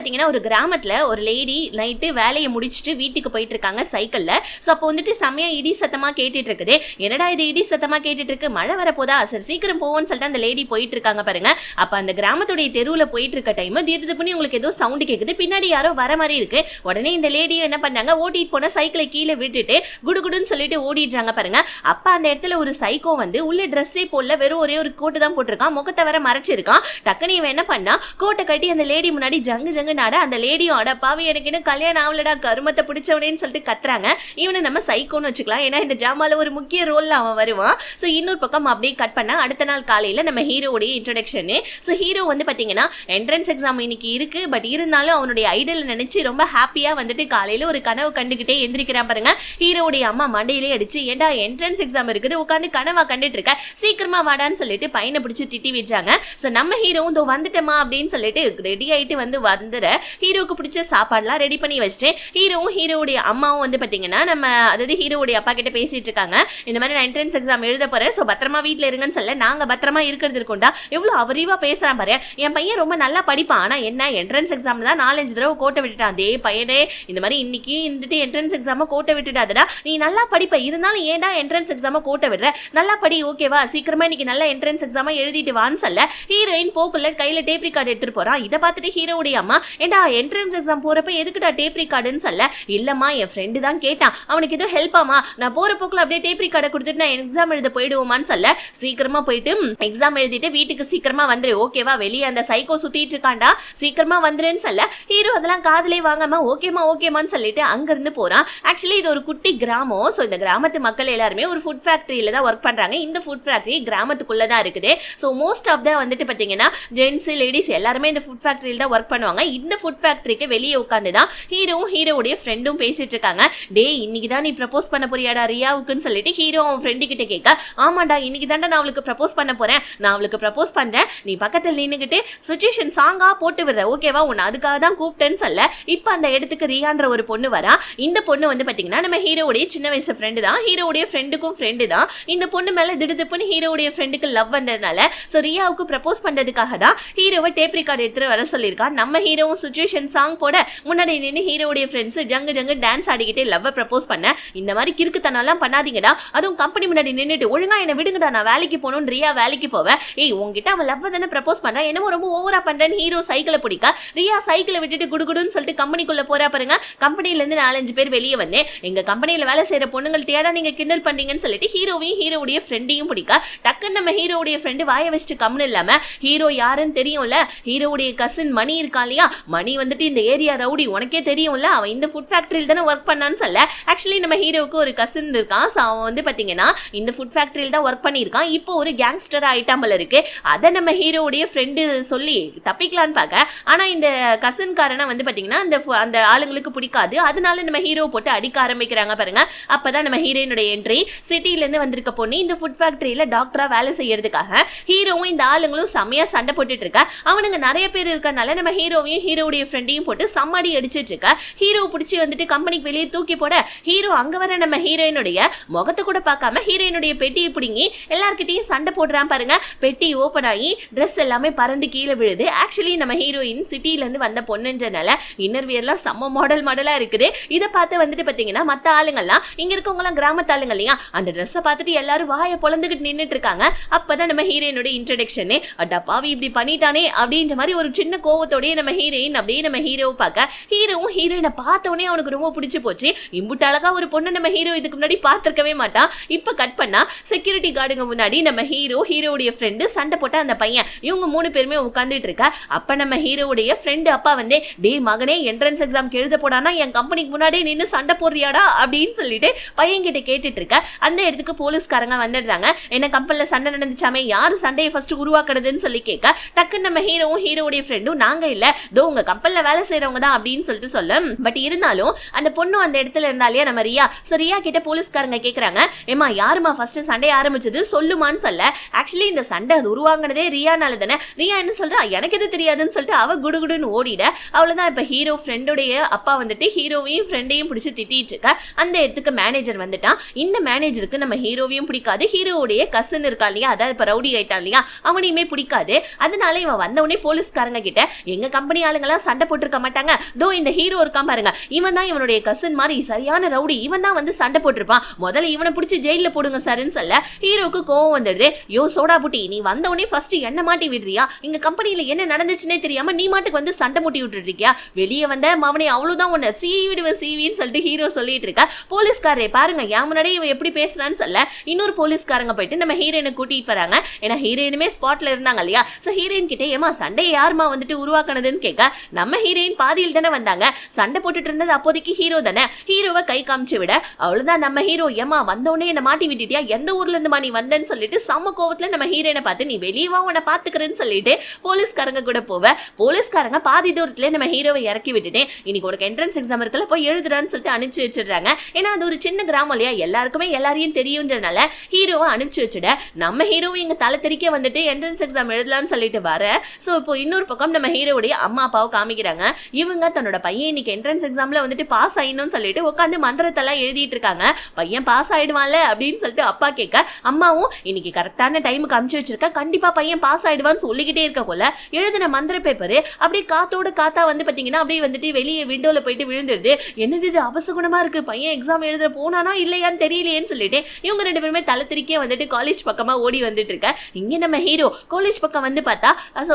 பாத்தீங்கன்னா ஒரு கிராமத்துல ஒரு லேடி நைட்டு வேலையை முடிச்சுட்டு வீட்டுக்கு போயிட்டு இருக்காங்க சைக்கிள்ல. சோ அப்போ வந்துட்டு செமையா இடி சத்தமா கேட்டுட்டு இருக்குது. என்னடா இது இடி சத்தமா கேட்டுட்டு இருக்கு, மழை வரப்போதா, சரி சீக்கிரம் போவோம்னு சொல்லிட்டு அந்த லேடி போயிட்டு இருக்காங்க பாருங்க. அப்ப அந்த கிராமத்துடைய தெருவுல போயிட்டு இருக்க டைம் திடீர்னு பண்ணி உங்களுக்கு ஏதோ சவுண்ட் கேக்குது, பின்னாடி யாரோ வர மாதிரி இருக்கு. உடனே இந்த லேடியும் என்ன பண்ணாங்க, ஓட்டிட்டு போன சைக்கிளை கீழே விட்டுட்டு குடுகுடுன்னு சொல்லிட்டு ஓடிடுறாங்க பாருங்க. அப்ப அந்த இடத்துல ஒரு சைக்கோ வந்து உள்ள ட்ரெஸ்ஸே போடல, வெறும் ஒரே ஒரு கோட்டு தான் போட்டிருக்கான், முகத்தை வர மறைச்சிருக்கான். டக்குனு இவன் என்ன பண்ணா, கோட்டை கட்டி அந்த லேடி முன்னாடி ஜங்கு ஜங்கு நாட. அந்த லேடியும் அட பாவி எனக்கு இன்னும் கல்யாணம் ஆகலடா கருமத்தை பிடிச்சவனேன்னு சொல்லிட்டு கத்துறாங்க. இவனை நம்ம சைக்கோன்னு வச்சுக்கலாம், ஏன்னா இந்த டிராமால ஒரு முக்கிய ரோல்ல அவன் வருவான். ஸோ இன்னொரு பக்கம் அப்படியே கட் பண்ணா அடுத்த நாள் காலையில நம்ம ஹீரோடைய இன்ட்ரோடக்ஷன். ஸோ ஹீரோ வந்து பாத்தீங்கன்னா என்ட்ரன்ஸ் எக்ஸாம் இன்னைக்கு இருக்கு, பட் இருந்தாலும் அவனுடைய ஐடல் நினைச்சு ரொம்ப ஹாப்பியா வந்துட்டு காலையில ஒரு கனவு கண்டுகிட்டே எந்திரிக்கிறான் பாருங்க. ஹீரோடைய அம்மா மண்டையிலே அடிச்சு, ஏண்டா என்ட்ரன்ஸ் எக்ஸாம் இருக்குது உட்காந்து கனவா கண்டுட்டு இருக்க, சீக்கிரமா வாடான்னு சொல்லிட்டு பையனை பிடிச்சி திட்டி விடுறாங்க. ஸோ நம்ம ஹீரோவும் இதோ வந்துட்டமா அப்படின்னு சொல்லிட்டு ரெடி ஆயிட்டு வந்துற ஹீரோக்கு பிடிச்ச சாப்பாடுலாம் ரெடி பண்ணி வச்சுட்டேன். ஹீரோவும் ஹீரோடைய அம்மாவும் வந்து பாத்தீங்கன்னா நம்ம அதாவது ஹீரோடைய அப்பா கிட்ட பேசிட்டு இருக்காங்க. இந்த மாதிரி நான் என்ட்ரன்ஸ் எக்ஸாம் எழுத போறேன், சோ பத்திரமா வீட்டுல இருங்கன்னு சொல்ல, நாங்க பத்திரமா இருக்கிறது இருக்கும்டா. எவ்வளவு அவரீவா பேசுறான் பாரு, என் பையன் ரொம்ப நல்லா படிப்பான், ஆனா என்ன என்ட்ரன்ஸ் எக்ஸாம் தான் 4-5 தடவை கோட்டை விட்டுட்டான். அதே பையனே இந்த மாதிரி இன்னைக்கு இருந்துட்டு என்ட்ரன்ஸ் எக்ஸாம கோட்டை விட்டுட்டாதடா, நீ நல்லா படிப்ப, இருந்தாலும் ஏன்டா என்ட்ரன்ஸ் எக்ஸாம கோட்டை விடுற, நல்லா படி ஓகேவா, சீக்கிரமா இன்னைக்கு நல்ல என்ட்ரன்ஸ் எக்ஸாம எழுதிட்டு வான்னு சொல்ல, ஹீரோயின் போக்குள்ள கையில டேப் ரெக்கார்டு எடுத்துட்டு போறான். இதை பார்த்துட்டு ஹீரோடைய அம்மா, ஏண்டா என்ட்ரன்ஸ் எக்ஸாம் போறப்ப எதுக்குடா டேப் ரெக்கார்டுன்னு சொல்ல, இல்லம்மா என் ஃப்ரெண்டு தான் கேட்டான், அவனுக்கு ஏதோ ஹெல்ப் ஆமா, நான் போற போக்குல அப்படியே டேப் ரெக்கார்டை கொடுத்துட்டு நான் எக்ஸாம் எழுத போயிடுவோமான்னு சொல்ல, சீக்கிரமா போயிட்டு எக்ஸாம் எழுதிட்டு வீட்டுக்கு சீக்கிரமா வந்துரு ஓகேவா, வெளியே அந்த சைக்கோ சுத்திட்டு இருக்காண்டா, சீக்கிரமா வந்துருன்னு சொல்ல, ஹீரோ அதெல்லாம் காதலே வாங்காம ஓகேமா ஓகேமான்னு சொல்லிட்டு அங்க இருந்து போறான். ஆக்சுவலி இது ஒரு குட்டி கிராமம். ஸோ இந்த கிராமத்து மக்கள் எல்லாருமே ஒரு ஃபுட் ஃபேக்டரியில தான் ஒர்க் பண்றாங்க. இந்த ஃபுட் ஃபேக்டரி கிராமத்துக்குள்ளதான் இருக்குது. ஸோ மோஸ்ட் ஆஃப் த வந்துட்டு பாத்தீங்கன்னா ஜென்ஸ் லேடிஸ் எல்லாருமே இந்த ஃபுட் ஃபேக்டரியில தான் ஒர்க் பண்ணுவாங்க. இந்த ஃபுட் ஃபேக்டரிக்கு வெளியே உட்காந்து தான் ஹீரோவும் ஹீரோவுடைய ஃப்ரெண்டும் பேசிட்டு இருக்காங்க. டே இன்னைக்கு தான் நீ ப்ரப்போஸ் பண்ண போறியாடா ரியாவுக்குன்னு சொல்லிட்டு ஹீரோ அவன் ஃப்ரெண்டு கிட்ட கேட்க, ஆமாண்டா இன்னைக்கு தாண்டா நான் அவளுக்கு ப்ரப்போஸ் பண்ண போறேன், நான் அவளுக்கு ப்ரப்போஸ் பண்றேன், நீ பக்கத்தில் நின்னுகிட்டு சுச்சுவேஷன் சாங்கா போட்டு விடுற ஓகேவா, உன்னை அதுக்காக தான் கூப்பிட்டேன்னு சொல்ல, இப்ப அந்த இடத்துக்கு ரியான்ற ஒரு பொண்ணு வரா. இந்த பொண்ணு வந்து பாத்தீங்கன்னா நம்ம ஹீரோவுடைய சின்ன வயசு ஃப்ரெண்டு தான், ஹீரோவுடைய ஃப்ரெண்டுக்கும் ஃப்ரெண்டு தான். இந்த பொண்ணு மேல திடுதிப்புன்னு ஹீரோவுடைய ஃப்ரெண்டுக்கு லவ் வந்ததுனால சோ ரியாவுக்கு ப்ரப்போஸ் பண்றதுக்காக தான் ஹீரோவை டேப் ரெக்கார்டு எடுத்துட்டு வர சொல்லியிருக்கா. நம்ம ஹீரோவும் சுச்சுவேஷன் சாங் போட முன்னாடி நின்று ஹீரோவுடைய ஃப்ரெண்ட்ஸ் ஜங்கு ஜங்கு டான்ஸ் ஆடிக்கிட்டே லவ் ப்ரப்போஸ் பண்ண, இந்த மாதிரி கிறுக்குத்தனம்லாம் பண்ணாதீங்கடா, அதுவும் கம்பெனி முன்னாடி நின்றுட்டு ஒழுங்கா என்ன விடுங்கடா நான் வேலைக்கு போகணும்னு ரியா வேலைக்கு போவேன், ஏய் உங்ககிட்ட அவன் லவ் தானே ப்ரப்போஸ் பண்றான், என்னமோ ரொம்ப ஓவரா பண்றேன்னு ஹீரோ சைக்கிளை பிடிக்க, ரியா சைக்கிளை விட்டுட்டு குடுகுடுன்னு சொல்லிட்டு கம்பெனிக்குள்ள போறா பாருங்க. கம்பெனில இருந்து 4-5 பேர் வெளியே வந்து, எங்க கம்பெனியில வேலை செய்யற பொண்ணுங்கள்ட்ட நீங்க கிண்டல் பண்றீங்கன்னு சொல்லிட்டு ஹீரோவையும் ஹீரோவுடைய ஃப்ரெண்டையும் பிடிக்க, டக்குன்னு நம்ம ஹீரோவுடைய ஃப்ரெண்டு வாய வச்சுட்டு கம்னு இல்லாம, ஹீரோ யாருன்னு தெரியும்ல, ஹீரோவுடைய கசின் மணி இருக்கா இல்லையா, மணி வந்துட்டு இந்த ஏரியா ரவுடி உனக்கே தெரியும்ல, அவன் இந்த ஃபுட் ஃபேக்டரியில் தானே ஒர்க் பண்ணான்னு சொல்ல, ஆக்சுவலி நம்ம ஹீரோவுக்கு ஒரு கசின் இருக்கான். ஸோ அவன் வந்து பாத்தீங்கன்னா இந்த ஃபுட் ஃபேக்டரியில் தான் ஒர்க் பண்ணியிருக்கான், இப்போ ஒரு கேங்ஸ்டர் ஆயிட்டாமல் இருக்கு. அதை நம்ம ஹீரோவுடைய ஃப்ரெண்டு சொல்லி தப்பிக்கலான்னு பார்க்க, ஆனா இந்த கசின் காரனை வந்து பாத்தீங்கன்னா அந்த ஆளுங்களுக்கு பிடிக்காது, அதனால நம்ம ஹீரோ போட்டு அடிக்க ஆரம்பிக்கிறாங்க பாருங்க. அப்பதான் நம்ம ஹீரோயினுடைய என்ட்ரி. சிட்டில இருந்து வந்திருக்க பொண்ணு இந்த ஃபுட் ஃபேக்டரியில டாக்டரா வேலை செய்யறதுக்காக ஹீரோவும் இந்த ஆளுங்களும் செம்மையா சண்டை போட்டுட்டு இருக்க. அவனுங்க நிறைய பேர் இருக்கனால நம்ம ஹீரோவையும் ஹீரோவுடைய ஃப்ரெண்டையும் போட்டு சம்மடி அடிச்சிட்டு இருக்க. ஹீரோ பிடிச்சி வந்துட்டு கம்பெனிக்கு வெளியே தூக்கி போட, ஹீரோ அங்க வர நம்ம ஹீரோயினுடைய முகத்தை கூட பார்க்காம ஹீரோயினுடைய பெட்டியை பிடிங்கி எல்லார்கிட்டையும் சண்டை போடுறான் பாருங்க. பெட்டி ஓபன் ஆகி ட்ரெஸ் எல்லாமே பறந்து கீழே விழுது. ஆக்சுவலி நம்ம ஹீரோயின் சிட்டில இருந்து வந்த பொண்ணுன்றனால இன்னர்வியர்லாம் செம்ம மாடலா இருக்குது. இதை பார்த்து வந்துட்டு பாத்தீங்கன்னா மத்த ஆளுங்கள்லாம் இங்க இருக்கவங்க எல்லாம் கிராமத்து ஆளுங்க இல்லையா, அந்த ட்ரெஸ்ஸை பார்த்துட்டு எல்லாரும் வாயை பொழந்துகிட்டு நின்றுட்டு இருக்காங்க. அப்பதான் நம்ம ஹீரோயினுடைய இன்ட்ரோடக்ஷனே, அடா பாவி இப்படி பண்ணிட்டானே அப்படின்ற மாதிரி ஒரு சின்ன கோவத்தோடய நம்ம ஹீரோயின் அப்படியே நம்ம ஹீரோவை பார்க்க, ஹீரோவும் ஹீரோயினை பார்த்தோடனே அவனுக்கு ரொம்ப பிடிச்சு போச்சு. இம்புட்டு அழகா ஒரு பொண்ணு நம்ம ஹீரோ இதுக்கு முன்னாடி பார்த்திருக்கவே மாட்டான். இப்ப கட் பண்ணா செக்யூரிட்டி கார்டுங்க முன்னாடி நம்ம ஹீரோவுடைய ஃப்ரெண்டு சண்டை போட்ட அந்த பையன், இவங்க 3 பேருமே உட்காந்துட்டு இருக்கா. அப்ப நம்ம ஹீரோவுடைய ஃப்ரெண்டு அப்பா வந்து, டே மகனே என்ட்ரன்ஸ் எக்ஸாம் எழுத போடானா என் கம்பெனிக்கு முன்னாடி நின்று சண்டை போடுறியாடா அப்படின்னு சொல்லிட்டு பையன் கிட்ட கேட்டுட்டு இருக்க. அந்த இடத்துக்கு போலீஸ்காரங்க வந்துடுறாங்க. என்ன கம்பெனில சண்டை நடந்துச்சாமே, யாரு சண்டையை ஃபர்ஸ்ட் உருவாக்குறதுன்னு சொல்லி கேட்க, டக்குன்னு நம்ம ஹீரோவும் ஹீரோவுடைய ஃப்ரெண்டும் நாங்க இல்ல தோ உங்க கம்பெனில வேலை செய்யறவங்க தான் அப்படின்னு சொல்லிட்டு சொல்ல, பட் இருந்தாலும் அந்த பொண்ணும் அந்த இடத்துல இருந்தாலே நம்ம ரியா. சோ ரியா கிட்ட போலீஸ்காரங்க கேக்குறாங்க, ஏமா யாருமா ஃபர்ஸ்ட் சண்டை ஆரம்பிச்சது சொல்லுமான்னு சொல்ல, ஆக்சுவலி இந்த சண்டை உருவாங்கினதே ரியானால தானே. ரியா என்ன சொல்றா, எனக்கு எது தெரியாதுன்னு சொல்லிட்டு அவ குடுகுடுன்னு ஓடிட. அவ்வளவுதான். இப்ப ஹீரோ ஃப்ரெண்டுடைய அப்பா வந்துட்டு ஹீரோவையும் ஃப்ரெண்டையும் பிடிச்சி திட்டிட்டு இருக்க. அந்த இடத்துக்கு மேனேஜர் வந்துட்டான். இந்த மேனேஜருக்கு நம்ம ஹீரோவையும் பிடிக்காது, ஹீரோவுடைய கசன் இருக்கா இல்லையா, அதாவது இப்ப ரவுடி ஆயிட்டான் இல்லையா, அவனையுமே பிடிக்காது. அதனால இவன் வந்தவனே போலீஸ்காரங்க கிட்ட, எங்க கம்பெனி ஆளுங்கெல்லாம் சண்டை போட்டுருக்க மாட்டாங்க. தோ இந்த ஹீரோ இருக்கான் பாருங்க, இவன் தான் இவனுடைய கசின் மாதிரி சரியான ரவுடி, இவன் தான் வந்து சண்டை போட்டிருப்பான், முதல்ல இவனை பிடிச்சி ஜெயில போடுங்க சார்ன்னு சொல்ல ஹீரோக்கு கோவம் வந்துடுது. யோ சோடா புட்டி, நீ வந்த உடனே ஃபர்ஸ்ட் என்ன மாட்டி விடுறியா? எங்க கம்பெனில என்ன நடந்துச்சுன்னே தெரியாம நீ மாட்டுக்கு வந்து சண்டை மூட்டி விட்டுட்டு இருக்கியா? வெளியே வந்த மாவனே அவ்வளவுதான் உன்னை சீவின்னு சொல்லிட்டு ஹீரோ சொல்லிட்டு இருக்க. போலீஸ்காரே பாருங்க என் முன்னாடி இவன் எப்படி பேசுறான்னு சொல்ல இன்னொரு போலீஸ்காரங்க போயிட்டு நம்ம ஹீரோயினை கூட்டிட்டு வராங்க. ஏன்னா ஹீரோயினுமே ஸ்பாட்ல இருந்தாங்க இல்லையா? சோ ஹீரோயின் கிட்ட ஏமா சண்டையை யாருமா வந்துட்டு உருவாக்குனதுன்னு கேட்க நம்ம ஹீரோயின் பாதியில் தானே வந்தாங்க, சண்டை போட்டுட்டு இருந்தது அப்போதைக்கு ஹீரோ தானே, ஹீரோவை கை காமிச்சு விட அவ்வளவுதான் நம்ம ஹீரோ ஏமா வந்தோடனே என்ன மாட்டி விட்டுட்டியா, எந்த ஊர்ல இருந்து நீ வந்தேன்னு சொல்லிட்டு சம கோவத்துல நம்ம ஹீரோயினை பார்த்து நீ வெளியே வா உன்னை பாத்துக்கிறேன்னு சொல்லிட்டு போலீஸ்காரங்க கூட போவ. போலீஸ்காரங்க பாதி தூரத்துல நம்ம ஹீரோவை இறக்கி விட்டுட்டேன், இன்னைக்கு உனக்கு என்ட்ரன்ஸ் எக்ஸாம் இருக்குல்ல போய் எழுதுறான்னு சொல்லிட்டு அனுப்பிச்சு வச்சிடுறாங்க. ஏன்னா அது ஒரு சின்ன கிராமம் இல்லையா, எல்லாருக்குமே எல்லாரையும் தெரியும்ன்றதுனால ஹீரோவை அனுப்பிச்சு வச்சுட நம்ம ஹீரோவை இங்க தலை தெறிக்க வந்துட்டு என்ட்ரன்ஸ் எக்ஸாம் எழுதலாம்னு சொல்லிட்டு வர. சோ இப்போ இன்னொரு பக்கம் நம்ம ஹீரோவுடைய அம்மா அப்பாவை காமிக்கிறாங்க. இவங்க தன்னோட பையன் இன்னைக்கு என்ட்ரன்ஸ் எக்ஸாம்ல வந்துட்டு பாஸ் ஆயிடணும்னு சொல்லிட்டு உட்காந்து மந்திரத்தெல்லாம் எழுதிட்டு இருக்காங்க. பையன் பாஸ் ஆயிடுவான்ல அப்படின்னு சொல்லிட்டு அப்பா கேட்க அம்மாவும் இன்னைக்கு கரெக்டான டைமுக்கு அனுப்பிச்சு வச்சிருக்க, கண்டிப்பா பையன் பாஸ் ஆயிடுவான்னு சொல்லிக்கிட்டே இருக்க போல எழுதின மந்திர பேப்பரு அப்படியே காத்தோட காத்தா வந்து பாத்தீங்கன்னா அப்படியே வந்துட்டு வெளியே விண்டோல போயிட்டு விழுந்துருது. என்னது இது அபசகுணமா இருக்கு, பையன் எக்ஸாம் எழுத போனானா இல்லையான்னு தெரியலையேன்னு சொல்லிட்டு இவங்க ரெண்டு பேருமே தலை திரிக்கே வந்துட்டு காலேஜ் பக்கமா ஓடி வந்துட்டு இருக்க. இங்க நம்ம ஹீரோ காலேஜ் பக்கம் வந்து பார்த்தா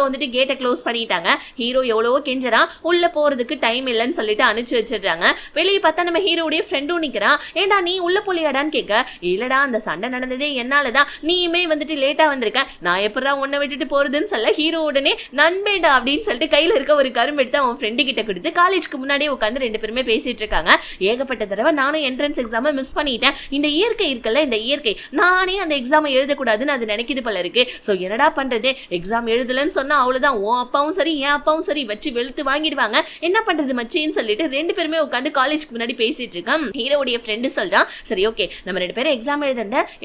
வந்துட்டு கேட்டை க்ளோஸ் பண்ணிட்டாங்க. ஹீரோ எவ்வளவோ கெஞ்சறான், உள்ள போறதுக்கு டைம் இல்லைன்னு சொல்லிட்டு அனுப்பிச்சு வச்சிடுறாங்க. வெளியே பார்த்தா நம்ம ஹீரோடைய ஃப்ரெண்டும் நிக்கிறான். ஏண்டா நீ உள்ள போலியாடான்னு கேட்க இல்லடா அந்த சண்டை நடந்ததே என்னாலதான், நீயுமே வந்துட்டு லேட்டா வந்திருக்க, நான் எப்படா உன்னை விட்டுட்டு போறதுன்னு சொல்ல ஹீரோ உடனே நண்பேண்டா அப்படின்னு சொல்லிட்டு கையில இருக்க ஒரு கரும்பு எடுத்து அவன் ஃப்ரெண்டு கிட்ட கொடுத்து காலேஜ்க்கு முன்னாடியே உட்காந்து ரெண்டு பேருமே பேசிட்டு இருக்காங்க. ஏகப்பட்ட தடவை நானும் என்ட்ரன்ஸ் எக்ஸாமை மிஸ் பண்ணிட்டேன், இந்த இயற்கை இருக்குல்ல இந்த இயற்கை நானே அந்த எக்ஸாமை எழுதக்கூடாதுன்னு அது நினைக்குது போல இருக்கு. சோ என்னடா பண்றது, எக்ஸாம் எழுதலன்னு சொன்னா அவ்வளவுதான் உன் அப்பாவும் சரி என் அப்பாவும் சரி வச்சு வெளுத்து வாங்கிடுவாங்க, என்ன பண்றது மச்சின்னு சொல்லிட்டு ரெண்டு பேருமே உட்காந்து காலேஜ்க்கு முன்னாடி பேசிட்டு இருக்கான். ஹீரோடைய ஃப்ரெண்டு சொல்றான் சரி ஓகே நம்ம ரெண்டு பேரும்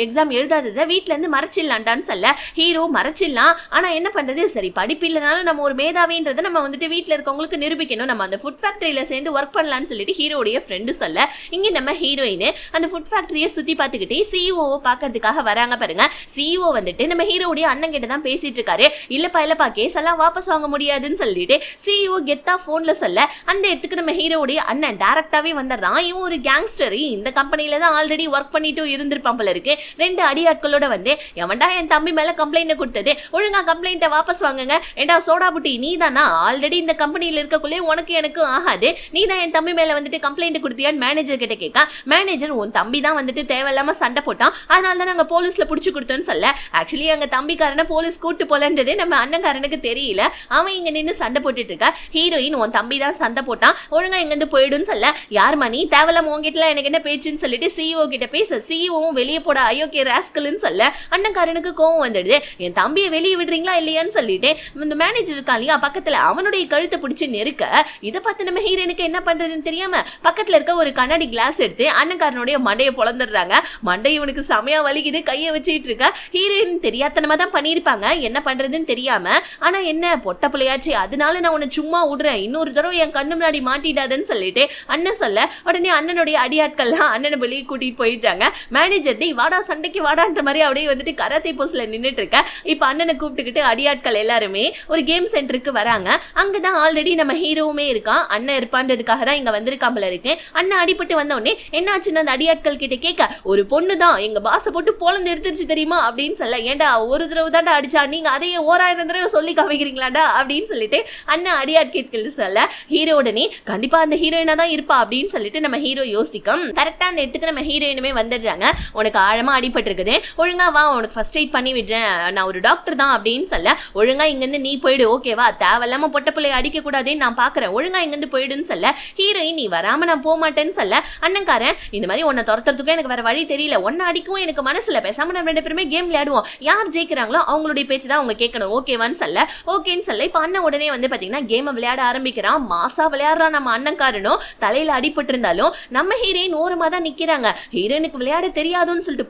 எக்ஸாம் எழுதாதத வீட்ல இருந்து மறைச்சிடலான்டான்னு சொல்ல ஹீரோ மறைச்சிடலாம், ஆனா என்ன பண்றது சரி படிப்பு இல்லனாலும் நம்ம ஒரு மேதாவின்றதை நம்ம வந்துட்டு வீட்ல இருக்கவங்களுக்கு நிரூபிக்கணும், நம்ம அந்த ஃபுட் ஃபேக்டரியில சேர்ந்து ஒர்க் பண்ணலாம்னு சொல்லிட்டு ஹீரோடைய ஃப்ரெண்டு சொல்ல இங்க நம்ம ஹீரோயின் அந்த ஃபுட் ஃபேக்டரியை சுத்தி பார்த்துக்கிட்டே சிஇஓவை பார்க்கறதுக்காக வராங்க பாருங்க. சிஇஓ வந்துட்டு நம்ம ஹீரோடைய அண்ணன் கிட்ட தான் பேசிட்டு இருக்காரு. இல்லப்பா கேஸ் எல்லாம் வாபஸ் வாங்க முடியாதுன்னு சொல்லிட்டு சிஇஓ கெத்தா போன்ல சொல்ல அந்த இடத்துக்கு நம்ம ஹீரோடைய அண்ணன் டைரக்டாவே வந்துடுறான். இவன் ஒரு கேங்ஸ்டர், இந்த கம்பெனில தான் ஆல்ரெடி ஒர்க் பண்ணிட்டு இருந்திருப்பான் போல இருக்கு. ரெண்டு அடியாட்களோட வந்து எவன்டா என் தம்பி மேல கம்ப்ளைண்ட் கொடுத்தது, ஒழுங்கா கம்ப்ளைண்ட்டை வாபஸ் வாங்குங்க, ஏண்டா சோடா புட்டி நீ தானா ஆல்ரெடி இந்த கம்பெனில இருக்கக்குள்ளே உனக்கு எனக்கு ஆகாது, நீ தான் என் தம்பி மேல வந்துட்டு கம்ப்ளைண்ட் கொடுத்தியான்னு மேனேஜர் கிட்ட கேட்க மேனேஜர் உன் தம்பி தான் வந்துட்டு தேவையில்லாம சண்டை போட்டான், அதனால தான் நாங்க போலீஸ்ல புடிச்சு கொடுத்தோன்னு சொல்ல ஆக்சுவலி அங்க தம்பிக்காரனை போலீஸ் கூட்டு போலன்றதே நம்ம அண்ணன்காரனுக்கு தெரியல. அவன் இங்க நின்று சண்டை போட்டுட்டு இருக்க. ஹீரோயின் உன் தம்பி தான் சண்டை போட்டான், ஒழுங்கா இங்க இருந்து போயிடுன்னு சொல்ல யார் மணி தேவையில்லாம உங்ககிட்ட எனக்கு என்ன பேச்சுன்னு சொல்லிட்டு சிஇஓ கிட்ட பேச சிஇஓவும் வெளியே போட ஐயோகே ராஸ்கல்னு சொல்ல அண்ணன்காரனுக்கு கோவம் வந்துடுது. என் தம்பியை வெளியே விடுறீங்களா இல்லையான்னு சொல்லிட்டு இந்த மேனேஜர் இருக்கா இல்லையா பக்கத்துல அவனுடைய கழுத்தை பிடிச்சு நெருக்க இதை பார்த்து நம்ம ஹீரோனுக்கு என்ன பண்றதுன்னு தெரியாம பக்கத்துல இருக்க ஒரு கண்ணாடி கிளாஸ் எடுத்து அண்ணன்காரனுடைய மண்டையை பொழந்துடுறாங்க. மண்டை இவனுக்கு செமையா வலிக்குது, கையை வச்சுட்டு இருக்க. ஹீரோயின் தெரியாதனமா தான் பண்ணிருப்பாங்க, என்ன பண்றதுன்னு தெரியாம. ஆனா என்ன பொட்ட பிள்ளையாச்சு, அதனால நான் உன்னை சும்மா விடுறேன், இன்னொரு தடவை என் கண்ணு முன்னாடி மாட்டிடாதுன்னு சொல்லிட்டு அண்ணன் சொல்ல உடனே அண்ணனுடைய அடியாட்கள்லாம் அண்ணனை வெளியே கூட்டிட்டு போயிட்டாங்க. மேனேஜர் டே வாடா சண்டைக்கு வாடான்ற மாதிரி அப்படியே வந்துட்டு கராத்தே போஸ்ல நின்றுட்டு இருக்க. இப்ப அண்ணனை கூப்பிட்டுக்கிட்டு அடியாட்கள் எல்லாருமே ஒரு கேம் சென்டருக்கு வராங்க. அங்கதான் ஆல்ரெடி நம்ம ஹீரோவுமே இருக்கான், அண்ணன் இருப்பான்றதுக்காக தான் இங்க வந்திருக்காமல இருக்கு. அண்ணன் அடிபட்டு வந்த உடனே என்னாச்சுன்னு அந்த அடியாட்கள் கிட்ட கேட்க ஒரு பொண்ணு தான் எங்க பாச போட்டு பொழந்து எடுத்துருச்சு தெரியுமா அப்படின்னு சொல்ல ஏண்டா ஒரு தடவை தாண்டா அடிச்சா, நீங்க அதையே 1000 தடவை சொல்லி காமிக்கிறீங்களாடா அப்படின்னு சொல்லிட்டு அண்ணன் அடியாட்கள் சொல்ல ஹீரோ உடனே கண்டிப்பா அந்த ஹீரோயினா தான் இருப்பா அப்படின்னு சொல்லிட்டு நம்ம ஹீரோ யோசிக்கும். கரெக்டா அந்த இடத்துக்கு நம்ம ஹீரோயினுமே வந்துடுறாங்க. உனக்கு ஆழமா அடிபட்டு இருக்குது, ஒழுங்கா வா உனக்கு ஃபர்ஸ்ட் எய்ட் பண்ணி விடுறேன், நான் ஒரு டாக்டர் தான் அப்படின்னு சொல்ல ஒழுங்கா இங்க இருந்து நீ போயிடு ஓகேவா, தேவையில்லாம பொட்ட பிள்ளைய அடிக்க கூடாதுன்னு நான் பாக்குறேன், ஒழுங்கா இங்க இருந்து போயிடுன்னு சொல்ல ஹீரோயின் நீ வராம நான் போக மாட்டேன்னு சொல்ல அண்ணன்காரன் இந்த மாதிரி உன்னை துரத்துறதுக்கும் எனக்கு வேற வழி தெரியல, ஒன்னு அடிக்கவும் எனக்கு மனசுல, பேசாம நம்ம ரெண்டு பேருமே கேம் விளையாடுவோம், யார் ஜெயிக்கிறாங்களோ அவங்களுடைய பேச்சு தான் அவங்க கேட்கணும் ஓகேவான்னு சொல்ல ஓகேன்னு சொல்ல இப்ப அண்ணன் உடனே வந்து பாத்தீங்கன்னா கேம் விளையாட ஆரம்பிக்கிறான். மாசா விளையாடுறான் நம்ம அண்ணன்காரனும். தலையில அடிபட்டு இருந்தாலும் நம்ம ஹீரோயின் ஓரமா தான் நிக்கிறாங்க. ஹீரோயினுக்கு விளையாட தெரியாதுன்னு சொல்லிட்டு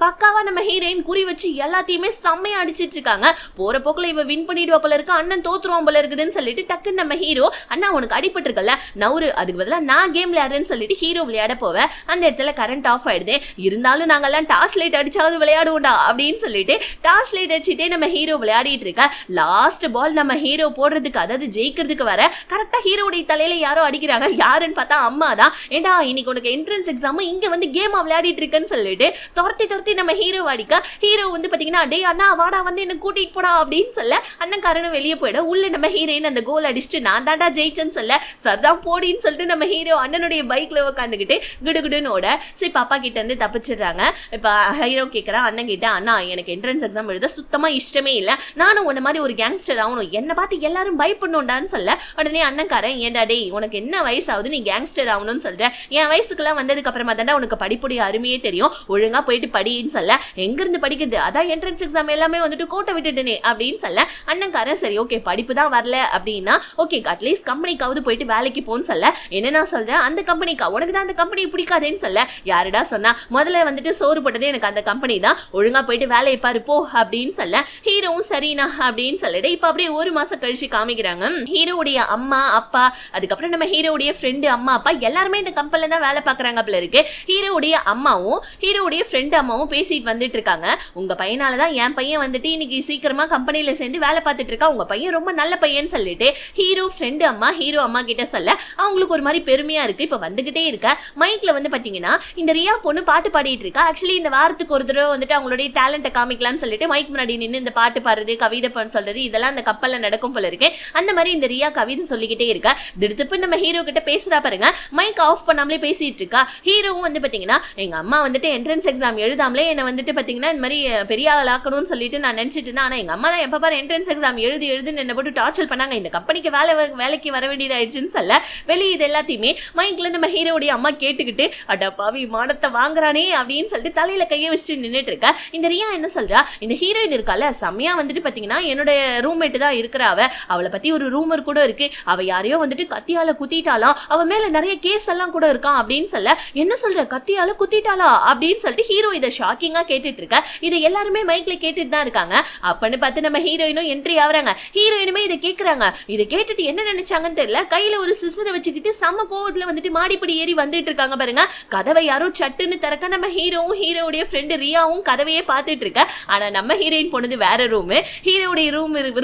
பக்காவா நம்ம ஹீரோயின் குறி வச்சு எல்லாத்தையுமே செம்மையா அடிச்சிட்டு இருக்காங்க. போற போக்குல இவ வின் பண்ணிடுவா போல இருக்கு, அண்ணன் தோத்துருவான் போல இருக்குதுன்னு சொல்லிட்டு டக்குன்னு நம்ம ஹீரோ அண்ணா உனக்கு அடிபட்டு இருக்கல நவுரு, அதுக்கு பதிலா நான் கேம் விளையாடுறேன்னு சொல்லிட்டு ஹீரோ விளையாட போவ அந்த இடத்துல கரண்ட் ஆஃப் ஆயிடுது. இருந்தாலும் நாங்கெல்லாம் டார்ச் லைட் அடிச்சாவது விளையாடுவோம்டா அப்படின்னு சொல்லிட்டு டார்ச் லைட் அடிச்சுட்டே நம்ம ஹீரோ விளையாடிட்டு இருக்க. லாஸ்ட் பால் நம்ம ஹீரோ போடுறதுக்காக ஜெயிக்கிறதுக்கு, அதாவது ஜெயிக்கிறதுக்கு வர கரெக்டா ஹீரோடைய தலையில யாரோ அடிக்கிறாங்க. யாருன்னு பார்த்தா அம்மா தான். ஏண்டா இன்னைக்கு உனக்கு என்ட்ரன்ஸ் எக்ஸாம், இங்க வந்து கேமா விளையாடிட்டு இருக்கேன்னு சொல்லிட்டு துரத்தி நம்ம ஹீரோ அடிக்க, ஹீரோ வந்து பாத்தீங்கன்னா டே அண்ணா வாடா வந்து என்ன கூட்டிட்டு போடா அப்படின்னு சொல்ல அண்ணன்காரனும் வெளியே போயிட, உள்ள நம்ம ஹீரோயின் அந்த கோல் அடிச்சுட்டு நான் தாண்டா ஜெயிச்சேன்னு சொல்ல சர்தான் போடின்னு சொல்லிட்டு நம்ம ஹீரோ அண்ணனுடைய பைக்ல உட்காந்துக்கிட்டு குடுகுடுன்னு ஓட. சரி பாப்பா கிட்ட இருந்து தப்பிச்சிடுறாங்க. இப்ப ஹீரோ கேட்கறான் அண்ணன் கிட்ட, அண்ணா எனக்கு என்ட்ரன்ஸ் எக்ஸாம் எழுத சுத்தமா இஷ்டமே இல்ல, நானும் உன்ன மாதிரி ஒரு கேங்ஸ்டர் ஆகணும், என்ன பார்த்து எல்லாரும் பயப்படணும்டான்னு சொல்ல உடனே அண்ணன்காரன் ஏண்டா டே உனக்கு என்ன வயசாகுது நீ கேங்ஸ்டர் ஆகணும்னு சொல்ற, என் வயசுக்குலாம் வந்ததுக்கு அப்புறமா தாண்டா உனக்கு படிப்புடைய அருமையே தெரியும், ஒழுங்கா போயிட்டு படின்னு சொல்ல, எங்க இருந்து படிக்கிறது, அதான் என்ட்ரன்ஸ் எக்ஸாம் எல்லாமே வந்துட்டு கோட்டை விட்டுட்டேனே அப்படின்னு சொல்ல அண்ணன்காரன் சரி ஓகே படிப்பு தான் வரல அப்படின்னா ஓகே அட்லீஸ்ட் கம்பெனிக்காவது போயிட்டு வேலைக்கு போன்னு சொல்ல, என்ன நான் சொல்றேன் அந்த கம்பெனிக்கா, உனக்கு தான் அந்த கம்பெனி பிடிக்காதேன்னு சொல்ல, யாருடா சொன்னா முதல்ல வந்துட்டு சோறு போட்டதே எனக்கு அந்த கம்பெனி தான், ஒழுங்கா போயிட்டு வேலையை பாரு போ அப்படின்னு சொல்ல ஹீரோவும் சரிண்ணா அப்படின்னு சொல்லிட்டு இப்ப அப்படியே ஒரு மாசம் கழிச்சு காமிக்கிறாங்க. ஹீரோடைய அம்மா அப்பா அதுக்கப்புறம் நம்ம ஹீரோடைய ஃப்ரெண்டு அம்மா அப்பா எல்லாருமே இந்த கம்பெனில தான் வேலை பாக்குறாங்க போல இருக்கு. ஹீரோடைய அம்மாவும் ஹீரோடைய ஃப்ரெண்டு அம்மாவும் பேசிட்டு வந்துட்டு இருக்காங்க. உங்க பையனாலதான் என் பையன் வந்துட்டு இன்னைக்கு சீக்கிரமா கம்பெனில சேர்ந்து வேலை பார்த்துட்டு இருக்கா, உங்க பையன் ரொம்ப நல்ல பையன் சொல்லிட்டு ஹீரோ ஃப்ரெண்டு அம்மா ஹீரோ அம்மா கிட்ட சொல்ல அவங்களுக்கு ஒரு மாதிரி பெருமையா இருக்கு. இப்ப வந்துகிட்டே இருக்க மைக்ல வந்து பாத்தீங்கன்னா இந்த ரியா பொண்ணு பாட்டு பாடிட்டு இருக்கா. ஆக்சுவலி இந்த வாரத்துக்கு ஒரு தடவை வந்துட்டு அவங்களுடைய டேலண்ட்டை காமிக்கலாம்னு சொல்லிட்டு மைக் முன்னாடி நின்று இந்த பாட்டு பாடுறது கவிதை சொல்றது இதெல்லாம் அந்த கப்பல்ல நடக்கும் போல இருக்கு. அந்த மாதிரி இந்த ரியா கவிதை சொல்லிக்கிட்டே இருக்கா. திடுப்பு நம்ம ஹீரோ கிட்ட பேசுறா பாருங்க, மைக் ஆஃப் பண்ணாமலே பேசிட்டு இருக்கா. ஹீரோவும் வந்து பாத்தீங்கன்னா எங்க அம்மா வந்துட்டு என்ட்ரன்ஸ் எக்ஸாம் எழுதாமலே என்ன வந்துட்டு பாத்தீங்கன்னா இந்த மாதிரி பெரிய ஆள் ஆக்கணும்னு சொல்லிட்டு நான் நினைச்சிட்டு இருந்தேன். ஆனா எங்க அம்மா தான் எப்ப பாரு என்ட்ரன்ஸ் எக்ஸாம் எழுதுன்னு என்ன போட்டு டார்ச்சர் பண்ணாங்க, இந்த கம்பெனிக்கு வேலைக்கு வர வேண்டியதாயிடுச்சுன்னு சொல்ல வெளியே இது எல்லாத்தையுமே மைக்ல நம்ம ஹீரோடைய அம்மா கேட்டுக்கிட்டு அடா பாவி மானத்தை வாங்குறானே அப்படின்னு சொல்லிட்டு தலையில கையை வச்சுட்டு நின்றுட்டு இருக்க. இந்த ரியா என்ன சொல்றா, இந்த ஹீரோயின் இருக்கால செம்மையா வந்துட்டு பாத்தீங்கன்னா என்னோட ரூம்மேட் தான் இருக்கிற, அவளை பத்தி ஒரு ரூமர் கூட இருக்கு, அவ யாரையோ வந்துட்டு கத்தியால குத்திட்டாலாம், அவ மேல நிறைய கேஸ் எல்லாம் கூட இருக்கான் அப்படின்னு சொல்ல, என்ன சொல்ற கத்தியால குத்திட்டாளா அப்படின்னு சொல்லிட்டு ஹீரோ இதை ஷாக்கிங்கா கேட்டுட்டு இருக்க. இதை எல்லாருமே மைக்ல கேட்டுட்டு தான் இருக்காங்க. அப்பன்னு பார்த்து நம்ம ஹீரோயினும் என்ட்ரி ஆகுறாங்க. ஹீரோயினுமே இதை கேட்கறாங்க. இதை கேட்டுட்டு என்ன நினைச்சாங்கன்னு தெரியல, கையில ஒரு சிசரை வச்சுக்கிட்டு செம்ம கோவத்துல வந்துட்டு மாடிப்படி ஏறி வந்துட்டு இருக்காங்க பாருங்க. கதவை யாரோ சட்டுன்னு திறக்க நம்ம ஹீரோவும் ஹீரோடைய ஃப்ரெண்டு ரியாவும் கதவையே பார்த்துட்டு இருக்க. ஆனா நம்ம ஹீரோயின் போனது வேற ரூம். ஹீரோடைய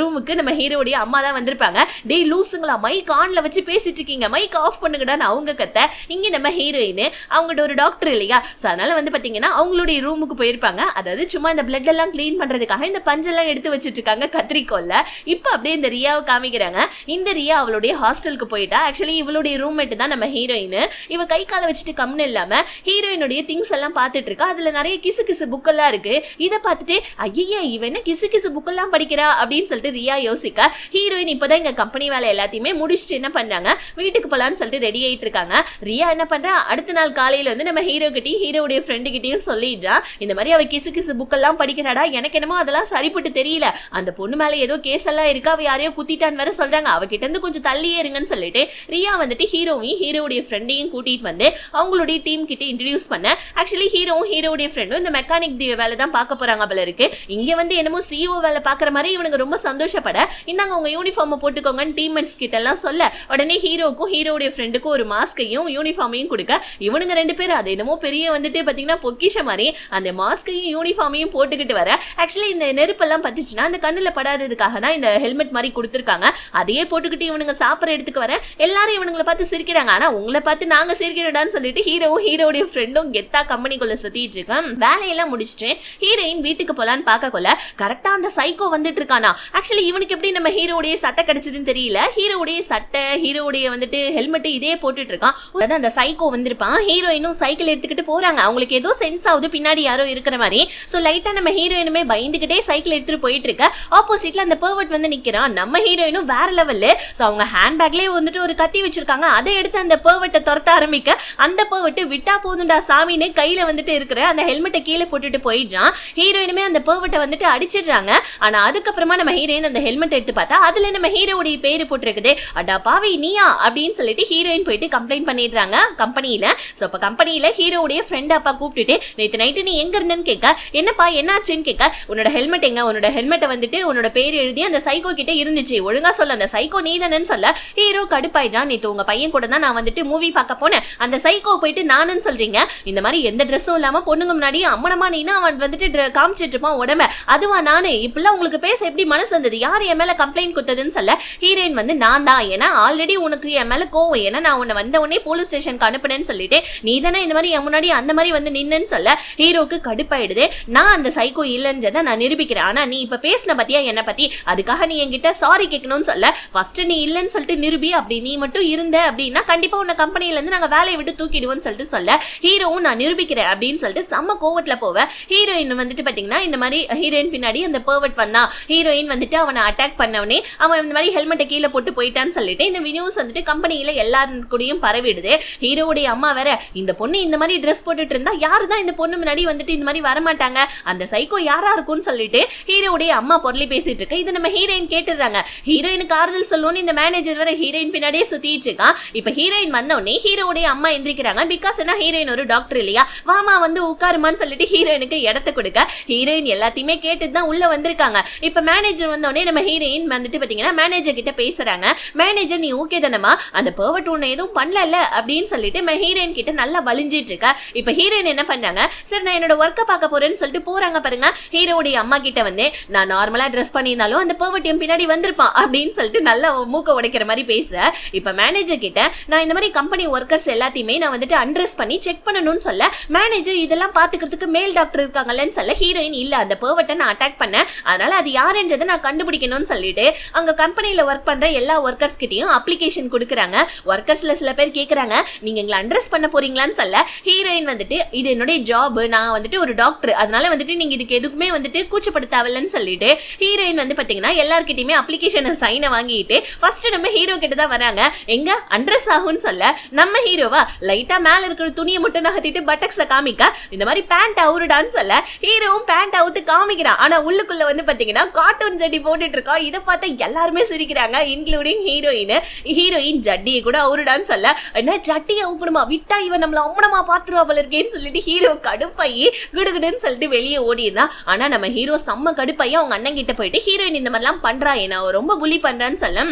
ரூமுக்கு நம்ம ஹீரோடைய அம்மா தான் வந்திருப்பாங்க. டே லூசுங்களா மைக் ஆன்ல வச்சு பேசிட்டு இருக்கீங்க, மைக் ஆஃப் பண்ணுங்கடான்னு அவங்க கத்த. இங்க நம்ம ஹீரோயின் அவங்களோட ஒரு டாக்டர் இல்லையா, அதனால வந்து பாத்தீங்கன்னா அவங்களுடைய ரூமுக்கு போயிருப்பாங்க. அதாவது சும்மா இந்த பிளட் எல்லாம் கிளீன் பண்றதுக்காக இந்த பஞ்செல்லாம் எடுத்து வச்சிட்டு இருக்காங்க கத்திரிக்கோல்ல. இப்ப அப்படியே இந்த ரியாவை காமிக்கிறாங்க. இந்த ரியா அவளுடைய ஹாஸ்டலுக்கு போயிட்டா. ஆக்சுவலி இவளுடைய ரூம்மேட் தான் நம்ம ஹீரோயின். இவ கை காலை வச்சுட்டு கம்னு இல்லாம ஹீரோயினுடைய திங்ஸ் எல்லாம் பார்த்துட்டு இருக்கா. அதுல நிறைய கிசு புக் எல்லாம் இருக்கு. இதை பார்த்துட்டு ஐயா இவ என்ன கிசு புக் எல்லாம் படிக்கிறா அப்படின்னு சொல்லிட்டு ரியா யோசிக்க, ஹீரோயின் இப்பதான் இங்க கம்பெனி வேலை எல்லாத்தையுமே முடிச்சுட்டு என்ன பண்றாங்க வீட்டுக்கு போலான்னு சொல்லிட்டு ரெடி ஆயிட்டு இருக்காங்க. ரியா என்ன பண்றா, அடுத்த நாள் காலையில வந்து நம்ம ஹீரோ கிட்டையும் ஹீரோடைய ஃப்ரெண்டு கிட்டையும் சொல்லிடுறா, இந்த மாதிரி அவ கிசு புக் எல்லாம் படிக்கிறாடா, எனக்கு என்னமோ அதெல்லாம் சரிப்பட்டு தெரியல, அந்த பொண்ணு மேல ஏதோ கேஸ் எல்லாம் இருக்கு, அவ யாரையோ குத்திட்டான்னு வேற சொல்றாங்க, அவகிட்ட இருந்து கொஞ்சம் தள்ளியே இருங்கன்னு சொல்லிட்டு ரியா வந்துட்டு ஹீரோவையும் ஹீரோடைய ஃப்ரெண்டையும் கூட்டிட்டு வந்து அவங்களுடைய டீம் கிட்ட இன்ட்ரடியூஸ் பண்ண. ஆக்சுவலி ஹீரோவும் ஹீரோடைய ஃப்ரெண்டும் இந்த மெக்கானிக் வேலை தான் பார்க்க போறாங்க போல இருக்கு. இங்க வந்து என்னமோ சிஓ வேலை பாக்குற மாதிரி இவனுக்கு ரொம்ப சந்தோஷப்பட, இந்தாங்க உங்க யூனிஃபார்ம் போட்டுக்கோங்கன்னு டீம்மேட்ஸ் கிட்ட எல்லாம் சொல்ல, உடனே ஹீரோக்கும் ஹீரோடைய ஃப்ரெண்டுக்கும் ஒரு மாஸ்கையும் யூனிஃபார்மையும் கொடுக்க, இவனுங்க ரெண்டு பேரும் அது என்னமோ பெரிய வந்துட்டு பாத்தீங்கன்னா பொக்கிஷ மாதிரி அந்த மாஸ்கையும் யூனிஃபார்மையும் போட்டுக்கிட்டு வர. ஆக்சுவலி இந்த நெருப்பெல்லாம் பத்துச்சுன்னா அந்த கண்ணுல படாததுக்காக தான் இந்த ஹெல்மெட் மாதிரி கொடுத்துருக்காங்க. அதையே போட்டுக்கிட்டு இவனுங்க சாப்பிட்ற இடத்துக்கு வர எல்லாரும் இவனுங்களை பார்த்து சிரிக்கிறாங்க. ஆனா உங்களை பார்த்து நாங்க சிரிக்கிறோம்னு சொல்லிட்டு ஹீரோவும் ஹீரோடைய ஃப்ரெண்டும் கெத்தா கம்பெனிக்குள்ள சுத்திட்டு இருக்கான். வேலையெல்லாம் முடிச்சுட்டு ஹீரோயின் வீட்டுக்கு போலான்னு பார்க்க கொள்ள கரெக்டா அந்த சைக்கோ வந்துட்டு இருக்கானா. ஆக்சுவலி இவனுக்கு எப்படி நம்ம ஹீரோடைய சட்டை கிடைச்சதுன்னு தெரியல. ஹீரோடைய சட்டை ஹீரோடைய வந்துட்டு ஹெல்மெட் இதே போட்டுட்டு இருக்கான். அதான் அந்த சைக்கோ வந்திருப்பான். ஹீரோயினும் சைக்கிள் எடுத்துக்கிட்டு போறாங்க. அவங்களுக்கு ஏதோ சென்ஸ் ஆகுது பின்னாடி யாரோ இருக்கிற மாதிரி. சோ லைட்டா நம்ம ஹீரோயினுமே பயந்துகிட்டே சைக்கிள் எடுத்துட்டு போயிட்டு இருக்க. ஆப்போசிட்ல அந்த பெர்வர்ட் வந்து நிக்கிறான். நம்ம ஹீரோயினும் வேற லெவல்ல. சோ அவங்க ஹேண்ட் பேக்லயே வந்துட்டு ஒரு கத்தி வச்சிருக்காங்க. அதை எடுத்து அந்த பெர்வர்ட்டை துரத்த ஆரம்பிக்க, அந்த பெர்வர்ட் விட்டா போதுண்டா சாமின்னு கையில வந்துட்டு இருக்கிற அந்த ஹெல்மெட்டை கீழே போட்டுட்டு போயிடுறான். ஹீரோயினுமே அந்த பெர்வர்ட்டை வந்துட்டு அடிச்சிடுறாங்க. ஆனா அதுக்கப்புறமா நம்ம ஹீரோயின் அந்த ஹெல்மெட் எடுத்து பார்த்தா அதுல நம்ம ஹீரோடைய பேரு போட்டிருக்குது. அடா பாவி நீயா அப்படின்னு சொல்லிட்டு ஹீரோயின் போயிட்டு கம்ப்ளைண்ட் பண்ணிடுறாங்க கம்பெனியில. சோ அப்ப கம்பெனியில ஹீரோடைய ஃப்ரெண்ட் அப்பா கூப்பிட்டுட்டு நேத்து நைட்டு நீ எங்க இருந்தன்னு கேட்க, என்னப்பா என்னாச்சுன்னு கேட்க, உன்னோட ஹெல்மெட் எங்க, உன்னோட ஹெல்மெட்டை வந்துட்டு உன்னோட பேர் எழுதி அந்த சைக்கோ கிட்ட இருந்துச்சு, ஒழுங்கா சொல்ல அந்த சைக்கோ நீதானன்னு சொல்ல ஹீரோ கடுப்பாயிட்டான். நேத்து உங்க பையன் கூட தான் நான் வந்துட்டு மூவி பார்க்க போனேன், அந்த சைக்கோ போயிட்டு நானுன்னு சொல்றீங்க, இந்த மாதிரி எந்த ட்ரெஸ்ஸும் இல்லாம பொண்ணுங்க முன்னாடி அம்மனமா நீனா அவன் வந்துட்டு காமிச்சிட்டு இருப்பான் உடம்ப, அதுவா நானு இப்பெல்லாம் உங்களுக்கு பேச எப்படி மனசு வந்தது, யார் என் மேல கம்ப்ளைண்ட் கொடுத்ததுன்னு தெரியும்னு சொல்ல ஹீரோயின் வந்து நான் தான், ஏன்னா ஆல்ரெடி உனக்கு என் மேல கோவம், ஏன்னா நான் உன்னை வந்த உடனே போலீஸ் ஸ்டேஷனுக்கு அனுப்புனேன்னு சொல்லிட்டு நீ தானே இந்த மாதிரி என் முன்னாடி அந்த மாதிரி வந்து நின்னுன்னு சொல்ல ஹீரோக்கு கடுப்பாயிடுது. நான் அந்த சைக்கோ இல்லைன்றதை நான் நிரூபிக்கிறேன், ஆனா நீ இப்ப பேசின பத்தியா என்ன பத்தி, அதுக்காக நீ என்கிட்ட சாரி கேட்கணும்னு சொல்ல ஃபர்ஸ்ட் நீ இல்லைன்னு சொல்லிட்டு நிரூபி, அப்படி நீ மட்டும் இருந்த அப்படின்னா கண்டிப்பா உன்னை கம்பெனில இருந்து நாங்க வேலையை விட்டு தூக்கிடுவோம்னு சொல்லிட்டு சொல்ல ஹீரோவும் நான் நிரூபிக்கிறேன் அப்படின்னு சொல்லிட்டு செம்ம கோவத்துல போவ. ஹீரோயின் வந்துட்டு பாத்தீங்கன்னா இந்த மாதிரி ஹீரோயின் பின்னாடி அந்த பர்வர்ட் வந்தான், ஹீரோயின் வந்துட்டு அவனை அட்டாக் பண்ணவனே அவன் இந்த மாதிரி ஹெல்மெட்டை கீழே போட்டு போயிட்டான்னு சொல்லிட்டு இந்த நியூஸ் வந்துட்டு கம்பெனியில எல்லாரும் கூடயும் பரவிடுது. ஹீரோவுடைய அம்மா வேற இந்த பொண்ணு இந்த மாதிரி ட்ரெஸ் போட்டுட்டு இருந்தா யாருதான் இந்த பொண்ணு முன்னாடி வந்துட்டு இந்த மாதிரி வரமாட்டாங்க, அந்த சைக்கோ யாரா இருக்கும்னு சொல்லிட்டு ஹீரோவுடைய அம்மா பொருளி பேசிட்டு இருக்கு. இது நம்ம ஹீரோயின் கேட்டுறாங்க. ஹீரோயினுக்கு ஆறுதல் சொல்லணும்னு இந்த மேனேஜர் வேற ஹீரோயின் பின்னாடியே சுத்திட்டு இருக்கான். இப்ப ஹீரோயின் வந்தோடனே ஹீரோவுடைய அம்மா எந்திரிக்கிறாங்க. பிகாஸ் என்ன ஹீரோயின் ஒரு டாக்டர் இல்லையா, வாமா வந்து உட்காருமான்னு சொல்லிட்டு ஹீரோயினுக்கு இடத்த கொடுக்க ஹீரோயின் எல்லாத்தையுமே கேட்டு தான் உள்ள வந்திருக்காங்க. இப்ப மேனேஜர் வந்தோடனே நம்ம ஹீரோயின் வந்துட்டு பாத்தீங்கன்னா மேனேஜர் கிட்ட பேசுறாங்க. மேனேஜர் நீ ஓகே தானமா, அந்த பர்வர்ட் ஒண்ணு எதுவும் பண்ணல அப்படின்னு சொல்லிட்டு ஹீரோயின் கிட்ட நல்லா வலிஞ்சிட்டு இருக்க. இப்ப ஹீரோயின் என்ன பண்ணாங்க, சரி நான் என்னோட ஒர்க்கை பார்க்க போறேன்னு சொல்லிட்டு போறாங்க பாருங்க. ஹீரோவுடைய அம்மா கிட்ட வந்து நான் நார்மலா ட்ரெஸ் பண்ணியிருந்தாலும் அந்த பர்வர்ட் என் பின்னாடி வந்திருப்பான் அப்படின்னு சொல்லிட்டு நல்லா மூக்க உடைக்கிற மாதிரி பேச இப்ப மேனேஜர் கிட்ட நான் இந்த மாதிரி கம்பெனி ஒர்க்கர்ஸ் எல்லாத்தையுமே நான் வந்துட்டு அண்ட்ரெஸ் பண்ணி செக் பண்ணணும்னு சொல்ல மேனேஜர் இதெல்லாம் பாத்துக்கிறதுக்கு மேல் டாக்டர் இருக்காங்கன்னு சொல்ல ஹீரோயின் இல்ல அந்த பர்வர்ட்டை நான் அட்டாக் பண்ணேன், அதனால அது யாருன்றதை நான் கண்டுபிடிக்கணும்னு சொல்லிட்டு அங்க கம்பெனில ஒர்க் பண்ற எல்லா ஒர்க்கர்ஸ் கிட்டையும் அப்ளிகேஷன் கொடுக்குறாங்க. ஒர்க்கர்ஸ்ல சில பேர் கேக்குறாங்க நீங்க எங்களை அண்ட்ரெஸ் பண்ண போறீங்களான்னு சொல்ல ஹீரோயின் வந்துட்டு இது என்னுடைய ஜாப், நான் வந்துட்டு ஒரு டாக்டர், அதனால வந்துட்டு நீங்க இதுக்கு எதுக்குமே வந்துட்டு கூச்சப்பட தேவையில்லைன்னு சொல்லிட்டு ஹீரோயின் வந்து பாத்தீங்கன்னா எல்லார்கிட்டயுமே அப்ளிகேஷன் சைனை வாங்கிட்டு ஃபர்ஸ்ட் நம்ம ஹீரோ கிட்ட தான் வராங்க. எங்க அண்ட்ரெஸ் ஆகும்னு சொல்ல நம்ம ஹீரோவா லைட்டா மேல இருக்கிற துணியை மட்டும் நகர்த்திட்டு பட்டக்ஸ காமிக்க இந்த மாதிரி பேண்ட் அவுருடான்னு சொல்ல ஹீரோவும் பேண்ட் அவுத்து காமிக்கிறான். ஆனா உள்ளுக்குள்ள வந்து பாத்தீங்கன்னா கார்ட்டூன் ஜட்டி போட்டுட்டு இருக்கா. இதை பார்த்து எல்லாருமே சிரிக்கிறாங்க இன்க்ளூடிங் ஹீரோயின். ஹீரோயின் ஜட்டியை கூட அவுருடான்னு சொல்ல என்ன ஜட்டியை அவுப்பணுமா, விட்டா இவன் நம்மள அம்மனமா பாத்துருவா போல இருக்கேன்னு சொல்லிட்டு ஹீரோ கடுப்பாயி குடுகுடுன்னு சொல்லிட்டு வெளியே ஓடிடுறான். ஆனா நம்ம ஹீரோ செம்ம கடுப்பாயி அவங்க அண்ணன் கிட்ட போயிட்டு ஹீரோயின் இந்த மாதிரிலாம் பண்றா, ஏன்னா ரொம்ப புலி பண்றான்னு சொல்ல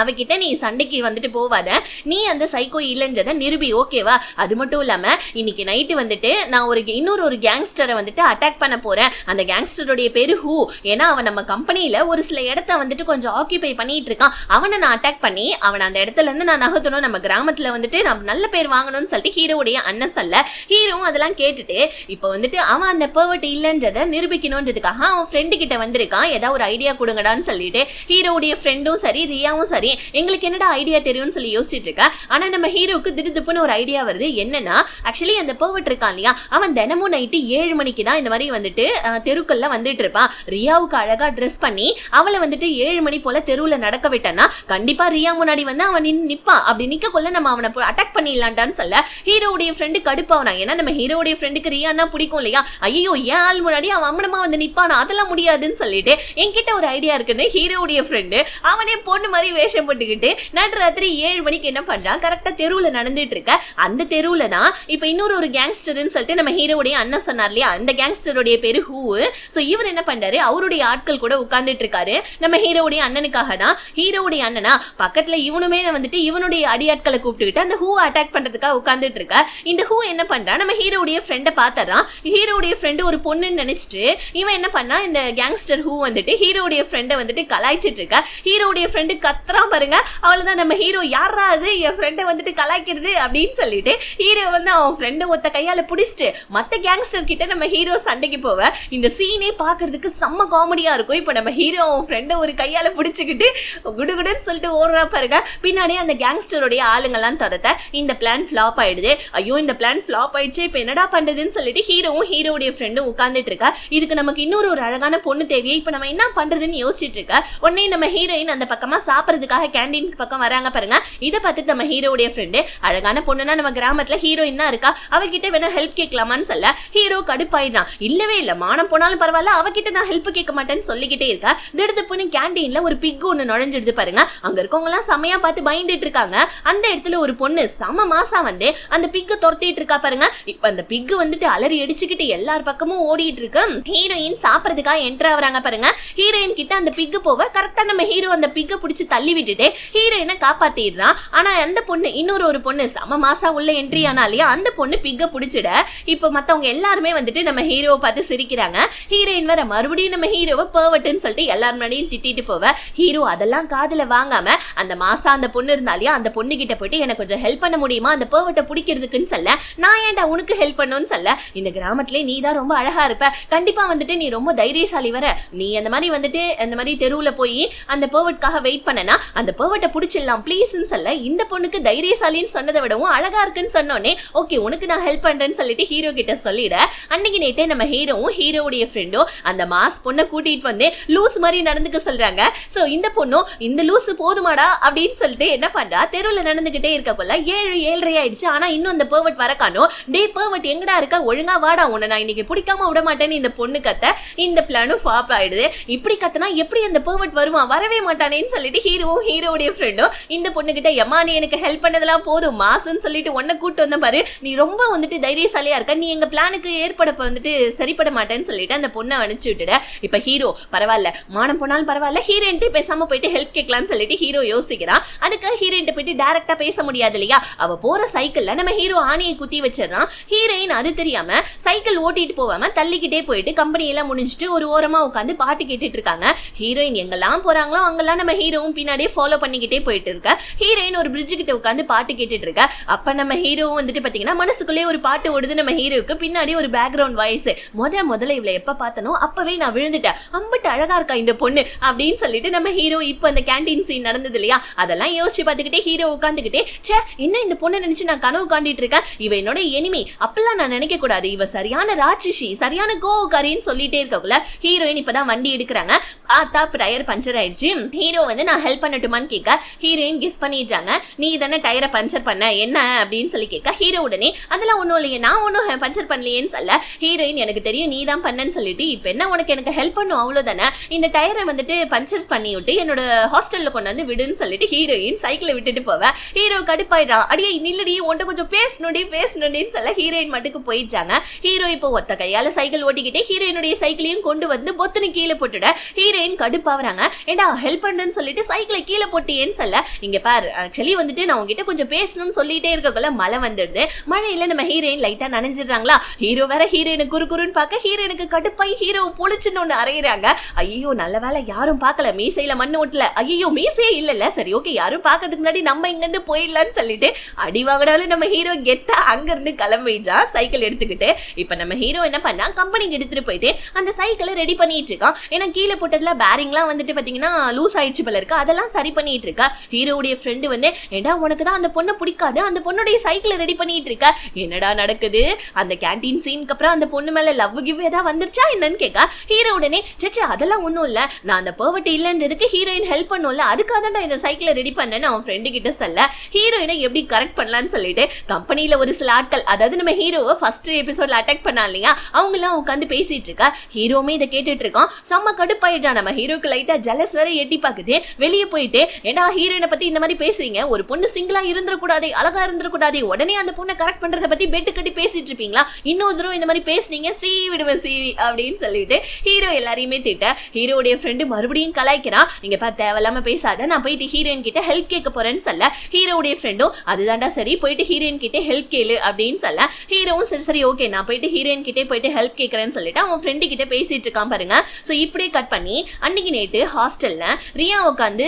அவகிட்ட நீ சண்டைக்கு வந்துட்டு போவாத, நீ அந்த சைக்கோ இல்லைன்றதை நிரூபி ஓகேவா. அது மட்டும் இல்லாம இன்னைக்கு நைட்டு வந்துட்டு நான் இன்னொரு கேங்ஸ்டரை வந்துட்டு அட்டாக் பண்ண போறேன். அந்த கேங்ஸ்டருடைய பேரு ஹூ, ஏன்னா அவன் நம்ம கம்பெனியில ஒரு சில இடத்த வந்துட்டு கொஞ்சம் ஆக்கியூபை பண்ணிட்டு இருக்கான். அவனை நான் அட்டாக் பண்ணி அவன் அந்த இடத்துல இருந்து நான் நகர்த்தணும், நம்ம கிராமத்துல வந்துட்டு நம்ம நல்ல பேர் வாங்கணும்னு சொல்லிட்டு ஹீரோவுடைய அண்ணன் சொல்ல ஹீரோவும் அதெல்லாம் கேட்டுட்டு இப்ப வந்துட்டு அவன் அந்த பர்வர்ட் இல்லைன்றதை நிரூபிக்கணும்ன்றதுக்காக அவன் ஃப்ரெண்டு கிட்ட வந்திருக்கான். ஏதாவது ஒரு ஐடியா கொடுங்கடான்னு சொல்லிட்டு ஹீரோவுடைய ஃப்ரெண்டும் சரி ரியாவும் சரி எங்களுக்கு என்னடா ஐடியா தெரியும்னு சொல்லி யோசிச்சுட்டு இருக்க. ஆனா நம்ம ஹீரோக்கு திடுதிப்புன்னு ஒரு ஐடியா வருது. என்னன்னா ஆக்சுவலி அந்த பர்வர்ட் இருக்கான் இல்லையா, அவன் தினமும் நைட்டு 7 மணிக்கு தான் இந்த மாதிரி வந்துட்டு தெருக்கள்ல வந்துட்டு இருப்பான். ரியாவுக்கு அழகா ட்ரெஸ் பண்ணி அவளை வந்துட்டு 7 மணி போல தெருவுல நடக்க விட்டனா கண்டிப்பா ரியா முன்னாடி வந்து அவன் நிப்பான். அப்படி நிக்க கொள்ள நம்ம அவனை அட்டாக் பண்ணிடலான்டான்னு சொல்ல ஹீரோவுடைய ஃப்ரெண்டு கடுப்பாவனா. ஏன்னா நம்ம ஹீரோவுடைய ஃப்ரெண்டுக்கு ரியானா பிடிக்கும் இல்லையா, ஐயோ ஏன் ஆள் முன்னாடி அவன் அம்மனமா வந்து நிப்பானா, அதெல்லாம் முடியாதுன்னு சொல்லிட்டு என்கிட்ட ஒரு ஐடியா இருக்குன்னு ஹீரோவுடைய ஃப்ரெண்டு அவனே பொண்ணு மாதிரி வேஷம் போட்டுக்கிட்டு நடுராத்திரி 7 மணிக்கு என்ன பண்றான், கரெக்டா தெருவுல நடந்துட்டு இருக்க. அந்த தெருவுல தான் இப்ப இன்னொரு கேங்ஸ்டர்னு சொல்லிட்டு நம்ம ஹீரோவுடைய அண்ணன் சொன்னார் இல்லையா, அந்த கேங்ஸ்டருடைய பேரு ஹூ. சோ இவர் என்ன பண்றாரு, அவருடைய ஆட்கள் கூட உட்கார்ந்துட்டு இருக்காரு. நம்ம ஹீரோவுடைய அண்ணனுக்காக தான். ஹீரோவுடைய அண்ணனா பக்கத்துல இவனுமே வந்துட்டு இவனுடைய அடியாட்களை கூப்பிட்டுக்கிட்டு அந்த ஹூ அட்டாக் பண்றதுக்காக உட்கார்ந்துட்டு இருக்க. இந்த ஹூ என்ன பண்றா, நம்ம ஹீரோவுடைய ஃப்ரெண்டை பார்த்தறான். ஹீரோவுடைய ஃப்ரெண்டு ஒரு பொண்ணுன்னு நினைச்சிட்டு இவன் என்ன பண்ணா, இந்த கேங்ஸ்டர் ஹூ வந்துட்டு ஹீரோவுடைய ஃப்ரெண்டை வந்துட்டு கலாய்ச்சிட்டு இருக்க. ஹீரோவுடைய ஃப்ரெண்டு கத்துறான் பாருங்க. அவ்வளவுதான் நம்ம ஹீரோ யாரா அது என் ஃப்ரெண்டை வந்துட்டு கலாய்க்கிறது அப்படின்னு சொல்லிட்டு ஹீரோ வந்து அவன் ஃப்ரெண்டை ஒத்த கையால பிடிச்சிட்டு மத்த கேங்ஸ்டர் கிட்ட நம்ம ஹீரோ சண்டைக்கு போவ. இந்த சீனே பாக்குறதுக்கு செம்ம காமெடியா இருக்கும். இப்ப நம்ம ஹீரோ அவன் ஃப்ரெண்டை ஒரு கையால பிடிச்சுக்கிட்டு குடுகுடுன்னு சொல்லிட்டு ஓடுறா பாருங்க. பின்னாடியே அந்த கேங்ஸ்டருடைய ஆளுங்கெல்லாம் துரத்த இந்த பிளான் ஃபிளாப் ஆயிடுது. ஐயோ இந்த பிளான் ஃபிளாப் ஆயிடுச்சு, இப்ப என்னடா பண்றதுன்னு சொல்லிட்டு ஹீரோவும் ஹீரோவுடைய ஃப்ரெண்டும் உட்கார்ந்துட்டு இருக்கா. இதுக்கு நமக்கு இன்னொரு அழகான பொண்ணு தேவையை இப்ப நம்ம என்ன பண்றதுன்னு யோசிச்சுட்டு இருக்க. உடனே நம்ம ஹீரோயின் அந்த பக்கமா சாப்பிடறதுக்காக கேண்டீன் பக்கம் வராங்க பாருங்க. இதை பார்த்துட்டு நம்ம ஹீரோவுடைய ஃப்ரெண்டு அழகான பொண்ணுனா நம்ம கிராமத்துல ஹீரோயின் தான் இருக்கா, அவகிட்ட வேணா ஹெல்ப் கேட்கலாமான்னு சொல்ல ஹீரோ கடுப்பாயிடான். இல்லவே இல்ல, மானம் போனாலும் பரவாயில்ல, அவகிட்ட நான் ஹெல்ப் கேட்க மாட்டேன்னு சொல்லிக்கிட்டே இருக்கா. திடுதிப்புன்னு கேண்டீன்ல ஒரு பிக் ஒண்ணு நுழைஞ்சிடுது பாருங்க. அங்க இருக்கவங்க எல்லாம் செமையா பார்த்து பயந்துட்டு இருக்காங்க. அந்த இடத்துல ஒரு பொண்ணு செம மாசா வந்து அந்த பிக்க துரத்திட்டு இருக்கா பாருங்க. இப்ப அந்த பிக் வந்துட்டு அலறி அடிச்சுக்கிட்டு எல்லார் பக்கமும் ஓடிட்டு இருக்கு. ஹீரோயின் சாப்பிடறதுக்காக என்டர் ஆகுறாங்க பாருங்க. ஹீரோயின் கிட்ட அந்த பிக் போவ கரெக்டா நம்ம ஹீரோ அந்த பிக்க பிடிச்சு தள்ளி விட்டுட்டு ஹீரோயினை காப்பாத்திடுறான். ஆனா அந்த பொண்ணு இன்னொரு பொண்ணு சம மாசா உள்ள என்ட்ரி ஆனாலியா அந்த பொண்ணு பிக்க புடிச்சிட இப்ப மத்தவங்க எல்லாருமே வந்துட்டு நம்ம ஹீரோவை பார்த்து சிரிக்கிறாங்க. ஹீரோயின் வர மறுபடியும் நம்ம ஹீரோவை பர்வட்டுன்னு சொல்லிட்டு எல்லாரும் முன்னாடியும் திட்டிட்டு போவ. ஹீரோ அதெல்லாம் காதுல வாங்காம அந்த மாசா அந்த பொண்ணு இருந்தாலியா அந்த பொண்ணு கிட்ட போயிட்டு எனக்கு கொஞ்சம் ஹெல்ப் பண்ண முடியுமா அந்த பர்வட்டை பிடிக்கிறதுக்குன்னு சொல்ல. நான் ஏன்டா உனக்கு ஹெல்ப் பண்ணுன்னு சொல்ல. இந்த கிராமத்திலே நீ தான் ரொம்ப அழகா இருப்ப, கண்டிப்பா வந்துட்டு நீ ரொம்ப தைரியசாலி வர, நீ அந்த மாதிரி வந்துட்டு அந்த மாதிரி தெருவுல போய் அந்த பர்வட்காக வெயிட் பண்ணனா அந்த பர்வட்டை பிடிச்சிடலாம் ப்ளீஸ்ன்னு சொல்ல. இந்த பொண்ணுக்கு தைரியசாலின்னு சொன்னதை விடவும் அழகா இருக்குன்னு சொன்னோன்னே ஓகே உனக்கு நான் ஹெல்ப் பண்றேன்னு சொல்லிட்டு ஹீரோ கிட்ட சொல்லிட. அன்னைக்கு நைட்டே நம்ம ஹீரோவும் ஹீரோவுடைய ஃப்ரெண்டும் அந்த மாஸ் பொண்ணை கூட்டிட்டு வந்து லூஸ் மாதிரி நடந்துக்க சொல்றாங்க. சோ இந்த பொண்ணும் இந்த லூஸ் போதுமாடா அப்படின்னு சொல்லிட்டு என்ன பண்றா, தெருவில் நடந்துகிட்டே இருக்கக்குள்ள 7:30 ஆயிடுச்சு. ஆனா இன்னும் அந்த பர்வட் வரக்கானோ. டே பர்வட் எங்கடா இருக்க, ஒழுங்கா வாடா, உன்னை நான் இன்னைக்கு பிடிக்காம விட மாட்டேன்னு இந்த பொண்ணு கத்த. இந்த பிளானும் ஃபாப் ஆயிடுது. இப்படி கத்தனா எப்படி அந்த பர்வட் வருவான், வரவே மாட்டானேன்னு சொல்லிட்டு ஹீரோவும் ஹீரோவுடைய ஃப்ரெண்டும் இந்த பொண்ணு கிட்ட எம்மா நீ எனக்கு ஹெல்ப் பண்ணதெல்லாம் போதும் மாசுன்னு சொல்லிட்டு உன்னை கூட்டு வந்த பாரு, நீ ரொம்ப வந்துட்டு தைரியசாலியா இருக்க, நீ எங்க பிளானுக்கு ஏற்படப்ப வந்துட்டு சரிப்பட மாட்டேன்னு சொல்லிட்டு அந்த பொண்ணை அனுப்பிச்சு விட்டுட. இப்ப ஹீரோ பரவாயில்ல மானம் போனாலும் பரவாயில்ல ஹீரோயின்ட்டு பேசாம போயிட்டு ஹெல்ப் கேட்கலான்னு சொல்லிட்டு ஹீரோ யோசிக்கிறான். அதுக்கு ஹீரோயின்ட்டு போயிட்டு டைரக்டா பேச முடியாது இல்லையா, அவ போற சைக்கிள்ல நம்ம ஹீரோ ஆணியை குத்தி வச்சிடறான். ஹீரோயின் அது தெரியாம சைக்கிள் ஓட்டிட்டு போவாம தள்ளிக்கிட்டே போயிட்டு கம்பெனி எல்லாம் முடிஞ்சிட்டு ஒரு ஓரமா உட்காந்து பாட்டு கேட்டுட்டு இருக்காங்க. ஹீரோயின் எங்கெல்லாம் போறாங்களோ அங்கெல்லாம் நம்ம ஹீரோவும் பின்னாடியே ஃபாலோ பண்ணிக்கிட்டே போயிட்டு இருக்க. ஹீரோயின் ஒரு பிரிட்ஜ் கிட்ட உட்காந்து பாட்டு கேட்டுட்டு இருக்க. அப்ப நம்ம ஹீரோவும் வந்துட்டு பாத்தீங்கன்னா மனசுக்குள்ளே ஒரு பாட்டு ஓடுது. நம்ம ஹீரோவுக்கு பின்னாடி ஒரு பேக்ரவுண்ட் வாய்ஸ், முதல்ல இவளை எப்ப பார்த்தனோ அப்பவே நான் விழுந்துட்டேன், அம்பிட்டு அழகா இருக்கா இந்த பொண்ணு அப்படின்னு சொல்லிட்டு நம்ம ஹீரோ இப்ப அந்த கேண்டீன் சீன் நடந்தது இல்லையா அதெல்லாம் யோசிச்சு பார்த்துக்கிட்டே ஹீரோ உட்காந்துக்கிட்டே சே என்ன இந்த பொண்ணை நினைச்சு நான் கனவு காண்டிட்டு இருக்கேன், இவ என்னோட எனிமி அப்பெல்லாம் நான் நினைக்க கூடாது, இவ சரியான ராட்சசி சரியான கோவக்காரின்னு சொல்லிட்டே இருக்கக்குள்ள ஹீரோயின் இப்பதான் வண்டி எடுக்கிறாங்க. பார்த்தா டயர் பஞ்சர் ஆயிடுச்சு. ஹீரோ வந்து நான் ஹெல்ப் பண்ணட்டுமான்னு கேட்க ஹீரோயின் கெஸ் பண்ணிட்டாங்க. நீ தானே டயரை பஞ்சர் பண்ண என்ன அப்படின்னு சொல்லி கேட்க ஹீரோ உடனே அதெல்லாம் ஒன்றும் இல்லையே நான் ஒன்றும் பஞ்சர் பண்ணலையேன்னு சொல்ல. ஹீரோயின் எனக்கு தெரியும் நீ தான் பண்ணன்னு சொல்லிட்டு இப்போ என்ன உனக்கு எனக்கு ஹெல்ப் பண்ணும் அவ்வளோதானே, இந்த டயரை வந்துட்டு பஞ்சர் பண்ணி விட்டு என்னோட ஹாஸ்டலில் கொண்டு வந்து விடுன்னு சொல்லிட்டு ஹீரோயின் சைக்கிளை விட்டுட்டு போவேன். ஹீரோ கடுப்பாயிடான். அடியே நில்லடி உன்ட்ட கொஞ்சம் பேசணும்னு சொல்ல ஹீரோயின் மட்டுக்கு போயிடுச்சாங்க. ஹீரோ இப்போ ஒத்த கையால சைக்கிள் ஓட்டிக்கிட்டே ஹீரோயினுடைய சைக்கிளையும் கொண்டு வந்து பொத்துன்னு கீழே போட்டுட. ஹீரோயின் கடுப்பாவறாங்க. ஏண்டா ஹெல்ப் பண்றேன்னு சொல்லிட்டு சைக்கிளை கீழே போட்டியேன்னு சொல்ல. இங்க பார் ஆக்சுவலி வந்துட்டு நான் உங்ககிட்ட கொஞ்சம் பேசணும்னு சொல்லிட்டே இருக்கக்குள்ள மழை வந்துடுது. மழையில நம்ம ஹீரோயின் லைட்டா நனைஞ்சிடுறாங்களா. ஹீரோ வேற ஹீரோயினு குறுன்னு பார்க்க ஹீரோயினுக்கு கடுப்பாய் ஹீரோ பொழிச்சுன்னு ஒண்ணு அறையிறாங்க. ஐயோ நல்ல வேலை யாரும் பார்க்கல, மீசையில மண்ணு ஓட்டல, ஐயோ மீசையே இல்ல, சரி ஓகே யாரும் பார்க்கறதுக்கு முன்னாடி நம்ம இங்க இருந்து போயிடலான்னு சொல்லிட்டு அடி வாங்கினாலும் நம்ம ஹீரோ கெத்தா அங்க இருந்து கிளம்பிடுறா சைக்கிள் எடுத்துக்கிட்டு. இப்ப நம்ம ஹீரோ என்ன பண்ணா கம்பெனிக்கு எடுத்துட்டு போயிட்டு அந்த சைக்கிளை ரெடி பண்ணிட்டு இருக்கான். ஏன்னா கீழே போட்டதுல பேரிங்லாம் வந்துட்டு பாத்தீங்கன்னா லூஸ் ஆயிடுச்சு போல இருக்கு, அதெல்லாம் சரி பண்ணிட்டு இருக்கா. ஹீரோவுடைய ஃப்ரெண்டு வந்து ஏண்டா உனக்கு தான் அந்த பொண்ணை பிடிக்காது, அந்த பொண்ணுடைய சைக்கிளை ரெடி பண்ணிட்டு இருக்க, என்னடா நடக்குது, அந்த கேண்டீன் சீனுக்கு அப்புறம் அந்த பொண்ணு மேல லவ் கிவ் ஏதாவது வந்துருச்சா என்னன்னு கேட்க ஹீரோ உடனே சேச்சா அதெல்லாம் ஒண்ணும் இல்ல, நான் அந்த பர்வட் இல்லன்றதுக்கு ஹீரோயின் ஹெல்ப் பண்ணும்ல அதுக்காக தான் இந்த சைக்கிளை ரெடி பண்ணேன்னு அவன் ஃப்ரெண்டு கிட்ட சொல்ல. ஹீரோயினை எப்படி கரெக்ட் பண்ணலான்னு சொல்லிட்டு கம்பெனியில ஒரு சில ஆட்கள் அதாவது நம்ம ஹீரோவை ஃபர்ஸ்ட் எபிசோட்ல அட்டாக் பண்ணா இல்லையா அவங்க எல்லாம் உட்காந்து பேசிட்டு இருக்கா. ஹீரோமே இதை கேட்டுட்டு இருக்கான். செம்ம கடுப்பாயிடுச்சா. நம்ம ஹீரோக்கு லைட்டா ஜெலஸ் வேற எட்டி பாக்குது. வெளியே போயிட்டு ஏன்னா ஹீரோயினை பத்தி இந்த மாதிரி பேசுறீங்க, ஒரு பொண்ணு சிங்கிளா இருந்துடக்கூடாது அழகா இருந்துடக்கூடாது, உடனே அந்த பொண்ணை கரெக்ட் பண்றதை பத்தி பெட்டு கட்டி பேசிட்டு இருப்பீங்களா, இன்னொரு தடவை இந்த மாதிரி பேசுனீங்க சீவி விடுவேன் சீவி அப்படின்னு சொல்லிட்டு ஹீரோ எல்லாரையுமே திட்ட. ஹீரோடைய ஃப்ரெண்டு மறுபடியும் கலாய்க்கிறான். இங்க பாரு தேவையில்லாம பேசாத, நான் போயிட்டு ஹீரோயின் கிட்ட ஹெல்ப் கேட்க போறேன்னு சொல்ல. ஹீரோடைய ஃப்ரெண்டும் அதுதான்டா சரி போயிட்டு ஹீரோயின் கிட்ட ஹெல்ப் கேளு அப்படின்னு சொல்ல. ஹீரோவும் சரி சரி ஓகே நான் போயிட்டு ஹீரோயின் கிட்டே போயிட்டு ஹெல்ப் கேட்கறேன்னு சொல்லிட்டு அவன் ஃப்ரெண்டு கிட்ட பேசிட்டு இருக்கான் பாருங்க. ஸோ இப்படியே கட் பண்ணி அன்னைக்கு நேட்டு ஹாஸ்டல்ல ரியா உட்காந்து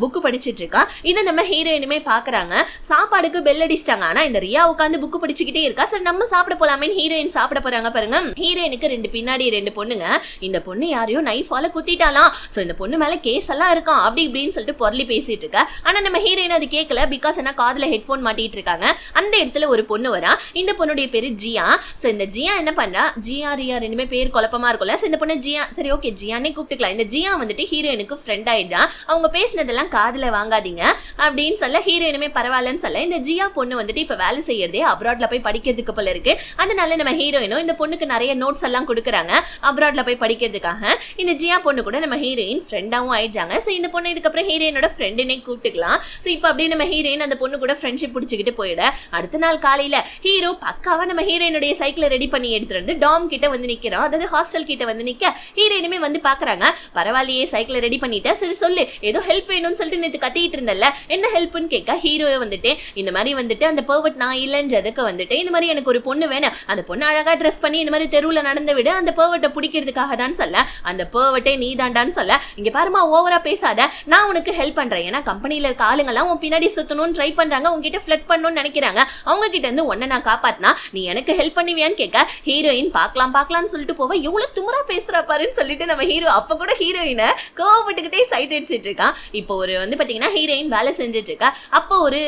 புக்கு படிச்சுட்டு இருக்கா. இதை நம்ம ஹீரோயினுமே பாக்குறாங்க. சாப்பாடுக்கு பெல் அடிச்சிட்டாங்க. ஆனா இந்த ரியா உட்காந்து புக்கு படிச்சுக்கிட்டே இருக்கா. சரி நம்ம சாப்பிட போலாமே ஹீரோயின் சாப்பிட போறாங்க பாருங்க. ஹீரோயினுக்கு பின்னாடி ரெண்டு பொண்ணுங்க. இந்த பொண்ணு யாரையும் நைஃபால குத்திட்டாலாம். ஸோ இந்த பொண்ணு மேல கேஸ் எல்லாம் இருக்கான் அப்படி இப்படின்னு சொல்லிட்டு பொருளி பேசிட்டு இருக்கா. ஆனா நம்ம ஹீரோயின் அது கேட்கல. பிகாஸ் என்ன காதுல ஹெட்போன் மாட்டிட்டு இருக்காங்க. அந்த இடத்துல ஒரு பொண்ணு வரா. இந்த பொண்ணுடைய பேரு ஜியா. சோ இந்த ஜியா என்ன பண்றா, ஜியா ரியா ரெண்டுமே பேர் குழப்பமா இருக்கும்ல. சோ இந்த பொண்ணு ஜியா சரி ஓகே ஜியானே கூப்பிட்டுக்கலாம். இந்த ஜியா வந்துட்டு ஹீரோயினுக்கு ஃப்ரெண்ட் ஆயிடுறா. அவங்க பேசினதெல்லாம் காதுல வாங்காதீங்க அப்படின்னு சொல்ல ஹீரோயினுமே பரவாயில்லன்னு சொல்ல. இந்த ஜியா பொண்ணு வந்துட்டு இப்ப வேலை செய்யறதே அப்ராட்ல போய் படிக்கிறதுக்கு போல இருக்கு. அதனால நம்ம ஹீரோயினும் இந்த பொண்ணுக்கு நிறைய நோட்ஸ் எல்லாம் கொடுக்குறாங்க அப்ராட்ல போய் படிக்கிறதுக்காக. இந்த ஜியா பொண்ணு கூட நம்ம ஹீரோயின் ஃப்ரெண்டாவும் ஆயிடுறாங்க. சோ இந்த பொண்ணு இதுக்கப்புறம் ஹீரோயினோட ஃப்ரெண்டுனே கூப்பிட்டுக்கலாம். சோ இப்போ அப்படியே நம்ம ஹீரோயின் அந்த பொண்ணு கூட ஃப்ரெண்ட்ஷிப் பிடிச்சிக்கிட்டு போயிட. அடுத்த நாள் காலையில ஹீரோ பக்காவா நம்ம ஹீரோயினுடைய சைக்கிளை ரெடி பண்ணி எடுத்துட்டு வந்து டாம் கிட்ட வந்து நிக்கிறோம். அதாவது ஹாஸ்டல் கிட்ட வந்து நிக்க ஹீரோயினுமே வந்து பாக்குறாங்க. பரவாயில்லையே சைக்கிளை ரெடி பண்ணிட்ட, சரி சொல்லு ஏதோ ஹெல்ப் ஹெல்ப் வேணும்னு சொல்லிட்டு நேத்து கத்திட்டு இருந்தல, என்ன ஹெல்ப்னு கேட்க ஹீரோவை வந்துட்டு இந்த மாதிரி வந்துட்டு அந்த பெர்வர்ட் நான் இல்லைன்றதுக்கு வந்துட்டு இந்த மாதிரி எனக்கு ஒரு பொண்ணு வேணும், அந்த பொண்ணு அழகா ட்ரெஸ் பண்ணி இந்த மாதிரி தெருவுல நடந்து விட அந்த பெர்வர்ட்டை பிடிக்கிறதுக்காக தான் சொல்ல, அந்த பெர்வர்ட்டே நீ தாண்டான்னு சொல்ல, இங்க பாருமா ஓவரா பேசாத, நான் உனக்கு ஹெல்ப் பண்றேன், ஏன்னா கம்பெனில இருக்க ஆளுங்கெல்லாம் உன் பின்னாடி சுத்தணும்னு ட்ரை பண்றாங்க, உங்ககிட்ட ஃபிளட் பண்ணணும்னு நினைக்கிறாங்க, அவங்க கிட்ட இருந்து உன்னை நான் காப்பாத்தினா நீ எனக்கு ஹெல்ப் பண்ணுவியான்னு கேட்க ஹீரோயின் பார்க்கலாம்னு சொல்லிட்டு போவ, எவ்வளவு துமரா பேசுறா பாருன்னு சொல்லிட்டு நம்ம ஹீரோ அப்ப கூட ஹீரோயினை கோவப்பட்டுக்கிட்டே சைட் அடிச்சிட்டு இருக்கான். இப்போ ஒரு வந்து பாத்தீங்கன்னா ஹீரோயின் வேலை செஞ்சுட்டு இருக்கா. அப்போ ஒரு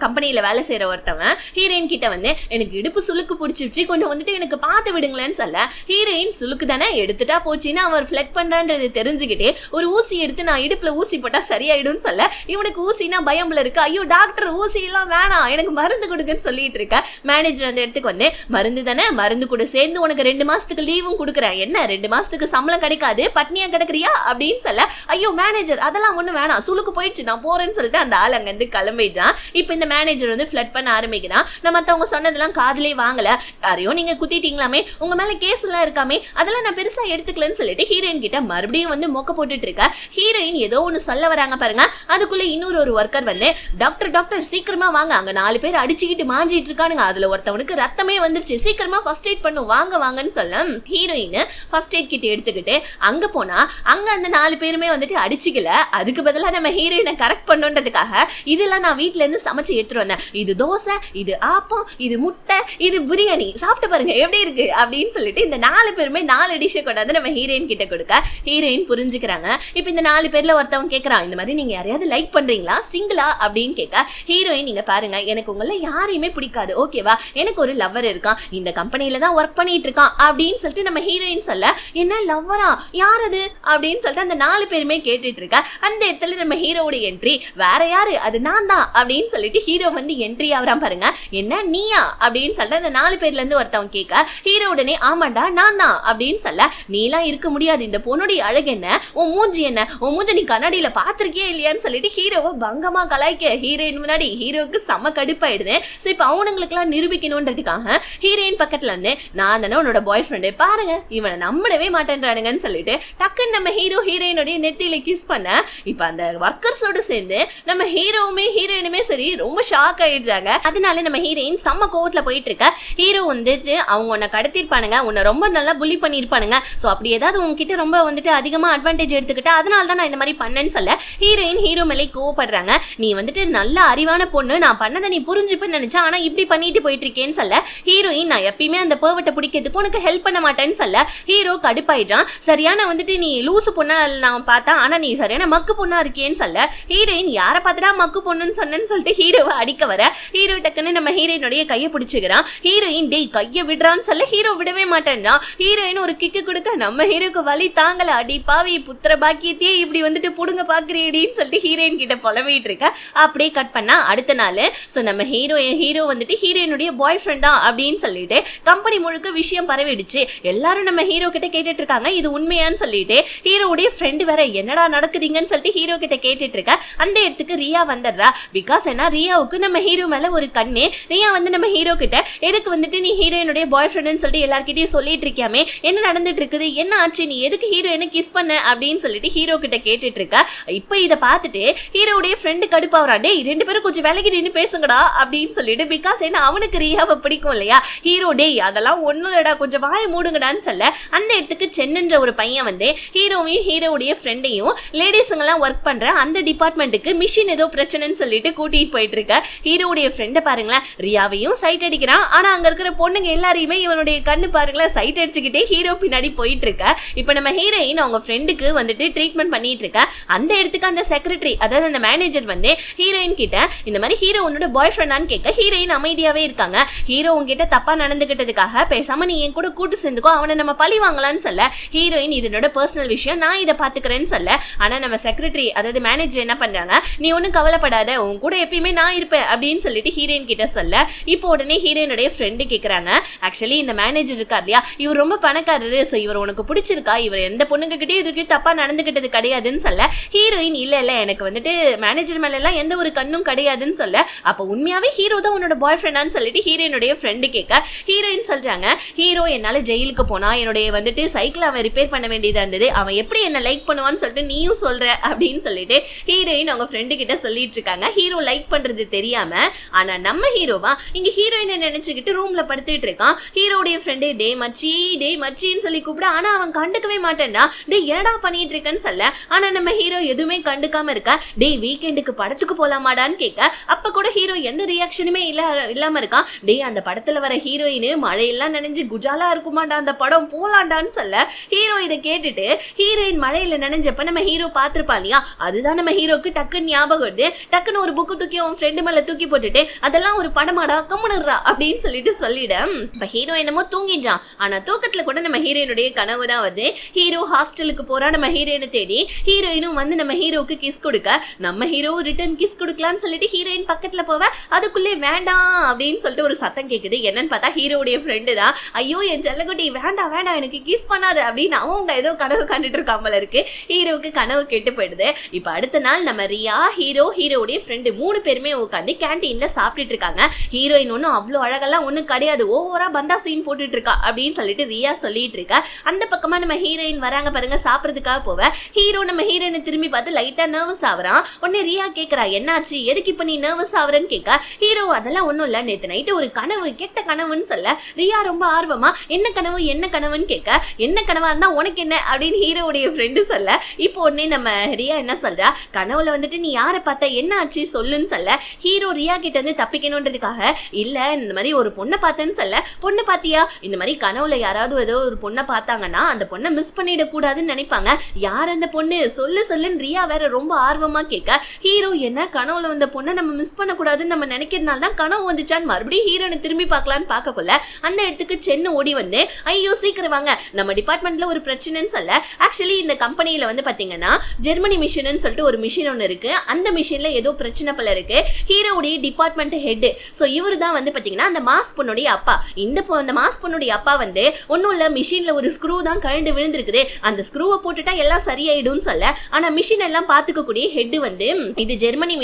கம்பெனியில வேலை செய்யற ஒருத்தவன் ஹீரோயின் கிட்ட வந்து எனக்கு இடுப்பு சுளுக்கு பிடிச்சிருச்சு, கொஞ்சம் வந்துட்டு எனக்கு பார்த்து விடுங்களேன்னு சொல்ல, ஹீரோயின் சுளுக்கு தானே எடுத்துட்டா போச்சுன்னா அவர் ஃபிளட் பண்றான்றது தெரிஞ்சுக்கிட்டே ஒரு ஊசி எடுத்து நான் இடுப்புல ஊசி போட்டா சரியாயிடும் சொல்ல, இவனுக்கு ஊசினா பயம்ல இருக்கு, ஐயோ டாக்டர் ஊசி எல்லாம் வேணாம் எனக்கு மருந்து கொடுக்குன்னு சொல்லிட்டு இருக்க. மேனேஜர் அந்த இடத்துக்கு வந்து மருந்து தானே, மருந்து கூட சேர்ந்து உனக்கு 2 மாசத்துக்கு லீவும் கொடுக்குறேன், என்ன 2 மாசத்துக்கு சம்பளம் கிடைக்காது பட்னியா கிடக்குறியா அப்படின்னு சொல்ல, ஐயோ மேனேஜர் அதெல்லாம் ஒண்ணு வேணாம் சுளுக்கு போயிடுச்சு நான் போறேன்னு சொல்லிட்டு அந்த ஆள் அங்க இருந்து கிளம்பிட்டான். இப்ப இந்த மேனேஜர் வந்து ஃபிளட் பண்ண ஆரம்பிக்கிறான். நம்ம மத்தவங்க சொன்னதெல்லாம் காதுலே வாங்கல, யாரையோ நீங்க குத்திட்டீங்களாமே, உங்க மேல கேஸ் எல்லாம் இருக்காமே, அதெல்லாம் நான் பெருசா எடுத்துக்கலன்னு சொல்லிட்டு ஹீரோயின் கிட்ட மறுபடியும் வந்து மொக்க போட்டுட்டு இருக்க. ஹீரோயின் ஏதோ ஒண்ணு சொல்ல வராங்க பாருங்க, அதுக்குள்ள இன்னொரு ஒரு ஒர்க்கர் வந்து டாக்டர் டாக்டர் சீக்கிரமா வாங்க, அங்க 4 பேர் அடிச்சுக்கிட்டு மாஞ்சிட்டு இருக்கானுங்க, அதுல ஒருத்தவனுக்கு ரத்தமே வந்துருச்சு, சீக்கிரமா ஃபர்ஸ்ட் எய்ட் பண்ணு வாங்க வாங்கன்னு சொல்ல ஹீரோயின் ஃபர்ஸ்ட் எய்ட் கிட் எடுத்துக்கிட்டு அங்க போனா அங்க அந்த 4 பேருமே வந்துட்டு அடிச்சுக்கல, அதுக்கு பதிலா நம்ம ஹீரோயினை கரெக்ட் பண்ணுன்றதுக்காக இதெல்லாம் நான் வீட்ல இருந்து சமைச்சு எடுத்துட்டு வந்தேன், இது தோசை, இது ஆப்பம், இது முட்டை, இது பிரியாணி, சாப்பிட்டு பாருங்க எப்படி இருக்கு அப்படின்னு சொல்லிட்டு இந்த 4 பேருமே 4 டிஷ்ஷை கொண்டாந்து நம்ம ஹீரோயின் கிட்ட கொடுக்க ஹீரோயின் புரிஞ்சுக்கிறாங்க. இப்ப இந்த 4 பேர்ல ஒருத்தவங்க கேட்கறான், இந்த மாதிரி நீங்க யாரையாவது லைக் பண்றீங்களா சிங்கிளா அப்படின்னு கேட்க ஹீரோயின் நீங்க பாருங்க எனக்கு உங்கள யாரையுமே பிடிக்காது ஓகேவா, எனக்கு ஒரு லவ்வர் இருக்கான், இந்த கம்பெனில தான் ஒர்க் பண்ணிட்டு இருக்கான் அப்படின்னு சொல்லிட்டு நம்ம ஹீரோயின் சொல்ல, என்ன லவ்வரா யார் அது அப்படின்னு சொல்லிட்டு அந்த 4 பேருமே கேட்டுட்டு இருக்க. அந்த இடத்துல நம்ம ஹீரோட என்ட்ரி, வேற யாரு அது நான் தான் அப்படின்னு சொல்லிட்டு ஹீரோ வந்து என்ட்ரி ஆவறான் பாருங்க, என்ன நீயா அப்படின்னு சொல்லிட்டு அந்த 4 பேர்ல இருந்து ஒருத்தவங்க கேட்க ஹீரோ உடனே ஆமாண்டா நான் தான் அப்படின்னு சொல்ல, நீலாம் இருக்க முடியாது, இந்த பொண்ணுடைய அழகு என்ன, உன் மூஞ்சி என்ன, உன் மூஞ்சி நீ கண்ணாடியில பாத்திருக்கியே இல்லையான்னு சொல்லிட்டு ஹீரோவை பங்கமா கலாய்க்க ஹீரோயின் முன்னாடி ஹீரோவுக்கு செம கடுப்பாயிடுது. சோ இப்ப அவனுங்களுக்கு எல்லாம் நிரூபிக்கணும்ன்றதுக்காக ஹீரோயின் பக்கத்துல இருந்து நான் தானே உன்னோட பாய் ஃப்ரெண்டு பாருங்க இவனை நம்பவே மாட்டேன்றானுங்கன்னு சொல்லிட்டு டக்குன்னு நம்ம ஹீரோ ஹீரோயினுடைய நெத்தியில கிஸ் பண்ண, இப்ப அந்த ஒர்க்கர்ஸோட சேர்ந்து நம்ம ஹீரோவுமே ஹீரோயினுமே சரி ரொம்ப ஷாக் ஆயிடுறாங்க. அதனால நம்ம ஹீரோயின் செம்ம கோவத்துல போயிட்டு இருக்க. ஹீரோ வந்துட்டு அவங்க உன்னை கடத்திருப்பானுங்க, உன்னை ரொம்ப நல்லா புள்ளி பண்ணிருப்பானுங்க, சோ அப்படி ஏதாவது உங்ககிட்ட ரொம்ப வந்துட்டு அதிகமா அட்வான்டேஜ் எடுத்துக்கிட்டா அதனால தான் நான் இந்த மாதிரி பண்ணேன்னு சொல்ல ஹீரோயின் ஹீரோ மேலே கோவப்படுறாங்க. நீ வந்துட்டு நல்ல அறிவான பொண்ணு, நான் பண்ணதை நீ புரிஞ்சுப்பேன்னு நினைச்சா ஆனா இப்படி பண்ணிட்டு போயிட்டு இருக்கேன்னு சொல்ல ஹீரோயின் நான் எப்பயுமே அந்த பெர்வர்ட்டை பிடிக்கிறதுக்கு உனக்கு ஹெல்ப் பண்ண மாட்டேன்னு சொல்ல ஹீரோ கடுப்பாயிட்டான். சரியான வந்துட்டு நீ லூசு பொண்ணா நான் பார்த்தா ஆனா நீ சரியான மக்கு பொண்ணா இருக்கேன்னு சொல்ல ஹீரோயின் யாரை பார்த்துட்டா மக்கு பொண்ணுன்னு சொன்னேன்னு சொல்லிட்டு ஹீரோவை அடிக்க வர ஹீரோ டக்குன்னு நம்ம ஹீரோயினுடைய கையை பிடிச்சுக்கிறான். ஹீரோயின் டேய் கையை விடுறான்னு சொல்ல ஹீரோ விடவே மாட்டேன்றான். ஹீரோயின் ஒரு கிக்கு கொடுக்க நம்ம ஹீரோக்கு வலி தாங்கல, அடி பாவி புத்திர பாக்கியத்தையே இப்படி வந்துட்டு புடுங்க பாக்குறீடின்னு சொல்லிட்டு ஹீரோயின் கிட்ட புலம்பிட்டு இருக்க. அப்படியே கட் பண்ணா அடுத்த நாள் சோ நம்ம ஹீரோ வந்துட்டு ஹீரோயினுடைய பாய் ஃப்ரெண்ட் தான் அப்படின்னு சொல்லிட்டு கம்பெனி முழுக்க விஷயம் பரவிடுச்சு. எல்லாரும் நம்ம ஹீரோ கிட்ட கேட்டுட்டு இருக்காங்க இது உண்மையான்னு சொல்லிட்டு ஹீரோவுடைய ஃப்ரெண்டு வேற என்னடா நடக்குதுங்கன்னு சொல்லிட்டு ஹீரோ கிட்ட கேட்டுட்டு இருக்க. அந்த இடத்துக்கு ரியா வந்துடுறா. பிகாஸ் என்ன ரியாவுக்கு நம்ம ஹீரோ மேல ஒரு கண்ணு. ரியா வந்து நம்ம ஹீரோ கிட்ட எதுக்கு வந்துட்டு நீ ஹீரோயினுடைய பாய் ஃப்ரெண்ட்னு சொல்லிட்டு எல்லார்கிட்டயும் சொல்லிட்டு இருக்கியாமே, என்ன நடந்துட்டு இருக்குது, என்ன ஆச்சு, நீ எதுக்கு ஹீரோயினை கிஸ் பண்ண அப்படின்னு சொல்லிட்டு ஹீரோ கிட்ட கேட்டுட்டு இருக்க. இப்ப இதை பார்த்துட்டு ஹீரோவுடைய ஃப்ரெண்டு கடுப்பாவரா, டேய் 2 பேரும் கொஞ்சம் விலகி நின்று பேசுங்கடா அப்படின்னு சொல்லிட்டு. பிகாஸ் என்ன அவனுக்கு ரியாவை பிடிக்கும் இல்லையா. ஹீரோ டேய் அதெல்லாம் ஒண்ணும் இல்லடா கொஞ்சம் வாய மூடுங்கடான்னு சொல்ல அந்த இடத்துக்கு சென்னுன்ற ஒரு பையன் வந்து ஹீரோவையும் ஹீரோவுடைய ஃப்ரெண்டையும் லேடிஸுங்கெல்லாம் ஒர்க் பண்ற அந்த டிபார்ட்மெண்ட்டுக்கு மிஷின் ஏதோ பிரச்சனைன்னு சொல்லிட்டு கூட்டிட்டு போயிட்டு இருக்க. ஹீரோவுடைய ஃப்ரெண்டை பாருங்களேன் ரியாவையும் சைட் அடிக்கிறான். ஆனா அங்க இருக்கிற பொண்ணுங்க எல்லாரையுமே இவனுடைய கண்ணு பாருங்களேன் சைட் அடிச்சுக்கிட்டே ஹீரோ பின்னாடி போயிட்டு இருக்க. இப்ப நம்ம ஹீரோயின் அவங்க ஃப்ரெண்டுக்கு வந்துட்டு ட்ரீட்மெண்ட் பண்ணிட்டு இருக்க. அந்த இடத்துக்கு அந்த செக்ரட்டரி அதாவது அந்த மேனேஜர் வந்து ஹீரோயின் கிட்ட இந்த மாதிரி ஹீரோ உன்னோட பாய் ஃப்ரெண்டான்னு கேட்க ஹீரோயின் அமைதியாவே இருக்காங்க. ஹீரோ உங்ககிட்ட தப்பா நடந்துகிட்டதுக்காக பேசாம நீ என் கூட கூட்டு சேர்ந்துக்கோ, அவனை நம்ம பழி வாங்கலாம்னு சொல்ல ஹீரோயின் இதனோட பர்சனல் விஷயம் நான் இதை பாத்துக்கிறேன்னு சொல்ல. ஆனா நம்ம செக்ரட்டரி அதாவது மேனேஜர் என்ன பண்றாங்க, நீ ஒன்னும் கவலைப்படாத உன் கூட எப்பயுமே நான் இருப்பேன் அப்படின்னு சொல்லிட்டு ஹீரோயின் கிட்ட சொல்ல இப்போ உடனே ஹீரோயினுடைய ஃப்ரெண்டு கேக்குறாங்க, ஆக்சுவலி இந்த மேனேஜர் இருக்கார் இல்லையா இவர் ரொம்ப பணக்காரரு, சோ இவர் உனக்கு பிடிச்சிருக்கா, இவர் எந்த பொண்ணுங்க கிட்டே இதுக்கு தப்பா நடந்துகிட்டது கிடையாதுன்னு சொல்ல ஹீரோயின் இல்ல இல்ல எனக்கு வந்துட்டு மேனேஜர் மேல எல்லாம் எந்த ஒரு கண்ணும் கிடையாதுன்னு சொல்ல அப்ப உண்மையாவே ஹீரோ தான் உன்னோட பாய் ஃப்ரெண்டான்னு சொல்லிட்டு ஹீரோயினுடைய ஃப்ரெண்டு கேட்க ஹீரோயின் சொல்றாங்க, ஹீரோ என்னால ஜெயிலுக்கு போனா என்னுடைய வந்துட்டு சைக்கிள் அவன் ரிப்பேர் பண்ண வேண்டியதா இருந்தது, அவன் எப்படி என்ன லைக் பண்ணுவான்னு சொல்லிட்டு நீயும் சொல்ற அப்படின்னு அப்படின்னு சொல்லிட்டு ஹீரோயின் அவங்க ஃப்ரெண்டு கிட்ட சொல்லிட்டு இருக்காங்க. ஹீரோ லைக் பண்றது தெரியாம. ஆனா நம்ம ஹீரோவா இங்க ஹீரோயினை நினைச்சுக்கிட்டு ரூம்ல படுத்துட்டு இருக்கான். ஹீரோடைய ஃப்ரெண்டு டே மச்சின்னு சொல்லி கூப்பிட, ஆனா அவன் கண்டுக்கவே மாட்டேன்டா. டே என்னடா பண்ணிட்டு இருக்கன்னு சொல்ல, ஆனா நம்ம ஹீரோ எதுவுமே கண்டுக்காம இருக்க. டே வீக்கெண்டுக்கு படத்துக்கு போலாமாடான்னு கேட்க, அப்ப கூட ஹீரோ எந்த ரியாக்ஷனுமே இல்லாம இருக்கான். டே அந்த படத்துல வர ஹீரோயின் மழையெல்லாம் நினைஞ்சு குஜாலா இருக்குமாண்டா அந்த படம் போலாண்டான்னு சொல்ல, ஹீரோ இதை கேட்டுட்டு ஹீரோயின் மழையில நினைஞ்சப்ப நம்ம ஹீரோ பாத்துருப்பா இல்லையா, அதுதான் நம்ம ஹீரோக்கு டக்குன்னு ஞாபகம் வருது. டக்குன்னு ஒரு புக்கு தூக்கி அவன் ஃப்ரெண்டு மேல தூக்கி போட்டுட்டு அதெல்லாம் ஒரு படமாடா கம்முனுறா அப்படின்னு சொல்லிட. இப்ப ஹீரோ என்னமோ தூங்கிட்டான். ஆனா தூக்கத்துல கூட நம்ம ஹீரோயினுடைய கனவு தான் வருது. ஹீரோ ஹாஸ்டலுக்கு போறா நம்ம ஹீரோயினை தேடி. ஹீரோயினும் வந்து நம்ம ஹீரோக்கு கிஸ் கொடுக்க, நம்ம ஹீரோ ரிட்டர்ன் கிஸ் கொடுக்கலான்னு சொல்லிட்டு ஹீரோயின் பக்கத்துல போவ, அதுக்குள்ளே வேண்டாம் அப்படின்னு சொல்லிட்டு ஒரு சத்தம் கேக்குது. என்னன்னு பார்த்தா ஹீரோடைய ஃப்ரெண்டு தான். ஐயோ என் செல்லக்குட்டி வேண்டாம் எனக்கு கிஸ் பண்ணாது அப்படின்னு அவங்க ஏதோ கனவு கண்டுட்டு இருக்காமல இருக்கு. ஹீரோக்கு கனவு கெட்டு போயிடுது. இப்ப அடுத்த நாள் நம்ம ரியா, ஹீரோடைய ஃப்ரெண்டு 3 பேருமே உட்காந்து கேன்டீன்ல சாப்பிட்டுட்டு இருக்காங்க. ஹீரோயின் ஒன்னும் அவ்வளவு அழகெல்லாம் ஒண்ணும் கிடையாது, ஓவரா பந்தா சீன் போட்டுட்டு இருக்கா அப்படின்னு சொல்லிட்டு ரியா சொல்லிட்டு இருக்கா. அந்த பக்கமா நம்ம ஹீரோயின் வராங்க பாருங்க சாப்பிடறதுக்காக போவ. ஹீரோ நம்ம ஹீரோயினை திரும்பி பார்த்து லைட்டா நர்வஸ் ஆவறான். உடனே ரியா கேக்குறா, என்னாச்சு, எதுக்கு இப்ப நீ நர்வஸ் ஆவறன்னு கேட்க, ஹீரோ அதெல்லாம் ஒண்ணும் இல்ல, நேத்து நைட்டு ஒரு கனவு, கெட்ட கனவுன்னு சொல்ல. ரியா ரொம்ப ஆர்வமா என்ன கனவுன்னு கேட்க, என்ன கனவா இருந்தா உனக்கு என்ன அப்படின்னு ஹீரோடைய ஃப்ரெண்டு சொல்ல. இப்போ உடனே நம்ம ரியா என்ன சொல்றா, கனவுல வந்துட்டு நீ யாரை பார்த்தா என்ன ஆச்சு சொல்லுன்னு சொல்ல. ஹீரோ ரியா கிட்ட இருந்து தப்பிக்கணும்ன்றதுக்காக, இல்ல இந்த மாதிரி ஒரு பொண்ணை பார்த்தேன்னு சொல்ல. பொண்ணை பாத்தியா, இந்த மாதிரி கனவுல யாராவது ஏதோ ஒரு பொண்ணை பார்த்தாங்கன்னா அந்த பொண்ணை மிஸ் பண்ணிட கூடாதுன்னு நினைப்பாங்க, யார் அந்த பொண்ணு சொல்லுன்னு ரியா வேற ரொம்ப ஆர்வமா கேட்க. ஹீரோ என்ன கனவுல வந்த பொண்ணை நம்ம மிஸ் பண்ண கூடாதுன்னு நம்ம நினைக்கிறதுனால தான் கனவு வந்துச்சான்னு மறுபடியும் ஹீரோனை திரும்பி பார்க்கலான்னு பார்க்கக்குள்ள அந்த இடத்துக்கு சென்னு ஓடி வந்து, ஐயோ சீக்கிரம் வாங்க நம்ம டிபார்ட்மெண்ட்ல ஒரு பிரச்சனைன்னு சொல்ல. ஆக்சுவலி இந்த கம்பெனியில வந்து பாத்தீங்கன்னா ஜெர்மனி மிஷின் சொல்லிட்டு ஒரு மிஷின் ஒன்று இருக்கு. அந்த மிஷின்ல ஏதோ பிரச்சனை போல இருக்கு. ஹீரோடைய டிபார்ட்மெண்ட் ஹெட், சோ இவரு தான் வந்து பாத்தீங்கன்னா அந்த மாஸ் பொண்ணுடைய அப்பா. அந்த மாஸ் பொண்ணுடைய அப்பா வந்து ஒன்னும் இல்ல, மிஷின்ல ஒரு ஸ்க்ரூ தான் கழண்டு விழுந்திருக்குது, அந்த ஸ்க்ரூவை போட்டுட்டா எல்லாம் சரியாயிடும் சொல்ல. ஆனா மிஷின் எல்லாம் பாத்துக்கக்கூடிய ஹெட் வந்து, இது ஜெர்மனி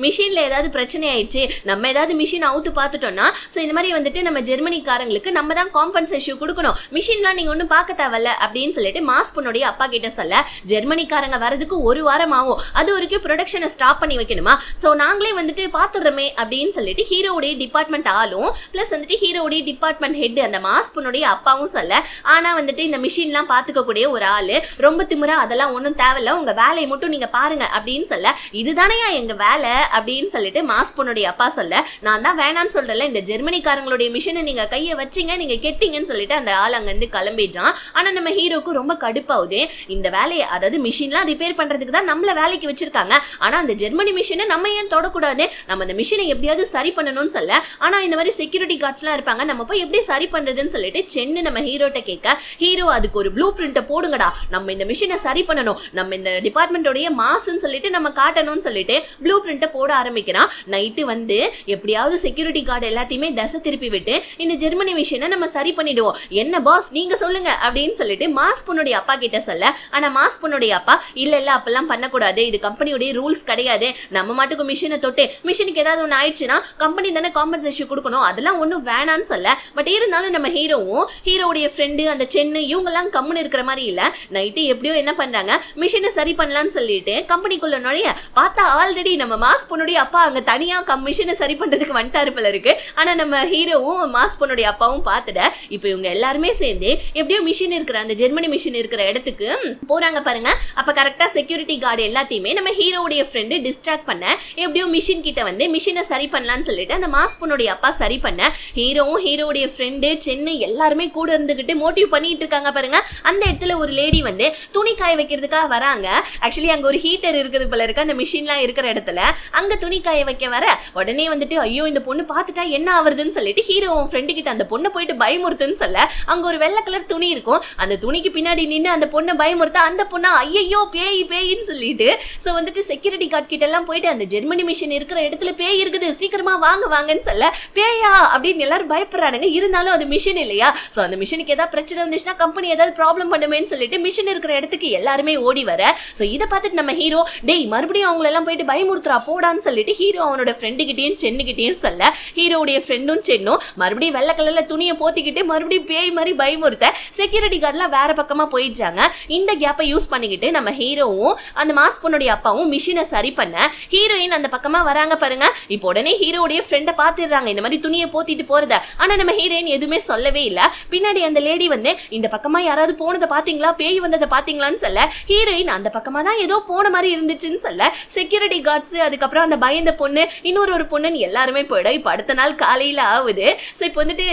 மிஷின்ல ஏதாவது பிரச்சனை ஆயிடுச்சு, நம்ம ஏதாவது மிஷின் அவுத்து பார்த்துட்டோம்னா சோ இந்த மாதிரி வந்துட்டு நம்ம ஜெர்மனிக்காரங்களுக்கு நம்ம தான் காம்பன்சேஷன் கொடுக்கணும், மிஷின்லாம் நீங்க ஒன்னும் பார்க்க தேவையில்ல அப்படின்னு சொல்லிட்டு மாஸ் பொண்ணுடைய அப்பா கிட்ட சொல்ல. ஜெர்மனிக்காரங்க வரதுக்கு 1 வாரம் ஆகும், அது வரைக்கும் ப்ரொடக்ஷனை ஸ்டாப் பண்ணி வைக்கணுமா, சோ நாங்களே வந்துட்டு பாத்துடுறோமே அப்படின்னு சொல்லிட்டு ஹீரோடைய டிபார்ட்மெண்ட் ஆளும் பிளஸ் வந்துட்டு ஹீரோடைய டிபார்ட்மெண்ட் ஹெட் அந்த மாஸ் பொண்ணுடைய அப்பாவும் சொல்ல. ஆனா வந்துட்டு இந்த மிஷின்லாம் பாத்துக்கக்கூடிய ஒரு ஆளு ரொம்ப திமிரா, அதெல்லாம் ஒன்றும் தேவையில்ல, உங்க வேலையை மட்டும் நீங்க பாருங்க அப்படின்னு சொல்ல. இதுதானையா எங்க வேலை அப்படின்னு சொல்லிட்டு மாஸ் பொண்ணுடைய அப்பா சொல்ல. நான் தான் வேணான்னு சொல்றல, இந்த ஜெர்மனிக்காரங்களுடைய மிஷினை நீங்க கையை வச்சிங்க, நீங்க கெட்டிங்கன்னு சொல்லிட்டு அந்த ஆள் அங்க இருந்து கிளம்பிட்டான். ஆனா நம்ம ஹீரோக்கு ரொம்ப கடுப்பாவுது. இந்த வேலையை, அதாவது மிஷின்லாம் ரிப்பேர் பண்றதுக்கு தான் நம்மள வேலைக்கு வச்சிருக்காங்க, ஆனா அந்த ஜெர்மனி மிஷினை நம்ம ஏன் தொடக்கூடாது, நம்ம அந்த மிஷினை எப்படியாவது சரி பண்ணணும்னு சொல்ல. ஆனா இந்த மாதிரி செக்யூரிட்டி கார்ட்ஸ்லாம் இருப்பாங்க, நம்ம போய் எப்படி சரி பண்றதுன்னு சொல்லிட்டு சென்னு நம்ம ஹீரோட்ட கேட்க. ஹீரோ அதுக்கு ஒரு ப்ளூ பிரிண்ட்டை போடுங்கடா, நம்ம இந்த மிஷினை சரி பண்ணணும், நம்ம இந்த டிபார்ட்மெண்டோடைய மாஸ்ன்னு சொல்லிட்டு நம்ம காட்டணும்னு சொல்லிட்டு ப்ளூ பிரிண்ட்டை போட ஆரம்பிக்கிறான். நைட்டு வந்து எப்படியாவது செக்யூரிட்டி கார்டு எல்லாத்தையுமே தசை திருப்பி விட்டு இந்த ஜெர்மனி மிஷினை நம்ம சரி பண்ணிடுவோம், என்ன பாஸ் நீங்க சொல்லுங்க அப்படின்னு சொல்லிட்டு மாஸ் பொண்ணுடைய அப்பா கிட்ட சொல்ல. ஆனா மாஸ் பொண்ணுடைய அப்பா, இல்ல அப்பெல்லாம் பண்ணக்கூடாது, இது கம்பெனியோட ரூல்ஸ் கிடையாது, நம்ம மாட்டுக்கு மிஷினை தொட்டு மிஷினுக்கு ஏதாவது ஒன்று ஆயிடுச்சுன்னா கம்பெனி தானே காம்பன்சேஷன் கொடுக்கணும், அதெல்லாம் ஒன்றும் வேணான்னு சொல்ல. பட் இருந்தாலும் நம்ம ஹீரோடைய ஃப்ரெண்டு அந்த சென்னு இவங்கெல்லாம் கம்முன்னு இருக்கிற மாதிரி இல்ல. நைட்டு எப்படியோ என்ன பண்றாங்க, மிஷினை சரி பண்ணலான்னு சொல்லிட்டு கம்பெனிக்குள்ள நுழைய பார்த்தா ஆல்ரெடி நம்ம மாஸ் பொண்ணுடைய அப்பா அங்க தனியா மிஷினை சரி பண்றதுக்கு வந்துட்டாரு போல இருக்கு. ஆனா நம்ம ஹீரோவும் மாஸ் பொண்ணுடைய அப்பாவும் பார்த்துட. இப்போ இவங்க எல்லாருமே சேர்ந்து எப்படியோ மிஷின் இருக்கிற அந்த ஜெர்மனி மிஷின் இருக்கிற இடத்துக்கு போறாங்க பாருங்க. அப்ப கரெக்டா செக்யூரிட்டி கார்டு எல்லாத்தையுமே நம்ம ஹீரோடைய ஃப்ரெண்டு டிஸ்ட்ராக்ட் பண்ண, எப்படியோ மிஷின் கிட்ட வந்து மிஷினை சரி பண்ணலான்னு சொல்லிட்டு அந்த மாஸ் பொண்ணுடைய அப்பா சரி பண்ண. ஹீரோவும் ஹீரோடைய ஃப்ரெண்டு சென்னு எல்லாருமே கூட இருந்துகிட்டு மோட்டிவ் பண்ணிட்டு இருக்காங்க பாருங்க. அந்த இடத்துல ஒரு லேடி வந்து துணி காய வைக்கிறதுக்காக வராங்க. ஆக்சுவலி அங்க ஒரு ஹீட்டர் இருக்குது போல இருக்கு அந்த மிஷின்லாம் இருக்கிற இடத்துல. அங்க துணி காய வைக்க வர உடனே வந்துட்டு ஐயோ இந்த பொண்ணு பார்த்துட்டா என்ன ஆகுதுன்னு சொல்லிட்டு ஹீரோ ஃப்ரெண்டு கிட்ட அந்த பொண்ணை போயிட்டு பயமுறுத்துன்னு சொல்ல. அங்க ஒரு வெள்ளை கலர் துணி இருக்கும், அந்த துணிக்கு பின்னாடி நின்று அந்த பொண்ணை பயமுறுத்த அந்த பொண்ணா ஐயோ பேயின்னு சொல்லிட்டு சோ வந்துட்டு செக்யூரிட்டி கார்டு கிட்ட எல்லாம் போயிட்டு அந்த ஜெர்மனி மிஷின் இருக்கிற இடத்துல பேய் இருக்குது, சீக்கிரமா வாங்கன்னு சொல்ல. பேயா அப்படின்னு எல்லாரும் பயப்படுறானுங்க. இருந்தாலும் அது மிஷின் இல்லையா, சோ அந்த மிஷினுக்கு ஏதாவது பிரச்சனை வந்துச்சுன்னா கம்பெனி ஏதாவது ப்ராப்ளம் பண்ணுமேன்னு சொல்லிட்டு மிஷின் இருக்கிற இடத்துக்கு எல்லாருமே ஓடி வர. சோ இதை பார்த்துட்டு நம்ம ஹீரோ டேய் மறுபடியும் அவங்கள எல்லாம் போயிட்டு பயமுறுத்துறா போடான்னு சொல்லிட்டு ஹீரோ அவனோட ஃப்ரெண்டு கிட்டேயும் சென்னுகிட்டேயும் சொல்ல. ஹீரோடைய ஃப்ரெண்டும் சென்னும் மறுபடியும் வெள்ளை கலர்ல துணியை போத்திக்கிட்டு மறுபடியும் பேய் மாதிரி பயமுறுத்த செக்யூரிட்டி கார்டுலாம் வேற பக்கமா போயிடுச்சாங்க. இந்த கேப்பை யூஸ் பண்ணிக்கிட்டு நம்ம ஹீரோவும் அந்த மாஸ் பொண்ணுடைய அப்பாவும் மிஷினை சரி பண்ண ஹீரோயின் அந்த பக்கமா வராங்க பாருங்க. இப்போ உடனே ஹீரோடைய ஃப்ரெண்டை பாத்துடுறாங்க இந்த மாதிரி துணியை போத்திட்டு போறத. ஆனா நம்ம ஹீரோயின் எதுவுமே சொல்லவே இல்ல. பின்னாடி அந்த லேடி வந்து இந்த பக்கமா யாராவது போனதை பாத்தீங்களா, பேய் வந்ததை பாத்தீங்களான்னு சொல்ல ஹீரோயின் அந்த பக்கமா தான் ஏதோ போன மாதிரி இருந்துச்சுன்னு சொல்ல செக்யூரிட்டி கார்ட்ஸ் அதுக்கப்புறம் அந்த பயந்த பொண்ணு இன்னொரு பொண்ணுன்னு எல்லாருமே போயிடும். இப்போ அடுத்த நாள் காலையில ஆகுது. ஸோ இப்போ வந்துட்டு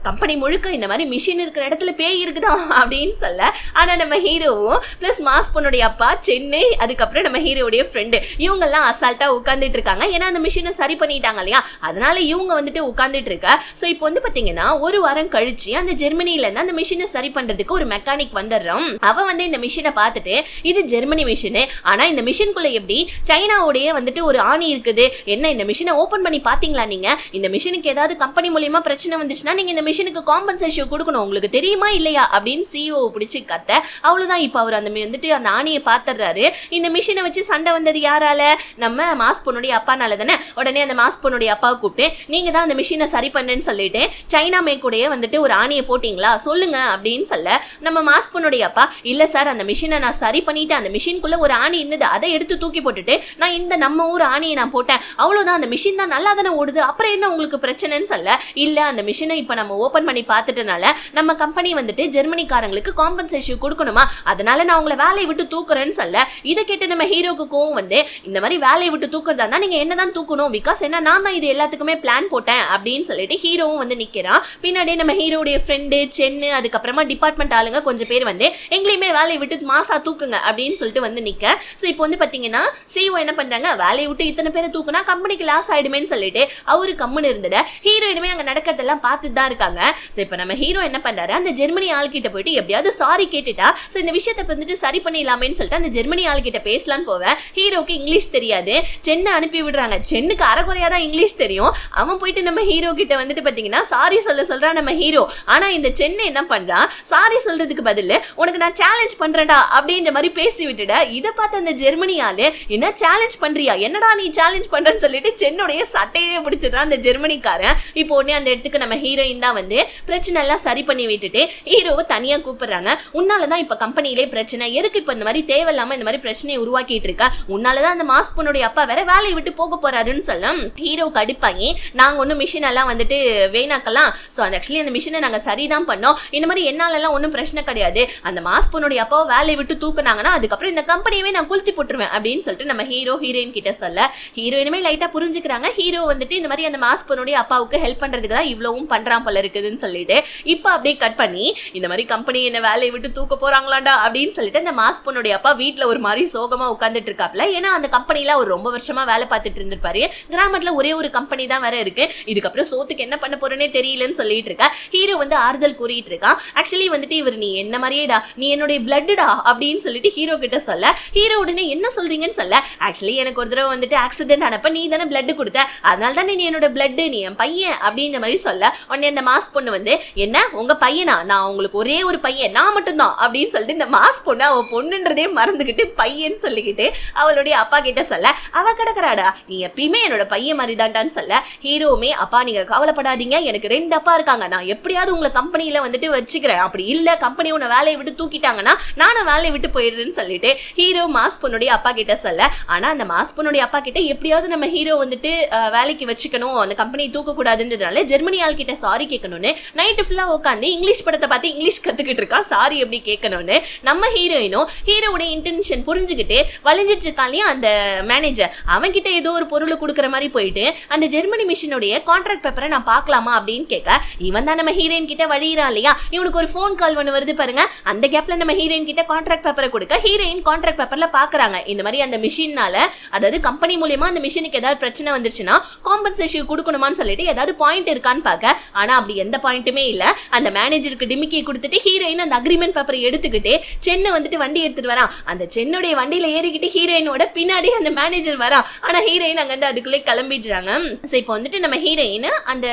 கம்பெனி முழுக்க இந்த மாதிரி மிஷின் இருக்கிற இடத்துல பேய் இருக்குதா அப்படின்னு சொல்ல ஆனா நம்ம ஹீரோவும் பிளஸ் மாஸ் பொண்ணுடைய அப்பா சென்னை அதுக்கப்புறம் நம்ம ஹீரோடைய ஃப்ரெண்டு இவங்கெல்லாம் அசால்ட்டா உட்காந்துட்டு இருக்காங்க. ஏன்னா அந்த மிஷினை சரி பண்ணிட்டாங்க இல்லையா, அதனால இவங்க வந்துட்டு உட்காந்துட்டு இருக்க. ஸோ இப்போ வந்து பாத்தீங்கன்னா ஒரு வாரம் கழிச்சு அந்த ஜெர்மனில இருந்து அந்த மிஷினை சரி பண்றதுக்கு ஒரு மெக்கானிக் வந்துடுறோம். அவ வந்து இந்த மிஷினை பார்த்துட்டு இது ஜெர்மனி மிஷின், ஆனா இந்த மிஷின்குள்ள எப்படி சைனாவுடைய வந்துட்டு ஒரு ஆணி இருக்குது, என்ன இந்த மிஷினை ஓபன் பண்ணி பாத்தீங்களா, நீங்க இந்த மிஷினுக்கு ஏதாவது கம்பெனி மூலியமா பிரச்சனை வந்துச்சுன்னா நீங்க இந்த மிஷினுக்கு காம்பன்சேஷன் கொடுக்கணும், உங்களுக்கு தெரியுமா இல்லையா அப்படின்னு சிஓ பிடிச்சி கத்த. அவ்வளவுதான். இப்போ அவர் அந்த வந்துட்டு அந்த ஆணியை பாத்துறாரு. இந்த மிஷினை வச்சு சண்டை வந்தது யாரால, நம்ம மாஸ் பொண்ணுடைய அப்பானால தானே. உடனே அந்த மாஸ் பொண்ணுடைய அப்பாவை கூப்பிட்டு நீங்க தான் அந்த மிஷினை சரி பண்ணேன்னு சொல்லிட்டு சைனா மேற்கூடைய வந்துட்டு ஒரு ஆணியை போட்டீங்களா சொல்லுங்க அப்படின்னு சொல்ல நம்ம மாஸ் பொண்ணுடைய அப்பா இல்ல சார் அந்த மிஷினை நான் சரி பண்ணிட்டேன், அந்த மிஷின்குள்ள ஒரு ஆணி இருந்தது அதை எடுத்து தூக்கி போட்டுட்டு நான் இந்த நம்ம ஊர் ஆணியை நான் போட்டேன், அவ்வளவுதான், அந்த மிஷின் தான் நல்லா தானே ஓடுது, அப்புறம் என்ன உங்களுக்கு பிரச்சனைன்னு சொல்ல இல்ல அந்த மிஷினை இப்ப நம்ம ஓபன் பண்ணி பார்த்துட்டனால நம்ம கம்பெனி வந்துட்டு ஜெர்மனிக்காரங்களுக்கு காம்பன்சேஷன் கொடுக்கணுமா, அதனால நான் உங்களை வேலையை விட்டு தூக்குறேன்னு சொல்ல இதை கேட்டு நம்ம ஹீரோக்கு கோவம் வந்து இந்த மாதிரி வேலையை விட்டு தூக்குறதா நீங்க என்னதான் தூக்கணும், பிகாஸ் என்ன நான் தான் இது எல்லாத்துக்குமே பிளான் போட்டேன் அப்படின்னு சொல்லிட்டு ஹீரோவும் வந்து நிக்கிறான். பின்னாடியே நம்ம ஹீரோடைய ஃப்ரெண்டு சென்னு அதுக்கப்புறமா டிபார்ட்மெண்ட் ஆளுங்க கொஞ்சம் பேர் வந்து எங்களையுமே வேலையை விட்டு மாசா தூக்குங்க அப்படின்னு சொல்லிட்டு வந்து நிக்க. ஸோ இப்போ வந்து பாத்தீங்கன்னா சிஓ என்ன பண்றாங்க, வேலையை விட்டு இத்தனை பேரை தூக்குனா கம்பெனிக்கு லாஸ் ஆயிடுமேன்னு சொல்லிட்டு அவரு கம்முன்னு இருந்துட ஹீரோயினுமே அங்க நடக்கிறதெல்லாம் பார்த்துட்டு தான் இருக்காங்க. ஸோ இப்போ நம்ம ஹீரோ என்ன பண்றாரு, அந்த ஜெர்மனி ஆள்கிட்ட போயிட்டு எப்படியாவது சாரி கேட்டுட்டா ஸோ இந்த விஷயத்தை வந்துட்டு சரி பண்ணிடலாமேன்னு சொல்லிட்டு அந்த ஜெர்மனி ஆள்கிட்ட பேசலான்னு போவேன். ஹீரோக்கு இங்கிலீஷ் தெரியாது, சென்னை அனுப்பி விடுறாங்க. சென்னுக்கு அரைக்குறையா தான் இங்கிலீஷ் தெரியும். அவன் போயிட்டு நம்ம ஹீரோ கிட்ட வந்துட்டு பாத்தீங்கன்னா சாரி சொல்றான் நம்ம ஹீரோ. ஆனா இந்த சென்னை என்ன பண்றான், சாரி சொல்றதுக்கு பதில் உனக்கு நான் சேலஞ்ச் பண்றேன்டா அப்படின்ற மாதிரி பேசி விட்டுட. இதை பார்த்து அந்த ஜெர்மனி ஆளு என்ன சேலஞ்ச் பண்றியா, என்னடா நீ சேலஞ்ச் பண்றன்னு சொல்லிட்டு சென்னுடைய சட்டையே பிடிச்சிடுறான் அந்த ஜெர்மனிக்காரன். இப்போ உடனே அந்த இடத்துக்கு நம்ம ஹீரோயின் தான் வந்து பிரச்சனை எல்லாம் சரி பண்ணி விட்டுட்டு ஹீரோவை தனியா கூப்பிடுறாங்க. உன்னாலதான் இப்ப கம்பெனிலே பிரச்சனை, எதுக்கு இப்ப இந்த மாதிரி தேவையில்லாம இந்த மாதிரி பிரச்சனையை உருவாக்கிட்டு இருக்க, உன்னாலதான் அந்த மாஸ் பொண்ணுடைய அப்பா வேற வேலையை விட்டு போக போறாருன்னு சொல்லும். ஹீரோ கடுப்பாயி நாங்க ஒன்னும் மிஷின் எல்லாம் வந்துட்டு வேணாக்கலாம், சோ அந்த ஆக்சுவலி அந்த மிஷினை நாங்க சரிதான் பண்ணோம், இந்த மாதிரி என்னால எல்லாம் ஒன்னும் பிரச்சனை கிடையாது, அந்த மாஸ் பொண்ணுடைய அப்பாவை வேலையை விட்டு தூக்குனாங்கன்னா அதுக்கப்புறம் இந்த கம்பெனியவே நான் குளுத்தி போட்டுருவேன் அப்படின்னு சொல்லிட்டு நம்ம ஹீரோ ஹீரோயின் கிட்ட சொல்ல ஹீரோயினுமே லைட்டா புரிஞ்சுக்கிறாங்க. ஹீரோ வந்துட்டு இந்த மாதிரி அந்த மாஸ் பொண்ணுடைய அப்பாவுக்கு ஹெல்ப் பண்றதுக்கு தான் இவ்வளவும் பண்றான் போல இருக்குதுன்னு சொல்லிட்டு இப்ப அப்படியே கட் பண்ணி இந்த மாதிரி கம்பெனி என்ன வேலையை விட்டு தூக்க போறாங்களாண்டா அப்படின்னு சொல்லிட்டு அந்த மாஸ் பொண்ணுடைய அப்பா வீட்டுல ஒரு மாதிரி சோகமா உட்கார்ந்துட்டு இருக்காப்ல. ஏன்னா அந்த கம்பெனில அவர் ரொம்ப வருஷமா வேலை பார்த்துட்டு இருந்திருப்பாரு. கிராமத்துல ஒரே ஒரு கம்பெனி தான் வேற இருக்கு, இதுக்கப்புறம் சோத்துக்கு என்ன பண்ண போறேனே தெரியலன்னு சொல்லிட்டு இருக்கா. ஹீரோ வந்து ஆறுதல் கூறிட்டு இருக்கான். ஆக்சுவலி வந்துட்டு இவர் நீ என்ன மாதிரியேடா, நீ என்னுடைய பிளட்டா அப்படின்னு சொல்லிட்டு ஹீரோ கிட்ட சொல்ல ஹீரோ உடனே என்ன சொல்றீங்கன்னு சொல்ல ஆக்சுவலி எனக்கு ஒரு தடவை வந்துட்டு ஆக்சிடென்ட் ஆனப்ப நீ தானே பிளட் கொடுத்த, அதனால தான் நீ என்னோட பிளட், நீ என் பையன் அப்படின்ற மாதிரி சொல்ல உடனே அந்த மாஸ் பொண்ணு வந்து என்ன உங்க பையனா, நான் உங்களுக்கு ஒரே ஒரு பையன், நான் மட்டும்தான் அப்படின்னு சொல்லிட்டு இந்த மாஸ் பொண்ணு அவ பொண்ணுன்றதே மறந்துகிட்டு பையன்னு சொல்லிக்கிட்டு அவளுடைய அப்பா கிட்ட சொல்ல அவ கிடக்குறாடா நீ எப்பயுமே என்னோட பையன் மாதிரி தான்டான்னு சொல்ல ஹீரோவுமே அப்பா நீங்க கவலைப்படாதீங்க, எனக்கு 2 அப்பா இருக்காங்க, நான் எப்படியாவது உங்களை கம்பெனியில வந்துட்டு வச்சுக்கிறேன், அப்படி இல்ல கம்பெனி உன்னை வேலையை விட்டு தூக்கிட்டாங்கன்னா நானும் வேலையை விட்டு போயிடுறேன்னு சொல்லிட்டு ஹீரோ மாஸ் பொண்ணுடைய அப்பா கிட்ட சொல்ல. ஆனா அந்த மாஸ் பொண்ணுடைய அப்பா கிட்ட எப்படியாவது நம்ம ஹீரோ வந்துட்டு வேலைக்கு வச்சுக்கணும், அந்த கம்பெனி தூக்க கூடாதுன்றதுனால ஜெர்மனி ஆள் கிட்ட சாரி கேட்கணும்னு நைட்டு ஃபுல்லா உட்காந்து இங்கிலீஷ் படத்தை பார்த்து இங்கிலீஷ் கத்துக்கிட்டு இருக்கா, சாரி எப்படி கேட்கணும்னு. நம்ம ஹீரோயினும் ஹீரோவுடைய இன்டென்ஷன் புரிஞ்சுக்கிட்டு வளைஞ்சிட்டு இருக்கான் அந்த மேனேஜர், அவன் கிட்ட ஏதோ ஒரு பொருளை கொடுக்குற மாதிரி போயிட்டு அந்த ஜெர்மனி மிஷினுடைய கான்ட்ராக்ட் பேப்பரை நான் பார்க்கலாமா அப்படின்னு கேட்க இவன் தான் நம்ம ஹீரோயின் கிட்ட வழியிறான் இல்லையா, இவனுக்கு ஒரு ஃபோன் கால் ஒன்று வருது பாருங்க. அந்த கேப்ல நம்ம ஹீரோயின் கிட்ட கான்ட்ராக்ட் பேப்பரை கொடுக்க ஹீரோயின் கான்ட்ராக்ட் பேப்பர்ல பாக்குறாங்க இந்த மாதிரி அந்த மிஷினால அதாவது கம்பெனி மூலியமா அந்த மிஷினுக்கு ஏதாவது பிரச்சனை வந்துருச்சுன்னா காம்பன்சேஷன் கொடுக்கணுமான்னு சொல்லிட்டு ஏதாவது பாயிண்ட் இருக்கான்னு பார்க்க ஆனா அப்படி எந்த பாயிண்ட்டுமே இல்ல. அந்த மேனேஜருக்கு டிமிக்கி கொடுத்துட்டு ஹீரோயின் அந்த அக்ரிமெண்ட் பேப்பரை எடுத்துக்கிட்டு சென்னை வந்துட்டு வண்டி எடுத்துட்டு வரான். அந்த சென்னுடைய வண்டியில ஏறிக்கிட்டு ஹீரோயினோட பின்னாடி அந்த மேனேஜர் வரான். ஆனா ஹீரோயின் அங்க இருந்து அதுக்குள்ளே கிளம்பிடுறாங்க. சோ இப்போ வந்துட்டு நம்ம ஹீரோயின் அந்த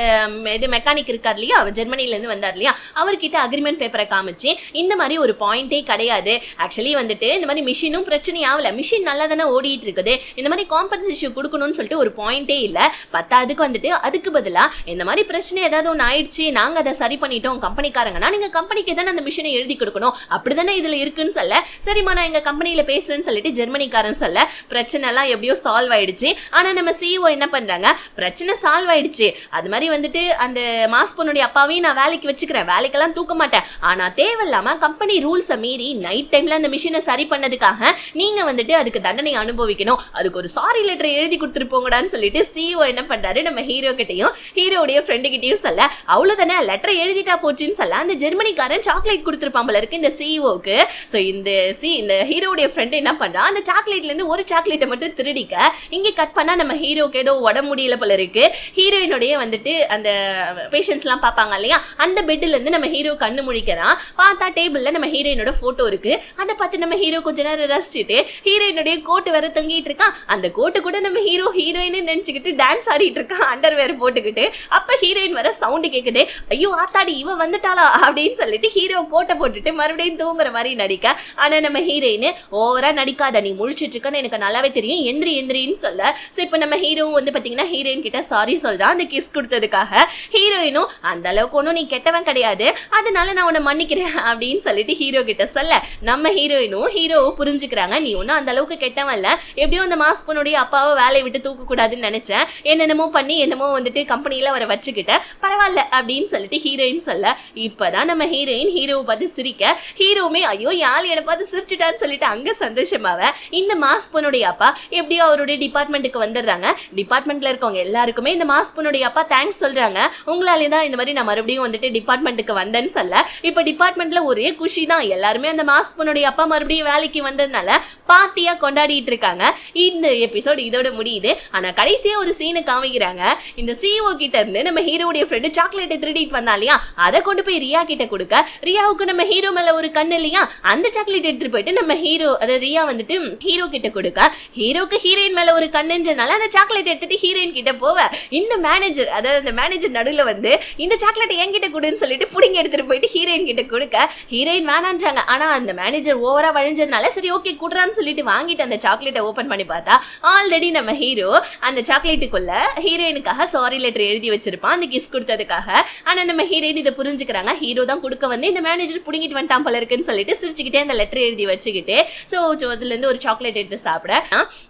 இது மெக்கானிக் இருக்கார் இல்லையா, அவர் ஜெர்மனில இருந்து வந்தார் இல்லையா, அவர்கிட்ட அக்ரிமெண்ட் பேப்பரை காமிச்சு இந்த மாதிரி ஒரு பாயிண்டே கிடையாது, ஆக்சுவலி வந்துட்டு இந்த மாதிரி மிஷினும் பிரச்சனை ஆகல, மிஷின் நல்லா தானே ஓடிட்டு இருக்குது, இந்த மாதிரி காம்பன்சேஷன் கொடுக்கணும்னு சொல்லிட்டு ஒரு பாயிண்டே இல்ல, பத்தாவதுக்கு வந்துட்டு அதுக்கு பதிலா இந்த மாதிரி பிரச்சனை ஏதாவது ஒன்று ஆயிடுச்சு நாங்க அதை சரி பண்ணிட்டோம் கம்பெனிக்காரங்கன்னா நீங்க கம்பெனிக்கு தானே அந்த மிஷினை எழுதி கொடுக்கணும், அப்படிதானே இதுல இருக்குன்னு சொல்ல சரிமா நான் எங்க கம்பெனில கம்பெனில பேசுறேன்னு சொல்லிட்டு ஜெர்மனிக்காரன் சொல்ல பிரச்சனை எல்லாம் எப்படியோ சால்வ் ஆயிடுச்சு. ஆனா நம்ம சிஇஓ என்ன பண்றாங்க, பிரச்சனை சால்வ் ஆயிடுச்சு, அது மாதிரி வந்துட்டு அந்த மாஸ் பொண்ணுடைய அப்பாவையும் நான் வேலைக்கு வச்சுக்கிறேன், வேலைக்கெல்லாம் தூக்க மாட்டேன், ஆனா தேவையில்லாம கம்பெனி ரூல்ஸை மீறி நைட் டைம்ல அந்த மிஷினை சரி பண்ணதுக்காக நீங்க வந்துட்டு அதுக்கு தண்டனை அனுபவிக்கணும், அதுக்கு ஒரு சாரி லெட்டர் எழுதி கொடுத்துட்டு போங்கடான்னு சொல்லிட்டு சிஇஓ என்ன பண்றாரு, நம்ம ஹீரோ கிட்டையும் ஹீரோடைய ஃப்ரெண்டு கிட்டையும் சொல்ல அவ்வளவுதானே லெட்டர் எழுதிட்டா போச்சுன்னு சொல்ல அந்த ஜெர்மனிக்காரன் சாக்லேட் கொடுத்துருப்பான் போல இருக்கு இந்த சிஇஓக்கு. ஸோ இந்த ஹீரோடைய ஃப்ரெண்ட் என்ன பண்றா, அந்த சாக்லேட்ல இருந்து ஒரு சாக்லேட்டை மட்டும் திருடிக்க இங்க கட் பண்ணா நம்ம ஹீரோக்கு ஏதோ உடம்பு முடியல போல இருக்கு. ஹீரோயினுடைய வந்துட்டு அந்த பேஷண்ட்ஸ் எல்லாம் பார்ப்பாங்க இல்லையா, அந்த பெட்ல இருந்து நம்ம ஹீரோ கண்ணு முழிக்கிறான். பார்த்தா டேபிள்ல நம்ம ஹீரோயினோட போட்டோ இருக்கு. அதை பார்த்து நம்ம ஹீரோ கொஞ்ச நேரம் ரசிச்சுட்டு ஹீரோயினுடைய கோட்டு வேற தொங்கிட்டு இருக்கான். அந்த கோட்டு கூட நம்ம ஹீரோயின் நினைச்சுக்கிட்டு டான்ஸ் ஆடிட்டு இருக்கான் அண்டர் வேர் போட்டுக்கிட்டு. அப்ப ஹீரோயின் வர சவுண்ட் கேக்குது, ஐயோ ஆத்தாடி இவ வந்துட்டாளா அப்படின்னு சொல்லிட்டு ஹீரோ கோட்டை போட்டுட்டு மறுபடியும் தூங்குற மாதிரி நடிக்க. ஆனா நம்ம ஹீரோயின் ஓவரா நடிக்காத, நீ முழிச்சிட்டு இருக்கன்னு எனக்கு நல்லாவே தெரியும், எந்திரின்னு சொல்ல. சோ இப்ப நம்ம ஹீரோ வந்து பாத்தீங்கன்னா ஹீரோயின் கிட்ட சாரி சொல்றான் அந்த கிஸ் கொடுத்ததுக்காக. ஹீரோயினும் அந்த அளவுக்கு ஒன்னும் நீ கெட்டவன் கிடையாது, அதனால நான் உன்னை மன்னிக்கிறேன் அப்படின்னு சொல்லிட்டு ஹீரோ கிட்ட சொல்ல நம்ம ஹீரோயினும் ஹீரோவை புரிஞ்சுக்கிறாங்க, நீ ஒன்னும் அந்த அளவுக்கு கெட்டவன் இல்ல, எப்படியோ அந்த மாஸ் பொண்ணுடைய அப்பாவை வேலையை விட்டு தூக்க கூடாதுன்னு நினைச்சேன், என்னென்னமோ பண்ணி என்னமோ வந்துட்டு கம்பெனியில அவரை வச்சுக்கிட்ட, பரவாயில்ல அப்படின்னு சொல்லிட்டு ஹீரோயின் சொல்ல. இப்பதான் நம்ம ஹீரோயின் ஹீரோவை பார்த்து சிரிக்க, ஹீரோவுமே ஐயோ யாழ் என்னை பார்த்து சிரிச்சுட்டான்னு சொல்லிட்டு அங்க சந்தோஷமாவ. இந்த மாஸ் பொண்ணுடைய அப்பா எப்படியோ அவருடைய டிபார்ட்மெண்ட்டுக்கு வந்துடுறாங்க. டிபார்ட்மெண்ட்ல இருக்கவங்க எல்லாருக்குமே இந்த மாஸ் பொண்ணுடைய அப்பா தேங்க்ஸ் சொல்றாங்க, உங்களாலே தான் இந்த மாதிரி நான் மறுபடியும் வந்துட்டு டிபார்ட்மெண்ட்டுக்கு வந்தேன்னு சொல்ல. இப்ப டிபார்ட்மெண்ட்ல ஒரே குஷி தான், எல்லாருமே அந்த மாஸ் பொண்ணுடைய அப்பா மறுபடியும் வேலைக்கு வந்ததுனால பார்ட்டியா கொண்டாடிட்டு இருக்காங்க. இந்த எபிசோட் இதோட முடியுது. ஆனா கடைசியா ஒரு சீனை காமிக்கிறாங்க. இந்த சிஇஓ கிட்ட இருந்து நம்ம ஹீரோடைய ஃப்ரெண்டு சாக்லேட்டை திருடிட்டு வந்தா இல்லையா, அதை கொண்டு போய் ரியா கிட்ட கொடுக்க, ரியாவுக்கு நம்ம ஹீரோ மேல ஒரு கண்ணு இல்லையா, அந்த சாக்லேட் எடுத்துட்டு போயிட்டு நம்ம ஹீரோ அதாவது ரியா வந்துட்டு ஹீரோ கிட்ட கொடுக்க, ஹீரோக்கு ஹீரோயின் மேல ஒரு கண்ணுன்றனால அந்த சாக்லேட் எடுத்துட்டு ஹீரோயின் கிட்ட போவ. இந்த மேனேஜர் அதாவது அந்த மேனேஜர் நடுவில் வந்து இந்த சாக்லேட்டை என்கிட்ட கொடுன்னு சொல்லிட்டு புடிங்க எடுத்துட்டு போயிட்டு ஹீரோயின் கிட்ட கொடுக்க, ஹீரோயின் வேணான்றாங்க. ஆனா அந்த மேனேஜர் ஓவரா வழிஞ்சதுனால சரி ஓகே குடுறான்னு சொல்லிட்டு வாங்கிட்டு அந்த சாக்லேட்டை ஓபன் பண்ணி பார்த்தா ஆல்ரெடி நம்ம ஹீரோ அந்த சாக்லேட்டுக்குள்ள ஹீரோயினுக்காக சாரி லெட்டர் எழுதி வச்சிருப்பான் அந்த கிஸ் கொடுத்ததுக்காக. ஆனா நம்ம ஹீரோயின் இதை புரிஞ்சுக்கிறாங்க, ஹீரோ தான் கொடுக்க வந்து இந்த மேனேஜர் புடிங்கிட்டு வந்துட்டான் போல இருக்குன்னு சொல்லிட்டு சிரிச்சுக்கிட்டே அந்த லெட்டர் எழுதி வச்சுக்கிட்டு ஸோ அதுல இருந்து ஒரு சாக்லேட் எடுத்து சாப்பிட.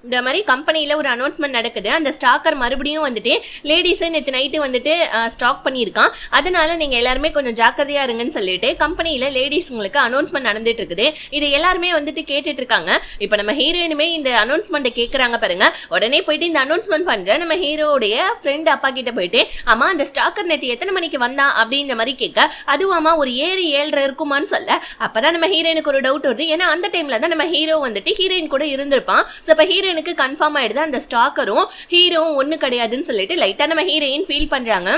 இந்த மாதிரி கம்பெனியில ஒரு அனௌன்ஸ்மெண்ட் நடக்குது, அந்த ஸ்டாக்கர் மறுபடியும் வந்துட்டு லேடிஸை நேற்று நைட்டு வந்துட்டு ஸ்டாக் பண்ணியிருக்கான், அதனால நீங்க எல்லாருமே கொஞ்சம் ஜாக்கிரதையா இருங்கன்னு சொல்லிட்டு கம்பெனியில லேடிஸ்ங்களுக்கு அனௌன்ஸ்மெண்ட் நடந்துட்டு இருக்குது. இதை எல்லாருமே வந்துட்டு கேட்டுட்டு இருக்காங்க. இப்ப நம்ம ஹீரோயினுமே இந்த அனௌன்ஸ்மெண்ட் கேட்கறாங்க பாருங்க. உடனே போயிட்டு இந்த அனௌன்ஸ்மெண்ட் பண்ற நம்ம ஹீரோடைய ஃப்ரெண்ட் அப்பா கிட்ட போயிட்டு அம்மா அந்த ஸ்டாக்கர் நேற்று எத்தனை மணிக்கு வந்தா அப்படின்ற மாதிரி கேட்க, அதுவாமா ஒரு 7-7:30 இருக்குமான்னு சொல்ல. அப்பதான் நம்ம ஹீரோயினுக்கு ஒரு டவுட் வருது, ஏன்னா அந்த டைம்ல தான் நம்ம ஹீரோ வந்துட்டு ஹீரோயின் கூட இருந்திருப்பான். ஸோ இப்போ ஹீரோயினுக்கு கன்ஃபார்ம் ஆயிடுது அந்த ஸ்டாக்கரும் ஹீரோவும் ஒண்ணு கிடையாதுன்னு சொல்லிட்டு லைட்டா நம்ம ஹீரோயின் ஃபீல் பண்றாங்க.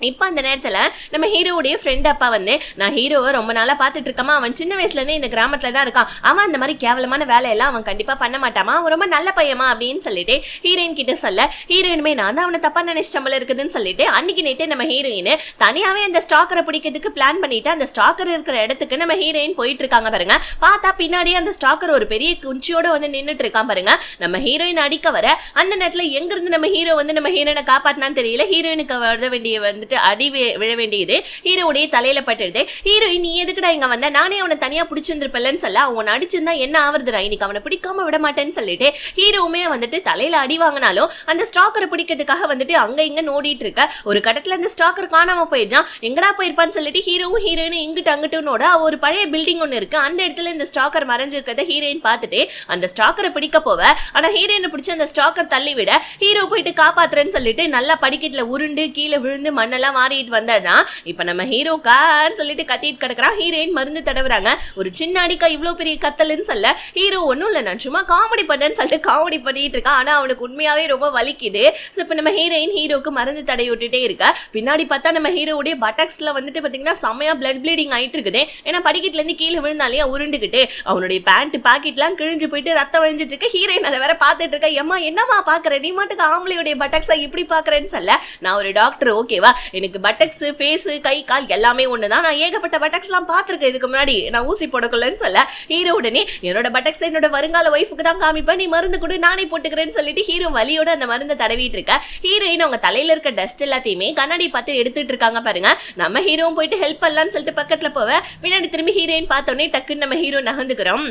இப்போ அந்த நேரத்தில் நம்ம ஹீரோவுடைய ஃப்ரெண்ட் அப்பா வந்து நான் ஹீரோவை ரொம்ப நாளாக பார்த்துட்டு இருக்கமா, அவன் சின்ன வயசுலேருந்தே இந்த கிராமத்தில் தான் இருக்கான், அவன் அந்த மாதிரி கேவலமான வேலையெல்லாம் அவன் கண்டிப்பாக பண்ண மாட்டாமா, அவன் ரொம்ப நல்ல பையமா அப்படின்னு சொல்லிட்டு ஹீரோயின் கிட்ட சொல்ல, ஹீரோயினுமே நான் தான் அவனை தப்பா நினைச்சம்பல இருக்குதுன்னு சொல்லிட்டு அன்னைக்கு நேட்டே நம்ம ஹீரோயின் தனியாகவே அந்த ஸ்டாக்கரை பிடிக்கிறதுக்கு பிளான் பண்ணிட்டு அந்த ஸ்டாக்கர் இருக்கிற இடத்துக்கு நம்ம ஹீரோயின் போயிட்டு இருக்காங்க பாருங்க. பார்த்தா பின்னாடியே அந்த ஸ்டாக்கர் ஒரு பெரிய குச்சியோட வந்து நின்றுட்டு இருக்கான் பாருங்க. நம்ம ஹீரோயின் அடிக்க வர அந்த நேரத்தில் எங்கிருந்து நம்ம ஹீரோ வந்து நம்ம ஹீரோயினை காப்பாத்தினான்னு தெரியல, ஹீரோயினுக்கு வர வேண்டிய வந்து அடி விழ வேண்டியது ஹீரோவுடைய தலையில பட்டுருது. ஹீரோயின் நீ எதுக்குடா இங்க வந்த, நானே அவனை தனியா பிடிச்சிருந்திருப்பேன்னு சொல்ல, அவன் அடிச்சிருந்தா என்ன ஆவறதுடா, இன்னைக்கு அவனை பிடிக்காம விட மாட்டேன்னு சொல்லிட்டு ஹீரோவுமே வந்துட்டு தலையில அடி வாங்கினாலும் அந்த ஸ்டாக்கரை பிடிக்கிறதுக்காக வந்துட்டு அங்க இங்க நோடிட்டு இருக்க. ஒரு கட்டத்துல அந்த ஸ்டாக்கர் காணாம போயிடுறான், எங்கடா போயிருப்பான்னு சொல்லிட்டு ஹீரோவும் ஹீரோயினும் இங்கிட்டு அங்கிட்டுனோட ஒரு பழைய பில்டிங் ஒன்னு இருக்கு, அந்த இடத்துல இந்த ஸ்டாக்கர் மறைஞ்சிருக்கிறத ஹீரோயின் பார்த்துட்டு அந்த ஸ்டாக்கரை பிடிக்க போவ. ஆனா ஹீரோயினை பிடிச்சி அந்த ஸ்டாக்கர் தள்ளி விட ஹீரோ போயிட்டு காப்பாத்துறேன்னு சொல்லிட்டு நல்லா படிக்கட்டுல உருண்டு கீழே விழுந்து மண்ணெல்லாம் மாறிட்டு வந்தா இப்ப நம்ம ஹீரோ கான்னு சொல்லிட்டு கத்திட்டு கிடக்குறான். ஹீரோயின் மருந்து தடவுறாங்க, ஒரு சின்ன அடிக்கா இவ்வளவு பெரிய கத்தல்னு சொல்ல, ஹீரோ ஒன்னும் இல்ல நான் சும்மா காமெடி பண்ணேன்னு சொல்லிட்டு காமெடி பண்ணிட்டு இருக்கான். ஆனா அவனுக்கு உண்மையாவே ரொம்ப வலிக்குது. இப்ப நம்ம ஹீரோயின் ஹீரோக்கு மருந்து தடை விட்டுட்டே இருக்க. பின்னாடி பார்த்தா நம்ம ஹீரோடைய பட்டக்ஸ்ல வந்துட்டு பாத்தீங்கன்னா செம்மையா பிளட் ப்ளீடிங் ஆயிட்டு இருக்குது. ஏன்னா படிக்கட்டுல இருந்து கீழே விழுந்தாலே உருண்டுகிட்டு அவனுடைய பேண்ட் பாக்கெட்லாம் கிழிஞ்சு போயிட்டு ரத்தம் வழிஞ்சிட்டு இருக்கு. ஹீரோயின் அதை வேற பாத்துட்டு இருக்கா, எம்மா என்னமா பாக்குற, நீ மட்டும் ஆம்பளையுடைய பட்டக்ஸா இப்படி பாக்குறேன்னு சொல்ல, நான் ஒரு டாக்டர் ஓகேவா, எனக்கு பட்டக்ஸ் ஃபேஸ் கை கால் எல்லாமே ஒண்ணுதான், நான் ஏகப்பட்ட பட்டக்ஸ் எல்லாம் பாத்துருக்கேன் இதுக்கு முன்னாடி, நான் ஊசி போடக்குள்ளன்னு சொல்ல, ஹீரோ உடனே என்னோட பட்டக்ஸ் என்னோட வருங்கால ஒய்ஃபுக்கு தான் காமிப்பேன், நீ மருந்து கொடு நானே போட்டுக்கிறேன்னு சொல்லிட்டு ஹீரோ வலியோட அந்த மருந்தை தடவிட்டு இருக்க. ஹீரோயின் அவங்க தலையில இருக்க டஸ்ட் எல்லாத்தையுமே கண்ணாடி பார்த்து எடுத்துட்டு இருக்காங்க பாருங்க. நம்ம ஹீரோவும் போயிட்டு ஹெல்ப் பண்ணலான்னு சொல்லிட்டு பக்கத்துல போவ, பின்னாடி திரும்பி ஹீரோயின் பார்த்தோன்னே டக்குன்னு நம்ம ஹீரோ நகர்ந்துக்கிறோம்.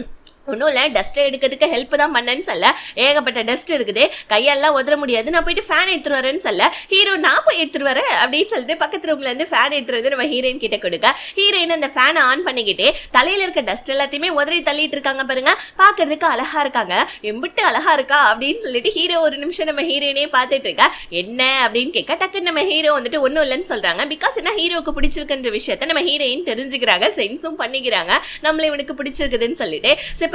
ஒன்றும் இல்லை, டஸ்ட்டை எடுக்கிறதுக்கு ஹெல்ப் தான் பண்ணேன்னு சொல்ல, ஏகப்பட்ட டஸ்ட் இருக்குது, கையெல்லாம் உதற முடியாது, நான் போயிட்டு ஃபேன் எடுத்துட்டு வரேன்னு சொல்ல, ஹீரோ நான் போய் எடுத்துட்டு வரேன் அப்படின்னு சொல்லிட்டு பக்கத்து ரூம்ல இருந்து ஃபேன் எடுத்துட்டு நம்ம ஹீரோயின் கிட்ட கொடுக்க, ஹீரோயின் அந்த ஃபேனை ஆன் பண்ணிக்கிட்டே தலையில இருக்க டஸ்ட் எல்லாத்தையுமே உதறி தள்ளிட்டு இருக்காங்க பாருங்க. பாக்குறதுக்கு அழகா இருக்காங்க, எம்பிட்டு அழகா இருக்கா அப்படின்னு சொல்லிட்டு ஹீரோ ஒரு நிமிஷம் நம்ம ஹீரோயினே பார்த்துட்டு இருக்கா. என்ன அப்படின்னு கேட்க டக்குன்னு நம்ம ஹீரோ வந்துட்டு ஒன்றும் இல்லைன்னு சொல்றாங்க. பிகாஸ் என்ன, ஹீரோக்கு பிடிச்சிருக்குன்ற விஷயத்த நம்ம ஹீரோயின் தெரிஞ்சுக்கிறாங்க, சென்ஸும் பண்ணிக்கிறாங்க, நம்மள இவனுக்கு பிடிச்சிருக்குதுன்னு சொல்லிட்டு.